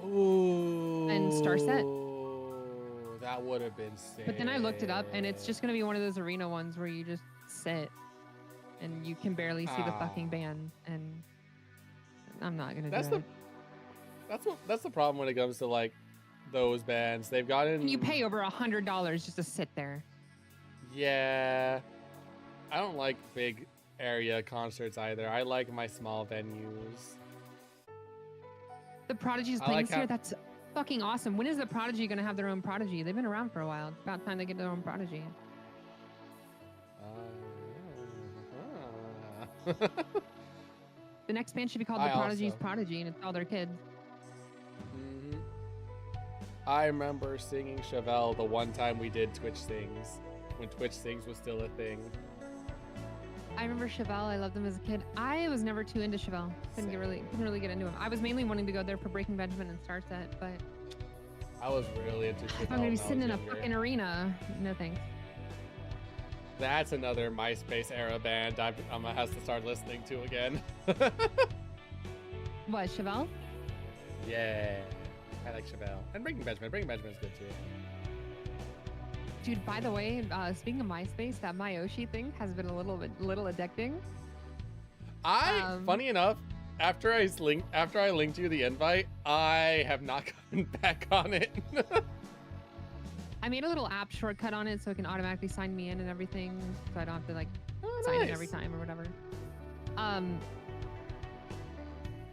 Ooh. and Starset. That would have been sick. But then I looked it up, and it's just gonna be one of those arena ones where you just sit and you can barely see the fucking band, and I'm not gonna do it. That's the problem when it comes to like those bands. They've gotten. And you pay over $100 just to sit there. Yeah, I don't like big area concerts either. I like my small venues. The Prodigy's I playing like this year. That's fucking awesome. When is the Prodigy gonna have their own Prodigy? They've been around for a while. It's about time they get their own Prodigy. The next band should be called The Prodigy's Prodigy, and it's all their kids. Mm-hmm. I remember singing Chevelle the one time we did Twitch Sings, when Twitch Sings was still a thing. I remember Chevelle. I loved them as a kid. I was never too into Chevelle. Couldn't really get into him. I was mainly wanting to go there for Breaking Benjamin and Starset, but I was really into Chevelle. if I'm gonna be sitting in a fucking arena, no thanks. That's another MySpace era band I'm gonna have to start listening to again. What, Chevelle? Yeah, I like Chevelle. And Breaking Benjamin. Breaking Benjamin's good too. Dude, by the way, speaking of MySpace, that Myoshi thing has been a little addicting. Funny enough, after I linked you the invite, I have not gotten back on it. I made a little app shortcut on it so it can automatically sign me in and everything, so I don't have to like sign in every time or whatever.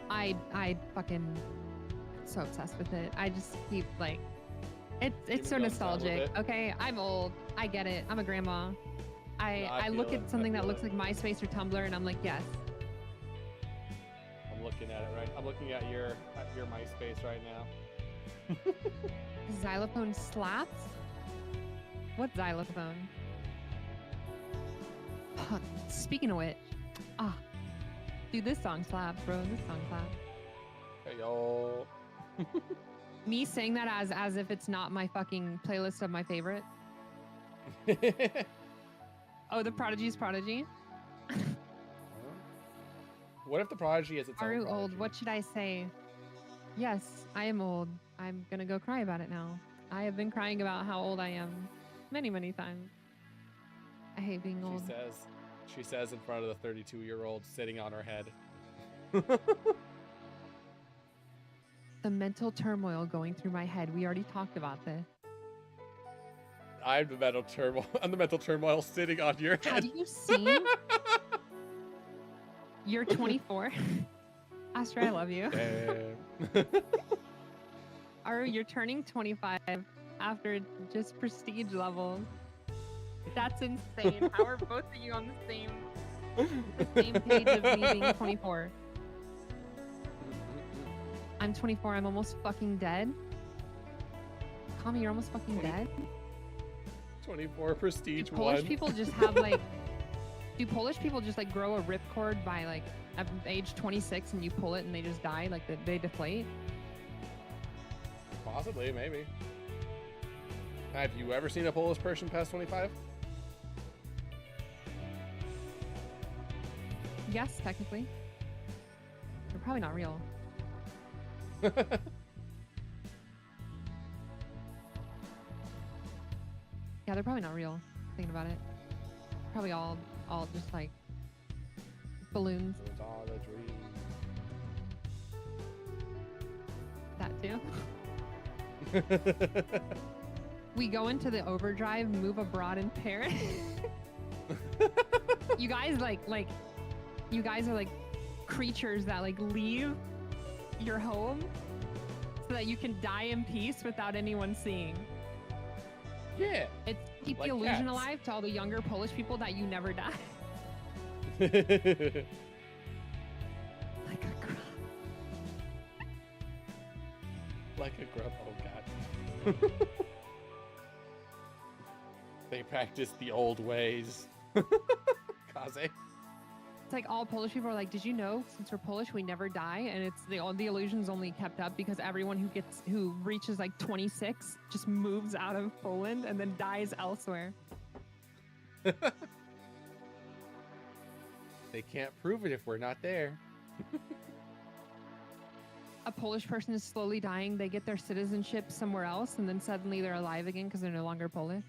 I fucking so obsessed with it. I just keep like, it's so nostalgic. Okay, I'm old. I get it. I'm a grandma. I look at something that looks like MySpace or Tumblr, and I'm like, yes. I'm looking at it right. I'm looking at your MySpace right now. Xylophone slaps? What xylophone? Speaking of which, dude, this song slaps, bro. This song slaps. Hey yo. Me saying that as if it's not my fucking playlist of my favorite. Oh, the Prodigy's Prodigy. What if the Prodigy is its own Are you Prodigy? old? What should I say? Yes, I am old. I'm gonna go cry about it now. I have been crying about how old I am many, many times. I hate being old. She says in front of the 32-year-old sitting on her head. The mental turmoil going through my head. We already talked about this. I'm the mental turmoil. I'm the mental turmoil sitting on your head. Have you seen? You're 24. Astra, I love you. Aru, you're turning 25 after just prestige levels. That's insane. How are both of you on the same page of me being 24? I'm 24. I'm almost fucking dead. Kami, you're almost fucking dead. 24 prestige do Polish one. people just have like? Do Polish people just like grow a ripcord by like at age 26 and you pull it and they just die, like they deflate? Possibly, maybe. Have you ever seen a Polish person past 25? Yes, technically. They're probably not real. Yeah, they're probably not real. Thinking about it, probably all just like balloons. Those are the dreams. That too. We go into the overdrive, move abroad in Paris. You guys you guys are like creatures that like leave your home so that you can die in peace without anyone seeing. Yeah. It's keep Like the illusion cats. alive to all the younger Polish people that you never die. Like a grub. Like a grub. Oh god. They practice the old ways. Kaze. It's like all Polish people are like, did you know since we're Polish we never die? And it's the illusion's only kept up because everyone who reaches like 26 just moves out of Poland and then dies elsewhere. They can't prove it if we're not there. A Polish person is slowly dying, they get their citizenship somewhere else, and then suddenly they're alive again because they're no longer Polish.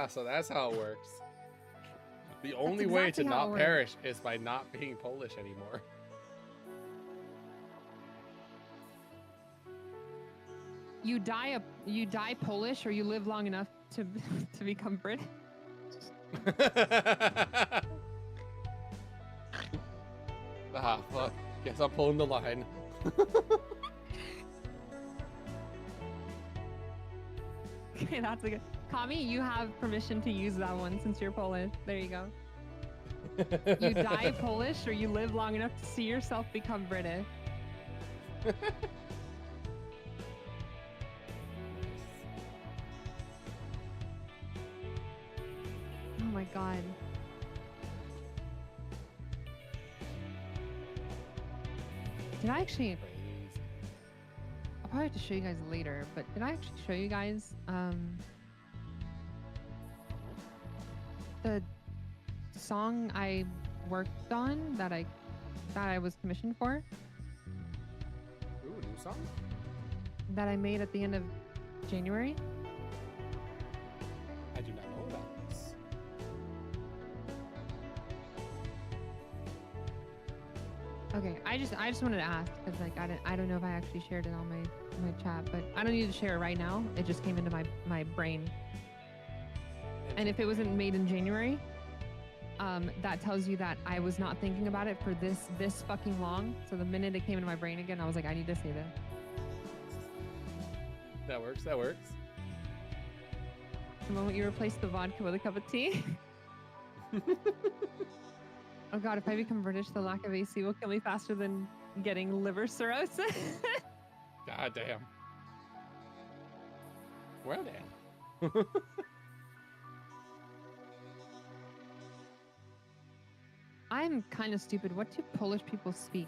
So that's how it works. The only That's way exactly to how it not works. perish is by not being Polish anymore. You die Polish, or you live long enough to become British. Fuck. Guess I'm pulling the line. Okay, that's a good. Kami, you have permission to use that one since you're Polish. There you go. You die Polish or you live long enough to see yourself become British. Oh my god. Did I actually... I'll probably have to show you guys later, but did I actually show you guys the song I worked on that I was commissioned for? Ooh, a new song? That I made at the end of January? I do not know about this. Okay, I just wanted to ask because like I don't know if I actually shared it on my chat, but I don't need to share it right now. It just came into my brain. And if it wasn't made in January, that tells you that I was not thinking about it for this fucking long. So the minute it came into my brain again, I was like, I need to say this. That works. That works. The moment you replace the vodka with a cup of tea. Oh god, if I become British, the lack of AC will kill me faster than getting liver cirrhosis. God damn. Well then. I'm kind of stupid. What do Polish people speak?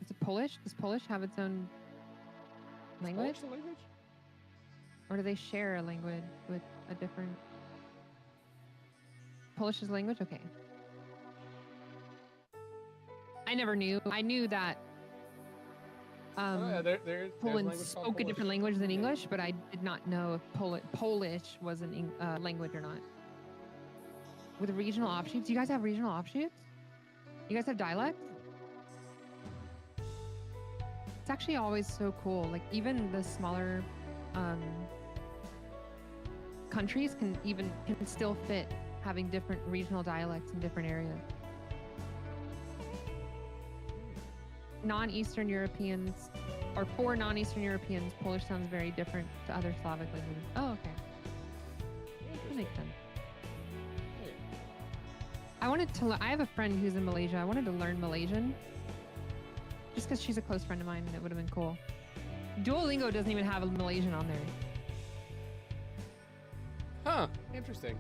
Is it Polish? Does Polish have its own language? Polish the language? Or do they share a language with a different... Polish's language? Okay. I never knew. I knew that there's Poland language called spoke a Polish. different language than English, but I did not know if Polish was an language or not. With regional offshoots? Do you guys have regional offshoots? You guys have dialects? It's actually always so cool. Like even the smaller countries can still fit having different regional dialects in different areas. Non-Eastern Europeans, or for non-Eastern Europeans, Polish sounds very different to other Slavic languages. Oh, okay. That makes sense. I have a friend who's in Malaysia. I wanted to learn Malaysian just because she's a close friend of mine and it would have been cool. Duolingo doesn't even have a Malaysian on there. Huh. Interesting.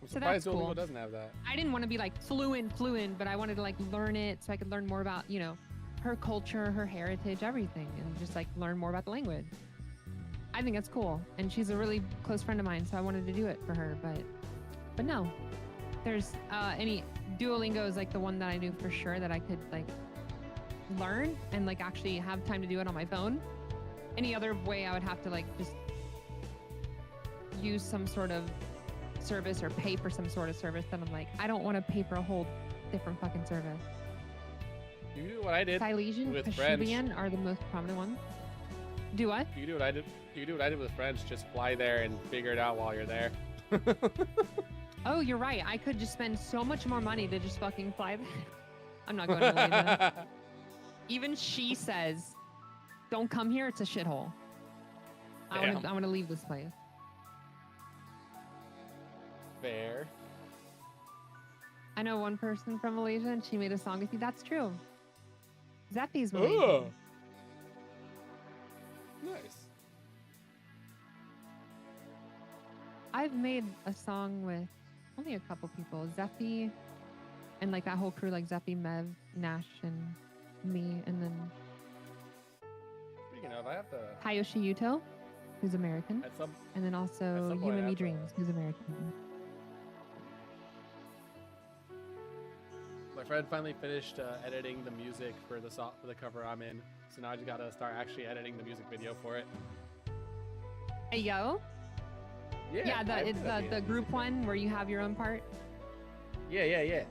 I'm So that's surprised Duolingo cool. doesn't have that. I didn't want to be like fluent, but I wanted to like learn it so I could learn more about, you know, her culture, her heritage, everything, and just like learn more about the language. I think that's cool. And she's a really close friend of mine, so I wanted to do it for her, but no. There's Duolingo is like the one that I knew for sure that I could like learn and like actually have time to do it on my phone. Any other way I would have to like just use some sort of service or pay for some sort of service that I'm like, I don't want to pay for a whole different fucking service. You do what I did Silesian, with French. Kashubian are the most prominent ones. Do what? You do what I did. You do what I did with French. Just fly there and figure it out while you're there. Oh, you're right. I could just spend so much more money to just fucking fly there. I'm not going to Malaysia. Even she says, don't come here. It's a shithole. I want to leave this place. Fair. I know one person from Malaysia and she made a song with you. That's true. Zeppi's Malaysian. Oh. Nice. I've made a song with only a couple people. Zeppi and like that whole crew, like Zeppi, Mev, Nash, and me. And then Speaking of, I have to... Hayoshi Yuto, who's American. At some And then at also some point I You and Me have to- Dreams, who's American. My friend finally finished editing the music for the cover I'm in, so now I just gotta start actually editing the music video for it. Hey, yo. Yeah, it's the group one where you have your own part. Yeah.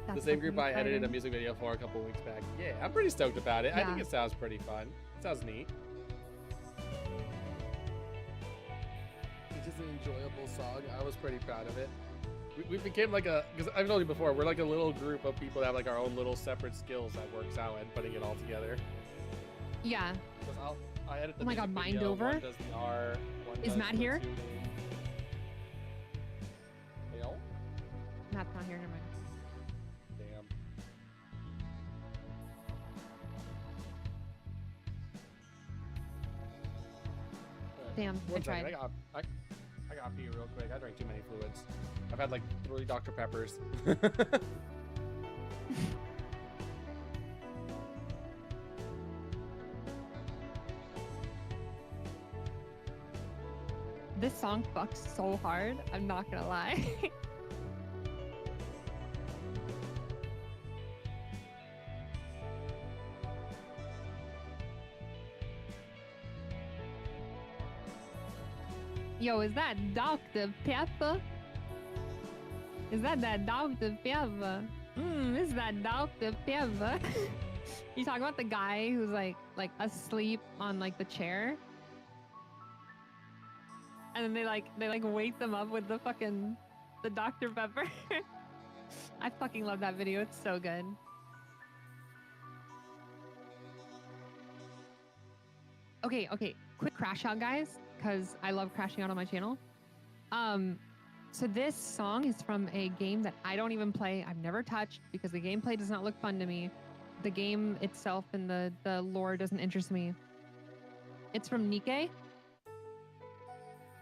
That's The same fucking group I edited a exciting. music video for a couple weeks back. Yeah, I'm pretty stoked about it. I think Yeah. it sounds pretty fun. It sounds neat. It's just an enjoyable song. I was pretty proud of it. We became like because I've told you before, we're like a little group of people that have like our own little separate skills that works out and putting it all together. Yeah. Because I edit the Oh my God, music mind video, over? one does the R, one Is does Matt the here? tuning. Well, Matt's not here. Never mind. damn. Damn, I One tried. second, I got pee real quick. I drank too many fluids. I've had like 3 Dr. Peppers. This song fucks so hard. I'm not gonna lie. Yo, is that Dr. Pepper? Is that Dr. Pepper? Is that Dr. Pepper? You talking about the guy who's like asleep on like the chair? And then they like wake them up with the Dr. Pepper. I fucking love that video. It's so good. Okay, quick crash out, guys, because I love crashing out on my channel. So this song is from a game that I don't even play. I've never touched because the gameplay does not look fun to me. The game itself and the lore doesn't interest me. It's from Nike,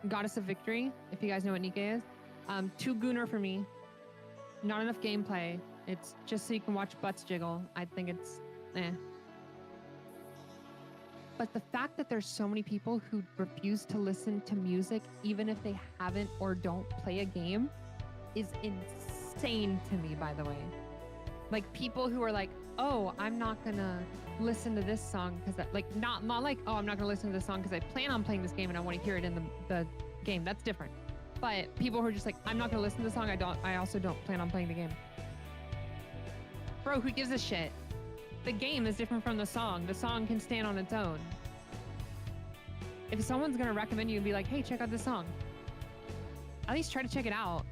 Goddess of Victory, if you guys know what Nike is. Too Gooner for me. Not enough gameplay. It's just so you can watch butts jiggle. I think it's eh. But the fact that there's so many people who refuse to listen to music, even if they haven't or don't play a game, is insane to me, by the way. Like people who are like, oh, I'm not gonna listen to this song because like not like, oh, I'm not gonna listen to this song because I plan on playing this game and I want to hear it in the game. That's different. But people who are just like, I'm not gonna listen to the song. I also don't plan on playing the game. Bro, who gives a shit? The game is different from the song. The song can stand on its own. If someone's gonna recommend you and be like, hey, check out this song, at least try to check it out.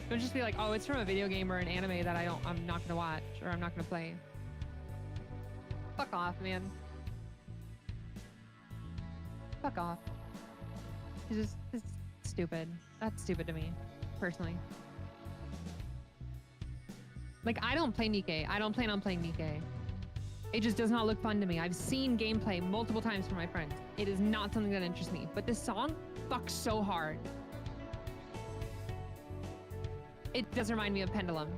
Don't just be like, oh, it's from a video game or an anime that I'm not gonna watch or I'm not gonna play. Fuck off, man. Fuck off. It's stupid. That's stupid to me, personally. Like, I don't play Nike. I don't plan on playing Nike. It just does not look fun to me. I've seen gameplay multiple times from my friends. It is not something that interests me. But this song fucks so hard. It does remind me of Pendulum,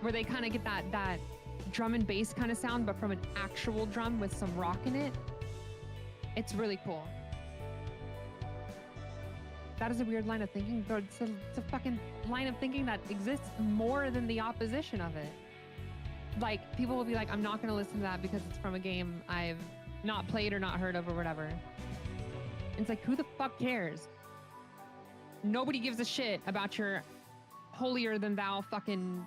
where they kind of get that drum and bass kind of sound, but from an actual drum with some rock in it. It's really cool. That is a weird line of thinking, but it's a fucking line of thinking that exists more than the opposition of it. Like, people will be like, I'm not going to listen to that because it's from a game I've not played or not heard of or whatever. And it's like, who the fuck cares? Nobody gives a shit about your holier than thou fucking,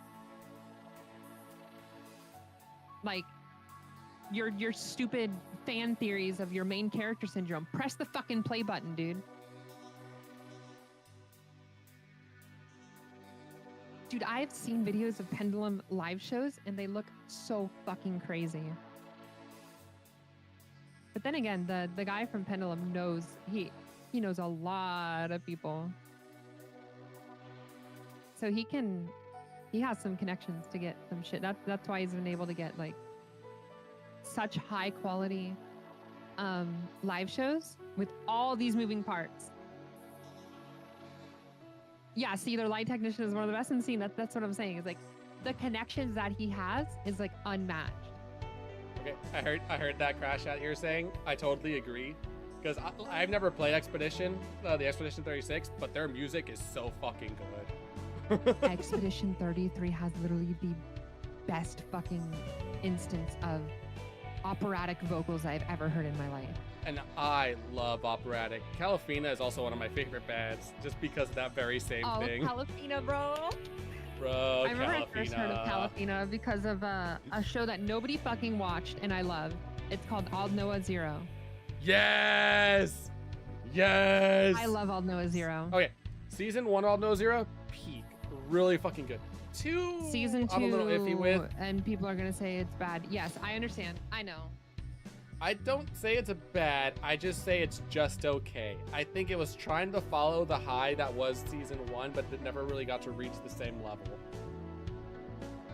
like, your stupid fan theories of your main character syndrome. Press the fucking play button, dude. Dude, I've seen videos of Pendulum live shows and they look so fucking crazy. But then again, the guy from Pendulum knows, he knows a lot of people. So he has some connections to get some shit. That's why he's been able to get like such high quality live shows with all these moving parts. Yeah, see, their light technician is one of the best in the scene. That's what I'm saying. Is like the connections that he has is like unmatched. Okay, I heard that crash out you're saying. I totally agree. Because I've never played Expedition, the Expedition 36, but their music is so fucking good. Expedition 33 has literally the best fucking instance of operatic vocals I've ever heard in my life. And I love operatic. Calafina is also one of my favorite bands, just because of that very same thing. Oh, Calafina, bro. Bro, I remember Calafina. I first heard of Calafina because of a show that nobody fucking watched and I love. It's called Old Noah Zero. Yes! Yes! I love Old Noah Zero. Okay, season 1 Old Noah Zero, peak. really fucking good. 2, Season 2, I'm a little iffy with. and people are gonna say it's bad. Yes, I understand. I know. I don't say it's a bad, I just say it's just okay. I think it was trying to follow the high that was season 1, but it never really got to reach the same level.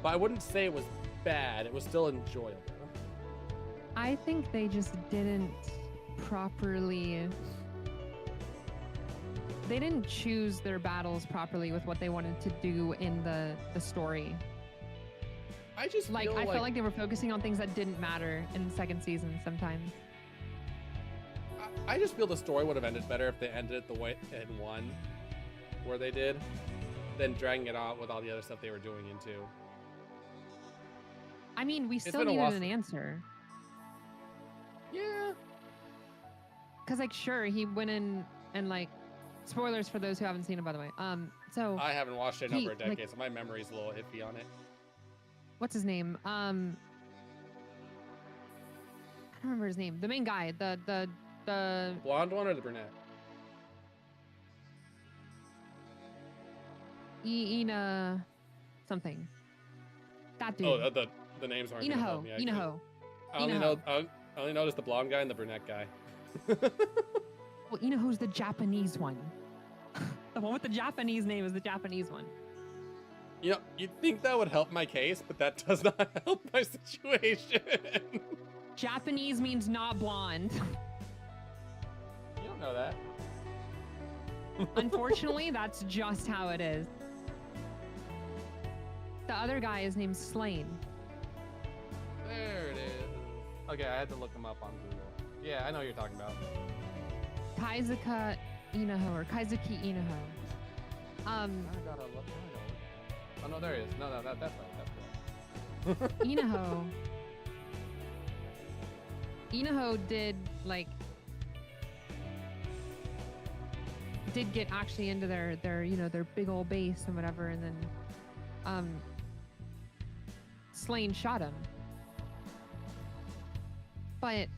But I wouldn't say it was bad, it was still enjoyable. I think they just didn't properly. They didn't choose their battles properly with what they wanted to do in the story. I just Like, feel I felt like they were focusing on things that didn't matter in the second season sometimes. I just feel the story would have ended better if they ended it the way in 1, where they did, than dragging it out with all the other stuff they were doing into. I mean, we still been a needed while an answer. Yeah. Cause like, sure, he went in and like, spoilers for those who haven't seen it, by the way. So I haven't watched it in he, over a decade, like- so my memory's a little iffy on it. what's his name? I don't remember his name. The main guy, the Blonde one or the brunette? Ina something. That dude. Oh, the names aren't gonna help me. Inaho. I only noticed the blonde guy and the brunette guy. Well, Inaho's the Japanese one. The one with the Japanese name is the Japanese one. You know, you'd think that would help my case, but that does not help my situation. Japanese means not blonde. You don't know that. Unfortunately, that's just how it is. The other guy is named Slain. There it is. Okay, I had to look him up on Google. Yeah, I know what you're talking about. Kaizuka Inaho or Kaizuki Inaho. I gotta look. Oh no, there he is. No, that's right. That's right. Inaho did get actually into their their big old base and whatever, and then Slain shot him. But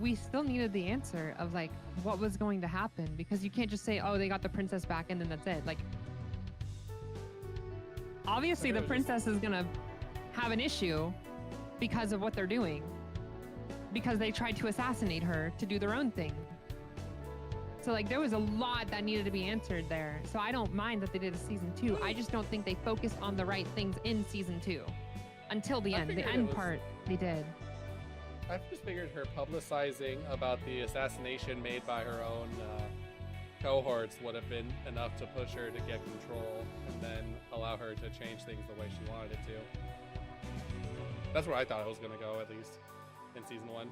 we still needed the answer of like what was going to happen, because you can't just say, oh, they got the princess back and then that's it. Like, obviously the princess is gonna have an issue because of what they're doing, because they tried to assassinate her to do their own thing. So like there was a lot that needed to be answered there. So I don't mind that they did a season 2. I just don't think they focused on the right things in season 2 until the end. The end part they did. I just figured her publicizing about the assassination made by her own cohorts would have been enough to push her to get control and then allow her to change things the way she wanted it to. That's where I thought it was going to go, at least in season 1.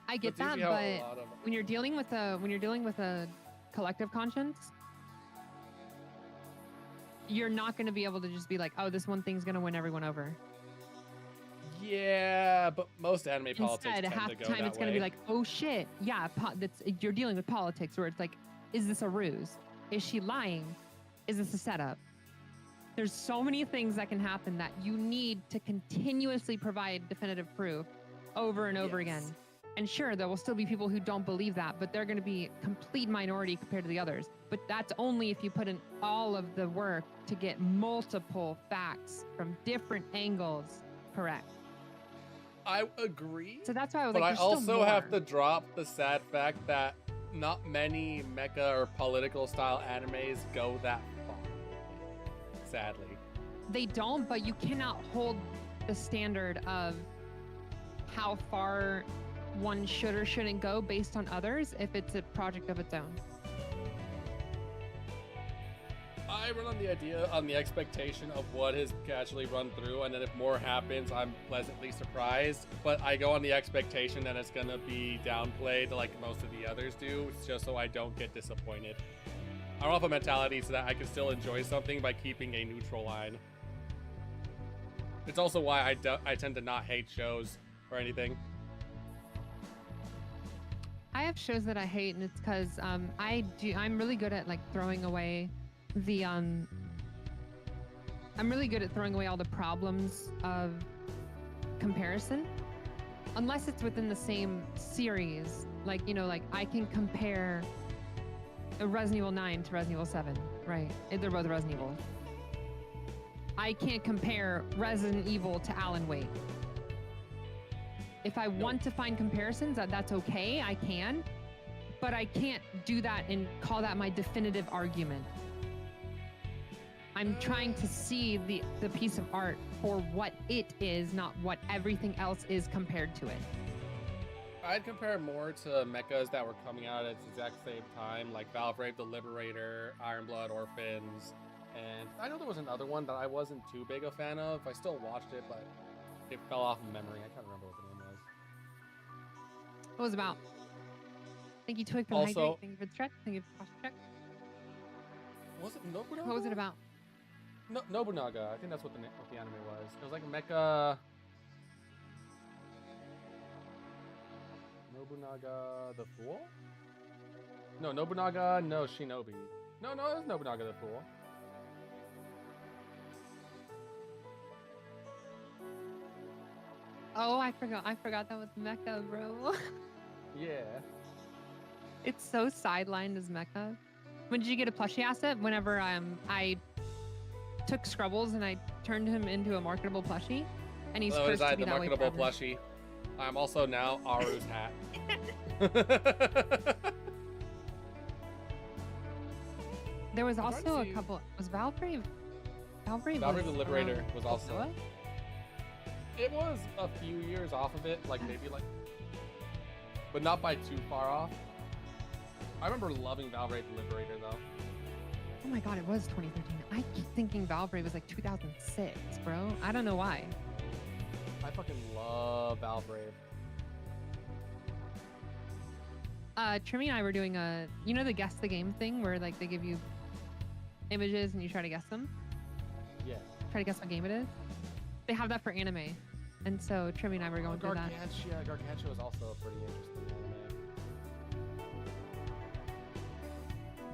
I get That's that, usually but when you're dealing with a collective conscience, you're not going to be able to just be like, oh, this one thing's going to win everyone over. Yeah, but most anime politics Instead, tend half to the go time that it's going to way. be like, oh shit, yeah, you're dealing with politics where it's like, is this a ruse? Is she lying? Is this a setup? There's so many things that can happen that you need to continuously provide definitive proof over and over again. And sure, there will still be people who don't believe that, but they're going to be a complete minority compared to the others. But that's only if you put in all of the work to get multiple facts from different angles correct. I agree. So that's why I was but like, I there's still also more. have to drop the sad fact that not many mecha or political style animes go that far. Sadly. They don't, but you cannot hold the standard of how far one should or shouldn't go based on others if it's a project of its own. I run on the expectation of what has casually run through, and then if more happens, I'm pleasantly surprised. But I go on the expectation that it's gonna be downplayed like most of the others do, just so I don't get disappointed. I don't have a mentality so that I can still enjoy something by keeping a neutral line. It's also why I tend to not hate shows or anything. I have shows that I hate, and it's because I'm really good at like throwing away the I'm really good at throwing away all the problems of comparison, unless it's within the same series. Like, you know, like I can compare Resident Evil 9 to Resident Evil 7, right? They're both Resident Evil. I can't compare Resident Evil to Alan Wake. If I want to find comparisons, that's okay, I can. But I can't do that and call that my definitive argument. I'm trying to see the piece of art for what it is, not what everything else is compared to it. I'd compare it more to mechas that were coming out at the exact same time, like Valvrave the Liberator, Ironblood Orphans, and I know there was another one that I wasn't too big a fan of. I still watched it, but it fell off of memory. I can't remember what the name was. What was it about? Thank you, Twig, for the Also- hydrate. Thank you for the stretch. Thank you for the posture check. Was it Nobunaga? What was it about? No, Nobunaga. I think that's what the anime was. It was like a mecha. Nobunaga the Fool? No, Nobunaga no Shinobi. No, it was Nobunaga the Fool. Oh, I forgot that was Mecha, bro. Yeah. It's so sidelined as Mecha. When did you get a plushie asset? Whenever I took Scrubbles and I turned him into a marketable plushie, and he's So cursed is to I be the that way marketable forever. plushie? I'm also now Aru's hat. There was I'm trying also to a see- couple. Was Valvrave? Valvrave Valvrave was the Liberator was also. Godzilla? It was a few years off of it, like maybe like, but not by too far off. I remember loving Valvrave the Liberator though. Oh my god, it was 2013. I keep thinking Valvrave was like 2006, bro. I don't know why. I fucking love Valvrave. Trimmy and I were doing you know, the guess the game thing where like they give you images and you try to guess them. Yeah. Try to guess what game it is. They have that for anime, and so Trimmy and I were going through that. Gargantua is also a pretty interesting anime.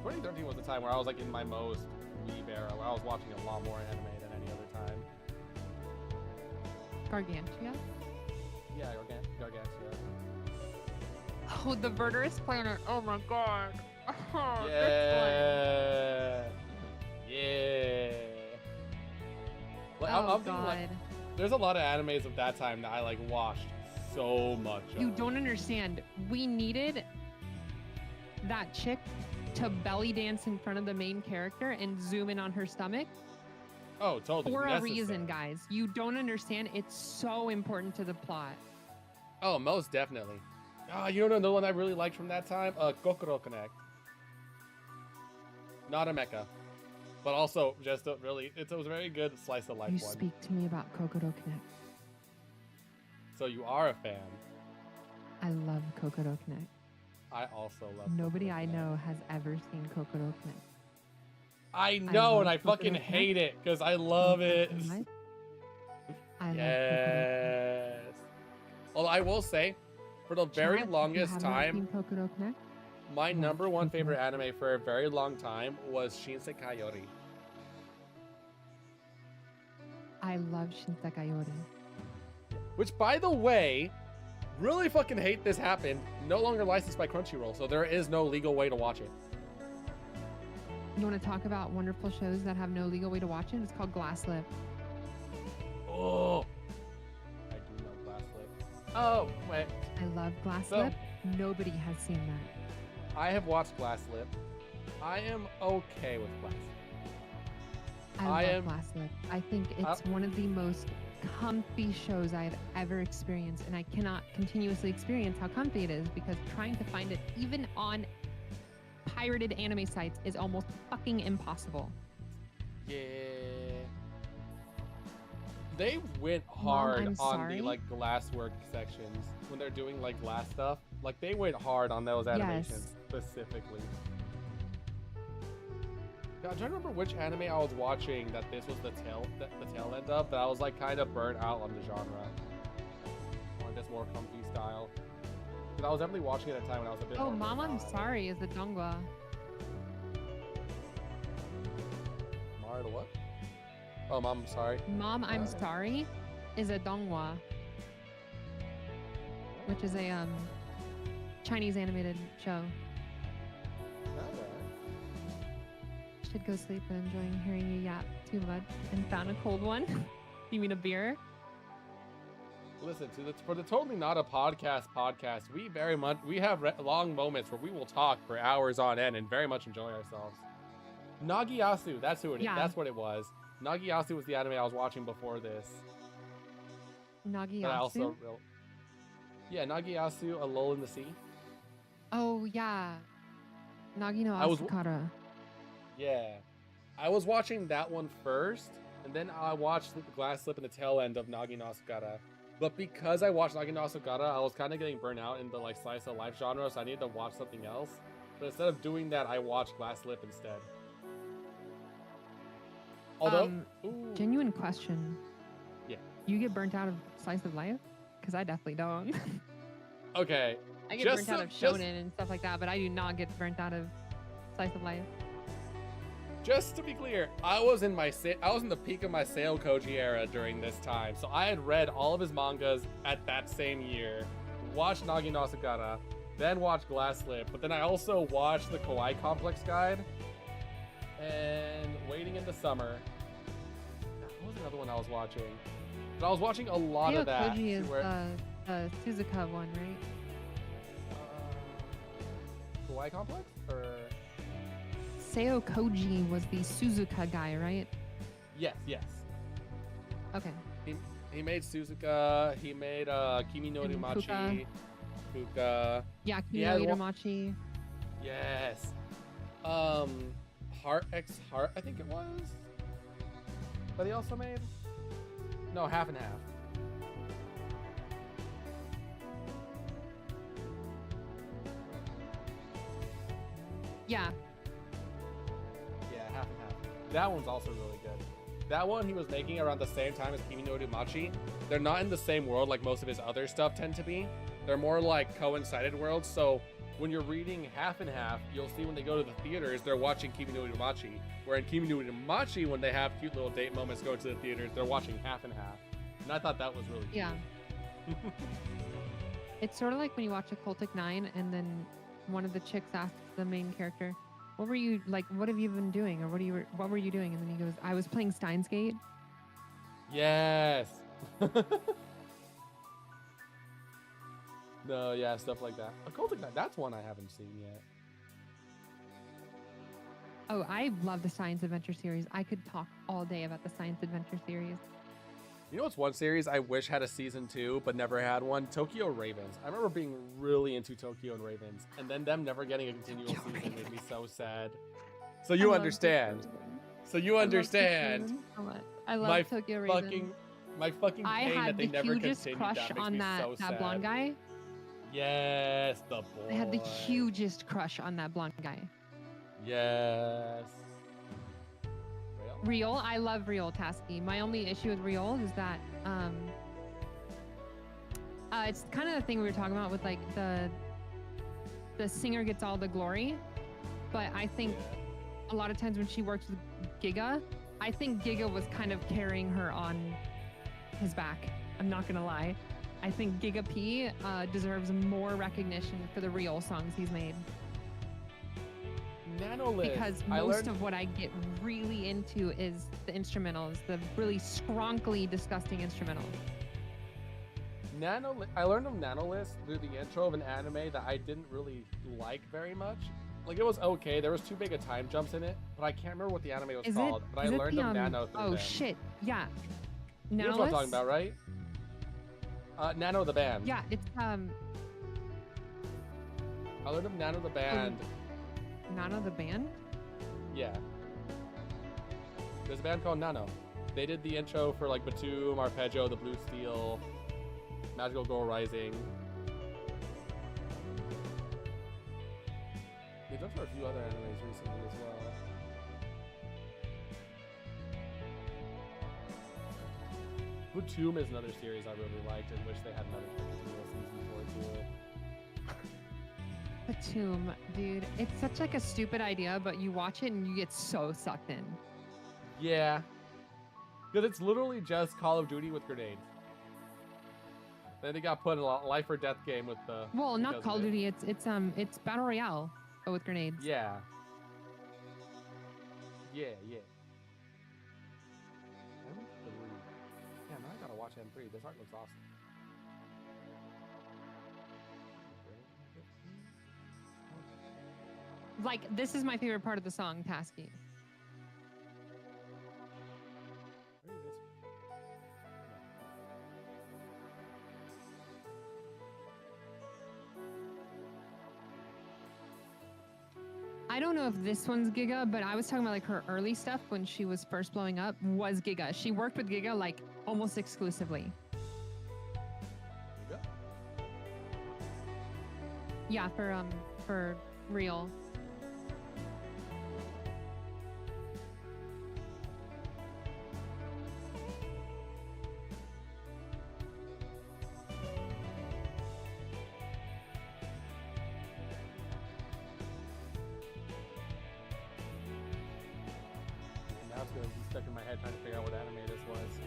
2013 was the time where I was like in my most weeb era, where I was watching a lot more anime than any other time. Gargantua. Yeah, Gargantua. Oh, the Verderous Planet. Oh my god. Oh, Yeah. Yeah. Like, Oh I'm thinking, god. like, there's a lot of animes of that time that I like watched so much. You of. don't understand. We needed that chick to belly dance in front of the main character and zoom in on her stomach Oh, totally. for a necessary. reason, guys. You don't understand. It's so important to the plot. Oh, most definitely. You know another one I really liked from that time? Kokoro Connect. Not a mecha, but also just a really, it was a very good slice of life You one. speak to me about Kokoro Connect. So you are a fan. I love Kokoro Connect. I also love. Nobody Kokoro I Connect. know has ever seen Kokoro Connect. I know, love and I Kokoro fucking Connect. hate it because I love it. I love Kokoro Connect. Yes. Although I will say, for the very Chat, if you longest haven't time, seen Kokoro Connect, my Watch number one Kokoro. favorite anime for a very long time was Shinsekai Yori. I love Shinsekai Yori. Which, by the way, really fucking hate this happened. No longer licensed by Crunchyroll, so there is no legal way to watch it. You want to talk about wonderful shows that have no legal way to watch it? It's called Glass Lip. Oh, I do know Glass Lip. Oh, wait. I love Glass So- Lip. Nobody has seen that. I have watched Glass Lip. I am okay with Glass Lip. I I love am- Glass Lip. I think it's one of the most comfy shows I've ever experienced, and I cannot continuously experience how comfy it is because trying to find it even on pirated anime sites is almost fucking impossible. Yeah. They went Mom, hard I'm on sorry. the like glasswork sections when they're doing like glass stuff. Like they went hard on those animations specifically. Yeah, I'm trying to remember which anime I was watching that this was the tail end of, but I was like kind of burnt out on the genre. Or this more comfy style. Because I was definitely watching it at a time when I was a bit Oh, more Mom, burnt I'm out. sorry is the dongwa. Mara the what? Oh, Mom, I'm sorry. Mom, I'm Alright. sorry is a dongwa, which is a Chinese animated show. Alright. should go sleep. I'm enjoying hearing you yap too much and found a cold one. You mean a beer? Listen, for the Totally Not a Podcast, we have long moments where we will talk for hours on end and very much enjoy ourselves. Nagiyasu, that's who it is. Yeah. That's what it was. Nagiyasu was the anime I was watching before this. Nagiyasu? But I also, yeah, Nagiyasu, A Lull in the Sea. Oh, yeah. Nagino I was- Asukara. Yeah. I was watching that one first, and then I watched the Glass Slip in the tail end of Nagi no Asukara. But because I watched Nagi no Asukara, I was kind of getting burnt out in the like slice of life genre, so I needed to watch something else. But instead of doing that, I watched Glass Slip instead. Although, ooh, Genuine question. Yeah. You get burnt out of slice of life? Because I definitely don't. okay, I get Just burnt out so- of just- shonen and stuff like that, but I do not get burnt out of slice of life. just to be clear, I was in the peak of my Seo Koji era during this time, so I had read all of his mangas at that same year, watched Nagi no Asukara, then watched Glass Slip, but then I also watched the Kawaii Complex Guide, and Waiting in the Summer. What was another one I was watching? But I was watching a lot of that. Koji to is where- the Suzuka one, right? Kawaii Complex? Or Seo Koji was the Suzuka guy, right? yes. Okay. He made Suzuka. He made Kimi no And Ryumachi. Fuka. Yeah, He Kino had one- Itamachi. Yes. Heart X Heart, I think it was. But he also made. No, half and half. Yeah. Yeah, half and half. That one's also really good. That one he was making around the same time as Kimi no Ryumachi. They're not in the same world like most of his other stuff tend to be. They're more like coincided worlds. So when you're reading half and half, you'll see when they go to the theaters, they're watching Kimi no Ryumachi. Where in Kimi no Ryumachi, when they have cute little date moments going to the theaters, they're watching half and half. And I thought that was really Yeah. cute. It's sort of like when you watch a Cultic 9 and then one of the chicks asks the main character, what were you like, what have you been doing? Or what were you doing? And then he goes, I was playing Steins Gate. Yes. No, yeah, stuff like that. Occultic Knight, that's one I haven't seen yet. Oh, I love the Science Adventure series. I could talk all day about the Science Adventure series. You know what's one series I wish had a season 2 but never had one? Tokyo Ravens. I remember being really into Tokyo and Ravens, and then them never getting a continual Tokyo season made me Ravens. so sad. I So you love understand. Tokyo Ravens. So you I love Tokyo understand Ravens so much. I love my Tokyo Ravens. my fucking I pain that had they the never hugest continued. crush That makes on me that, so sad. blonde guy. Yes, the boy. I had the hugest crush on that blonde guy. Yes. Real? Real, I love Real Tasky. My only issue with Real is that it's kind of the thing we were talking about with like the singer gets all the glory, but I think a lot of times when she works with Giga, I think Giga was kind of carrying her on his back. I'm not gonna lie. I think Giga P deserves more recognition for the Real songs he's made. Nanolith. Because I most learned- of what I get really into is the instrumentals, the really scronkly disgusting instrumentals. I learned of Nanolith through the intro of an anime that I didn't really like very much. Like, it was okay. There was too big of time jumps in it, but I can't remember what the anime was called. But I learned of Nano through oh them. shit, yeah. You know what I'm talking Nanolith? about, right? Nano the band. Yeah, it's I learned of Nano the band. Nano the band. Yeah. There's a band called Nano. They did the intro for like Batum, Arpeggio, The Blue Steel, Magical Girl Rising. They've done for a few other animes recently as well. Batum is another series I really liked and wish they had another continual season for too. Batum, dude, it's such like a stupid idea, but you watch it and you get so sucked in. Yeah. Because it's literally just Call of Duty with grenades. Then they got put in a life or death game with the. Well, not because Call of it. Duty. It's Battle Royale, but with grenades. Yeah. Yeah, yeah. M3. Yeah, now I gotta watch M3. This art looks awesome. Like, this is my favorite part of the song, Tasky. Where is this? I don't know if this one's Giga, but I was talking about like her early stuff when she was first blowing up was Giga. She worked with Giga like almost exclusively. Giga? Yeah, for real. Now it's gonna be stuck in my head trying to figure out what anime this was.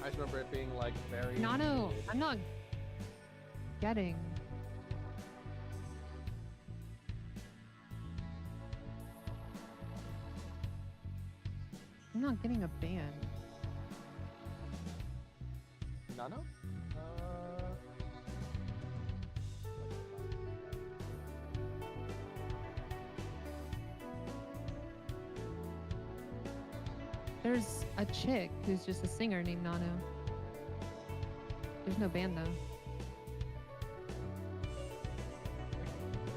I just remember it being like very. Nano, weird. I'm not getting. I'm not getting a band. Nano? There's a chick who's just a singer named Nano. There's no band though.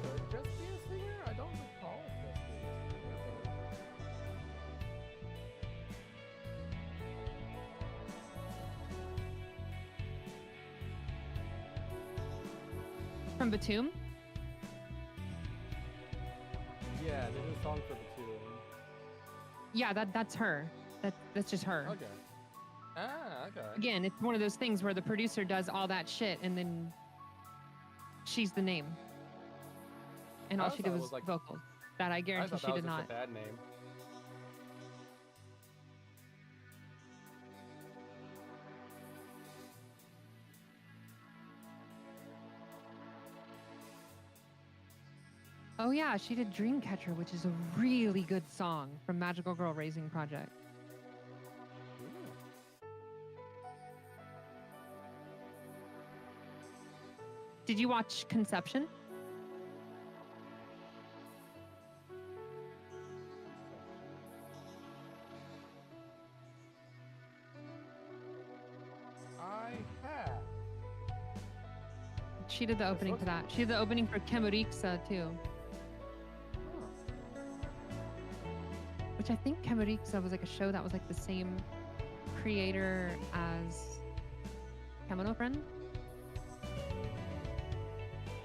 Could just be a singer? I don't recall it just being a singer. From Batum? Yeah, there's a song for Batum. Yeah, that's her. That's just her. Okay. Ah, okay. Again, it's one of those things where the producer does all that shit and then she's the name. And I all always she thought did it was was like- vocals. That I I guarantee thought she that was did just not. a bad name. Oh yeah, she did Dreamcatcher, which is a really good song from Magical Girl Raising Project. Ooh. Did you watch Conception? I have. She did the opening for that. She did the opening for Kemuriksa too. Huh. Which I think Kemuriksa was like a show that was like the same creator as Kemono Friend.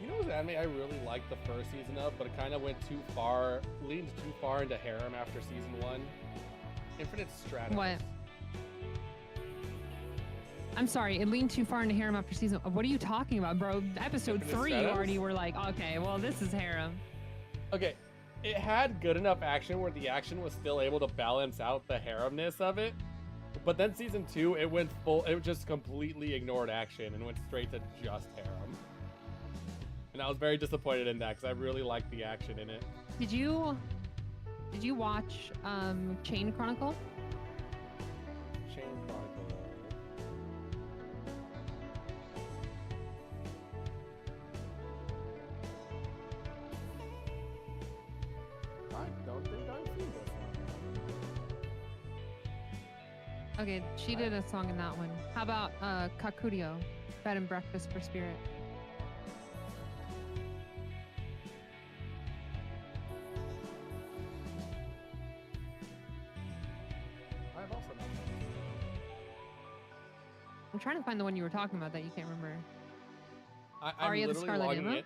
You know what's anime I really liked the first season of, but it kind of went too far, leaned too far into harem after season 1? Infinite Stratos. What? I'm sorry, it leaned too far into harem after season. What are you talking about, bro? Episode Infinite 3, you Stratos? already were like, okay, well, this is harem. Okay, it had good enough action where the action was still able to balance out the haremness of it, but then season 2, it went full, it just completely ignored action and went straight to just harem. And I was very disappointed in that because I really liked the action in it. Did you watch Chain Chronicle? Chain Chronicle. I don't think I've seen this one. Okay, she did a song in that one. How about Kakurio, Bed and Breakfast for Spirit? I've also not seen this I'm trying to find the one you were talking about that you can't remember. one. I'm Aria the literally Scarlet logging Emma? it.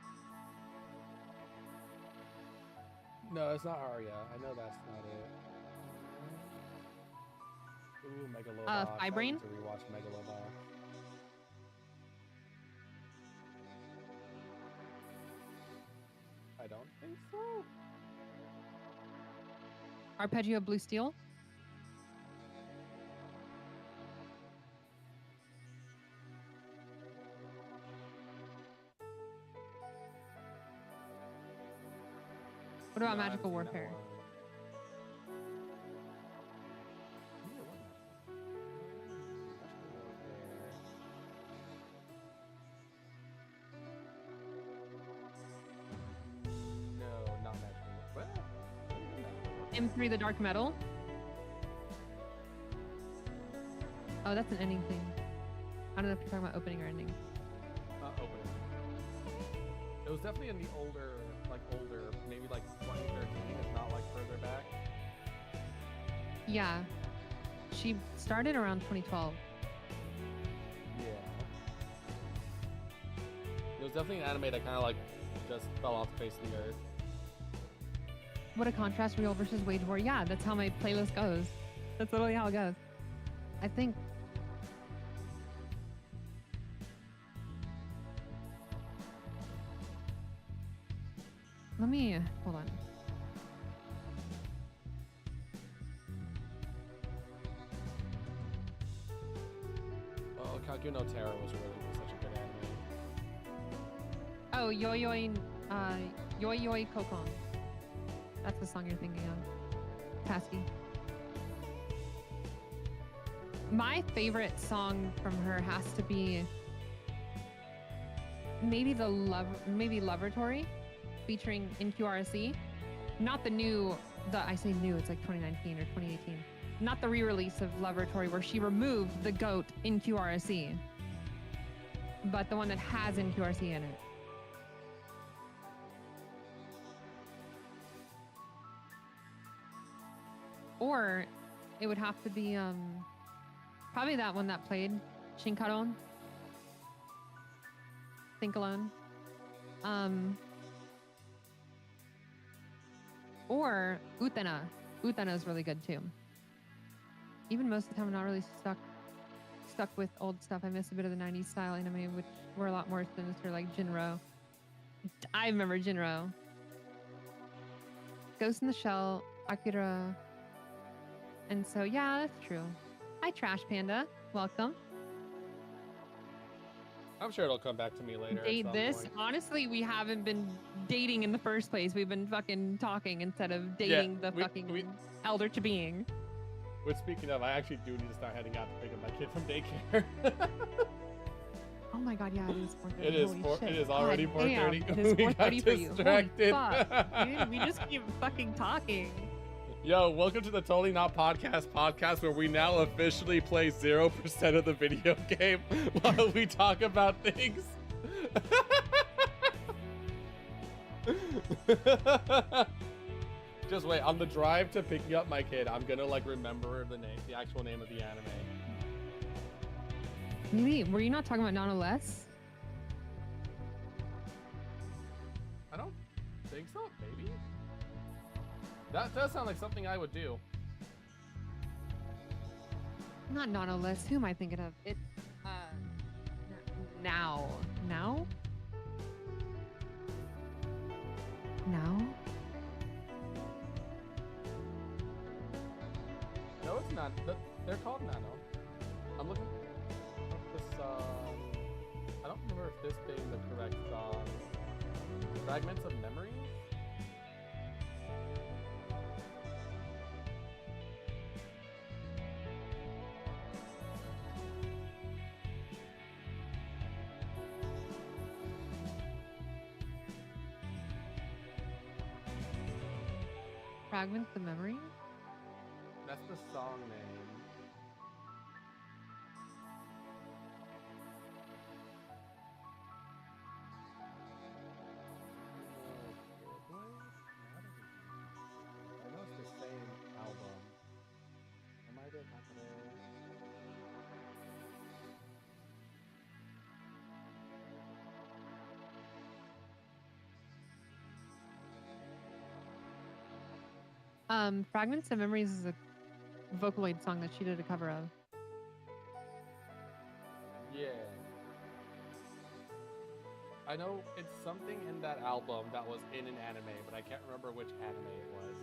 No, it's not Arya. I know that's not it. Ooh, Megalobox. I Fibrain? need to rewatch Megalobox. I don't think so. Arpeggio Blue Steel? What about No, I haven't Magical seen that Warfare? one. Ooh, what Magical Warfare. No, not Magical Warfare. Well, maybe Magical Warfare. M3 The Dark Metal. Oh, that's an ending thing. I don't know if you're talking about opening or ending. Not opening. It was definitely in the older, maybe like 2013, if not like further back. Yeah. She started around 2012. Yeah. It was definitely an anime that kind of like just fell off the face of the earth. What a contrast, Real versus Wage War. Yeah, that's how my playlist goes. That's literally how it goes. I think. Let me, hold on. Oh, Kaguya no Terra was really such a good anime. Oh, Yoi Yoi Kokon. That's the song you're thinking of. Tasky. My favorite song from her has to be maybe Loveratory featuring NQRSE. Not the new, I say new, it's like 2019 or 2018. Not the re-release of Loveratory where she removed the GOAT NQRSE, but the one that has NQRSE in it. Or it would have to be probably that one that played, Shinkaron. Think Alone. Or Utena. Utena is really good too. Even most of the time, I'm not really stuck with old stuff. I miss a bit of the 90s style anime, which were a lot more sinister, like Jinro. I remember Jinro. Ghost in the Shell, Akira. And so, yeah, that's true. Hi, Trash Panda. Welcome. I'm sure it'll come back to me later. Date at some this. point. Honestly, we haven't been dating in the first place. We've been fucking talking instead of dating the fucking elder to being. Which, speaking of, I actually do need to start heading out to pick up my kid from daycare. Oh my god, yeah, it is 4:30. It is Holy shit. It is already God damn, 4:30. It is We got 4:30 for you. Holy distracted. fuck, dude. We just keep fucking talking. Yo, welcome to the Totally Not podcast where we now officially play 0% of the video game while we talk about things. Just wait, on the drive to picking up my kid, I'm gonna like remember the actual name of the anime. Maybe, were you not talking about Nana Less? I don't think so, maybe? That does sound like something I would do. Not Nana Less. Who am I thinking of? It, now. Now? Now? No, it's not. They're called Nano. I'm looking up this I don't remember if this being the correct song. Fragments of Memory? Fragments of Memory? That's the song name. I know it's the same album. Am I there? Fragments of Memories is a Vocaloid song that she did a cover of. Yeah. I know it's something in that album that was in an anime, but I can't remember which anime it was.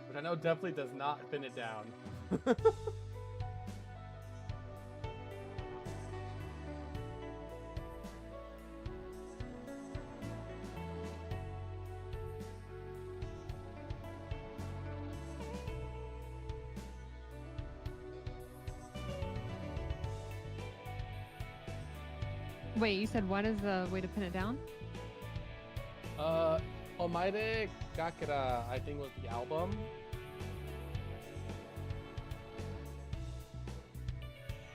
But I know definitely does not thin it down. Wait, you said what is the way to pin it down? Omaide Gakura, I think was the album.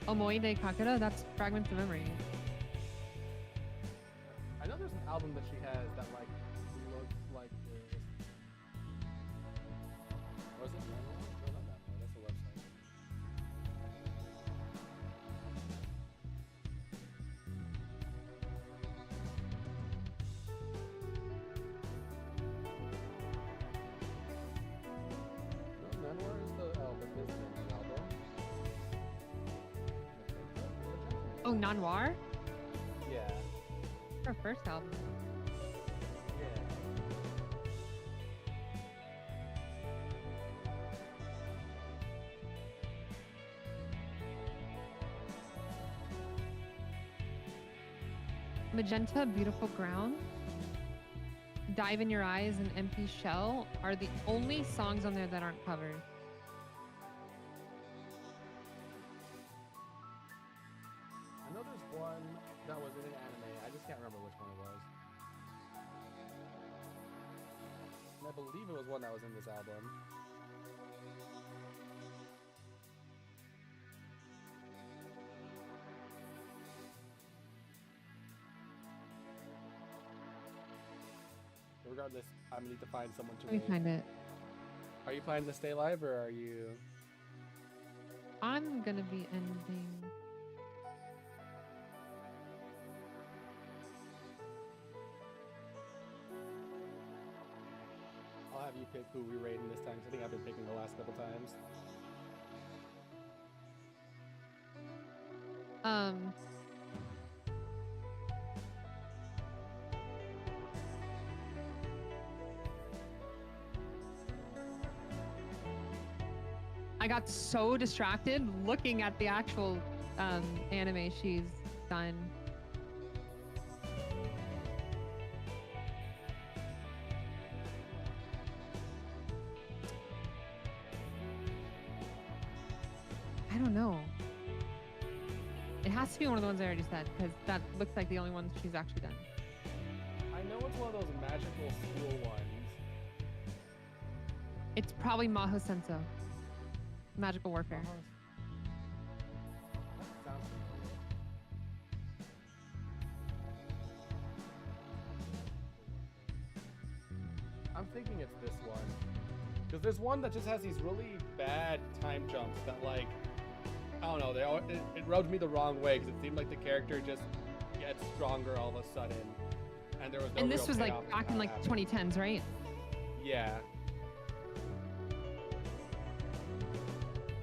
Omoide Kakura? That's Fragments of Memory. I know there's an album that she has that like looks like this. Or is it Manual? No, not Manual. That's a website. No, Manual is the album. Oh, Non-Noir? Yeah. Her first album. Yeah. Magenta, Beautiful Ground, Dive in Your Eyes, and Empty Shell are the only songs on there that aren't covered. I know there's one that was in an anime. I just can't remember which one it was. And I believe it was one that was in this album. Regardless, I'm gonna need to find someone to Let me rate. find it. Are you planning to stay live or are you? I'm gonna be ending. I'll have you pick who we're rating this time. 'Cause I think I've been picking the last couple times. I got so distracted looking at the actual anime she's done. I don't know. It has to be one of the ones I already said, because that looks like the only ones she's actually done. I know it's one of those magical school ones. It's probably Maho Senso. Magical Warfare. That sounds familiar. I'm thinking it's this one. Because there's one that just has these really bad time jumps that, like, I don't know, it rubbed me the wrong way because it seemed like the character just gets stronger all of a sudden. And there was no And this real was like payoff back in how it like happened. 2010s, right? Yeah.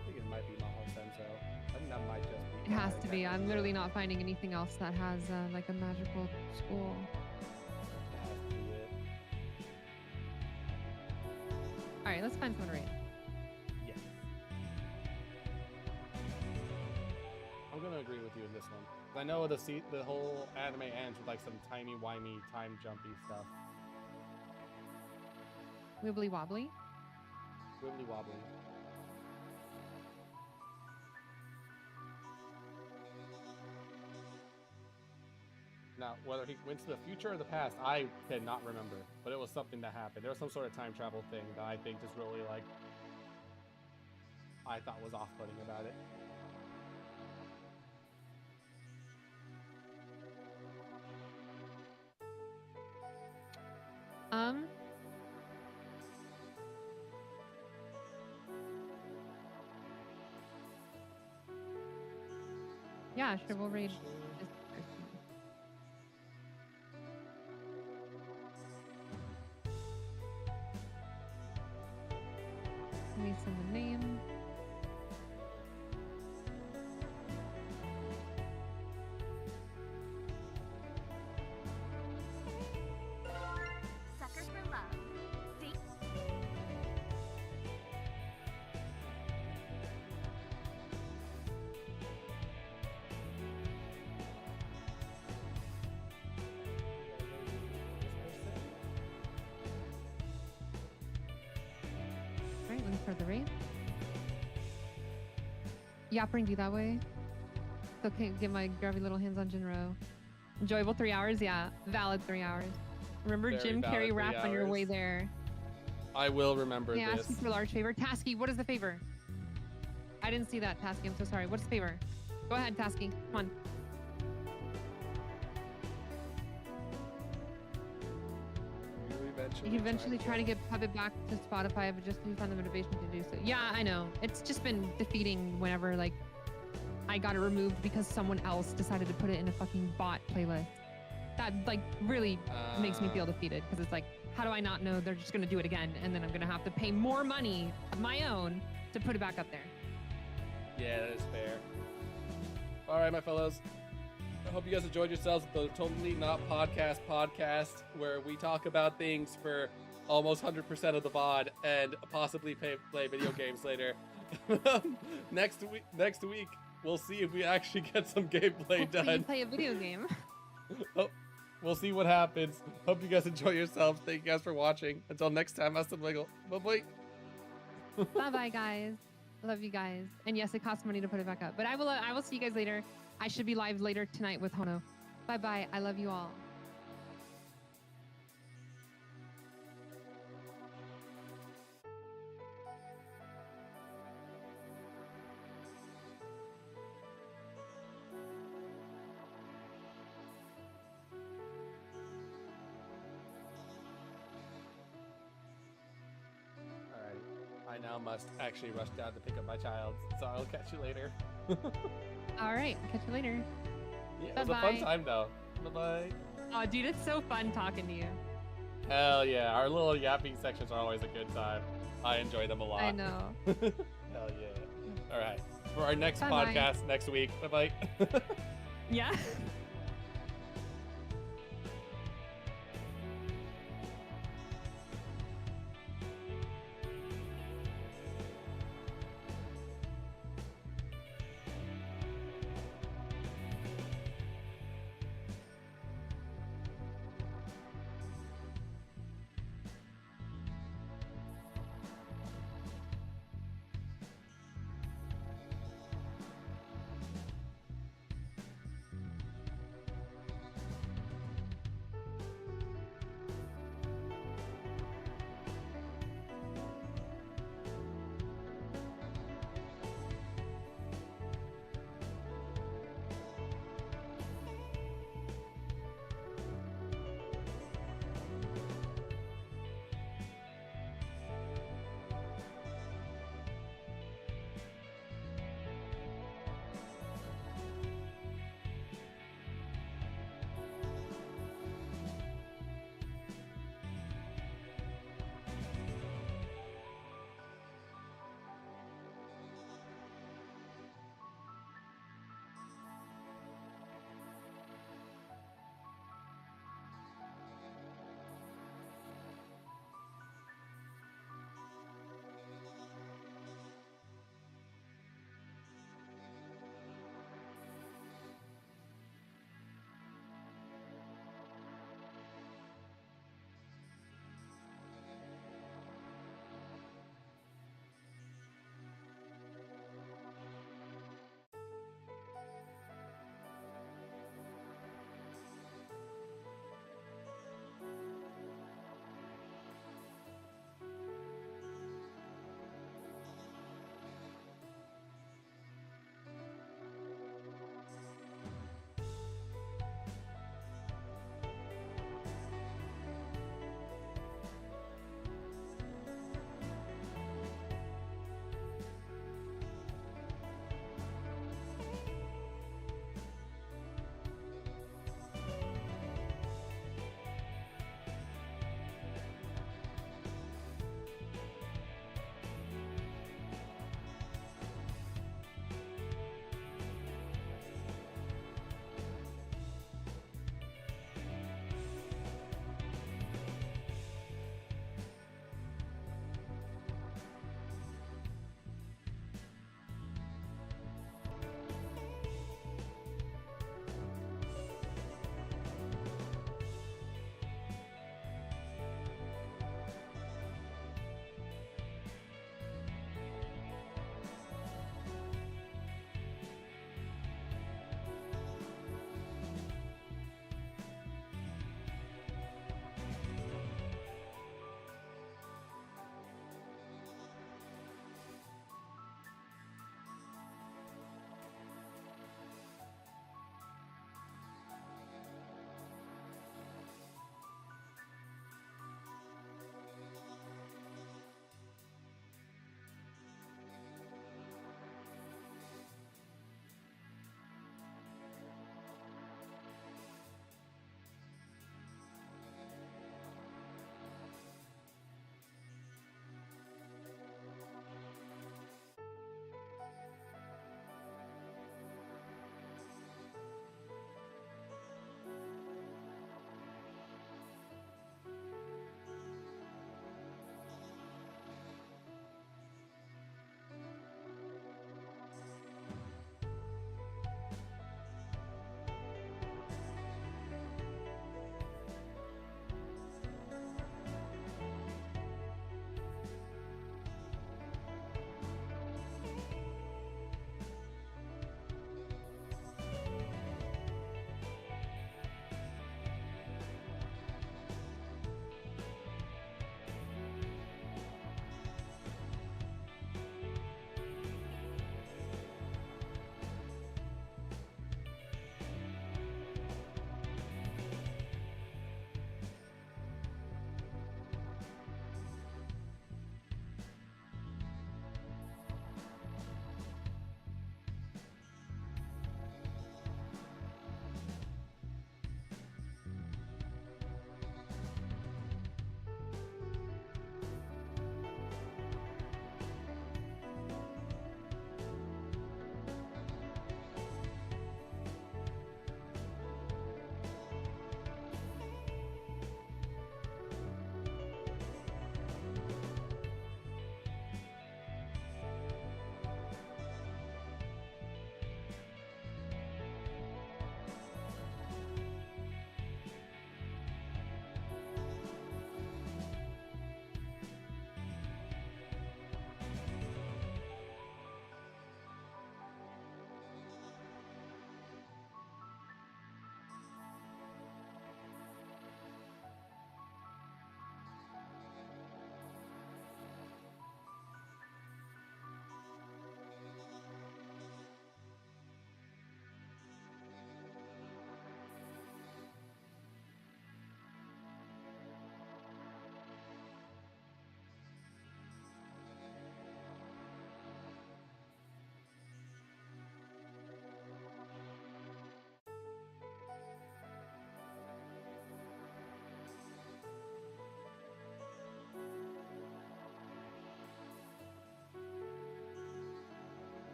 I think it might be Maho Senso. I think that might just be. It has to be. I'm literally not finding anything else that has like a magical school. That has to be it. All right, let's find someone right. Yes. I'm gonna agree with you in this one. 'Cause I know the whole anime ends with like some timey-wimey, time-jumpy stuff. Wibbly wobbly. Wibbly wobbly. Now, whether he went to the future or the past, I cannot remember. But it was something that happened. There was some sort of time travel thing that I think just really, like, I thought was off-putting about it. Yeah, sure. We'll read this person. Let me send the name. Sucker for love. Date. All right, looking for the rate. Yappering you that way. It's okay, get my grabby little hands on Jinro. Enjoyable 3 hours, yeah. Valid 3 hours. Remember Very Jim valid Carrey 3 rap on your way hours. there. I will remember Yeah, ask this. you for a large favor. Tasky, what is the favor? I didn't see that, Tasky. I'm so sorry. What's the favor? Go ahead, Tasky. Come on. You can eventually try to get Puppet back to Spotify, but just couldn't find the motivation to do so. Yeah, I know. It's just been defeating whenever, like, I got it removed because someone else decided to put it in a fucking bot playlist. That, like, really makes me feel defeated because it's like, how do I not know they're just going to do it again? And then I'm going to have to pay more money of my own to put it back up there. Yeah, that is fair. All right, my fellows. I hope you guys enjoyed yourselves with the Totally Not podcast, where we talk about things for almost 100% of the VOD and possibly play video games later. Next week, we'll see if we actually get some gameplay Hopefully done. you play a video game. Oh, we'll see what happens. Hope you guys enjoy yourselves. Thank you guys for watching. Until next time, hasta luego. Bye-bye. Bye-bye, guys. Love you guys. And yes, it costs money to put it back up. But I will see you guys later. I should be live later tonight with Hono. Bye-bye. I love you all. I now must actually rush down to pick up my child, so I'll catch you later. All right. Catch you later. Yeah, it was a fun Bye-bye. time though. Bye-bye. Oh, dude, it's so fun talking to you. Hell yeah, our little yapping sections are always a good time. I enjoy them a lot. I know. Hell yeah. All right, for our next Bye-bye. podcast next week. Bye-bye. Yeah.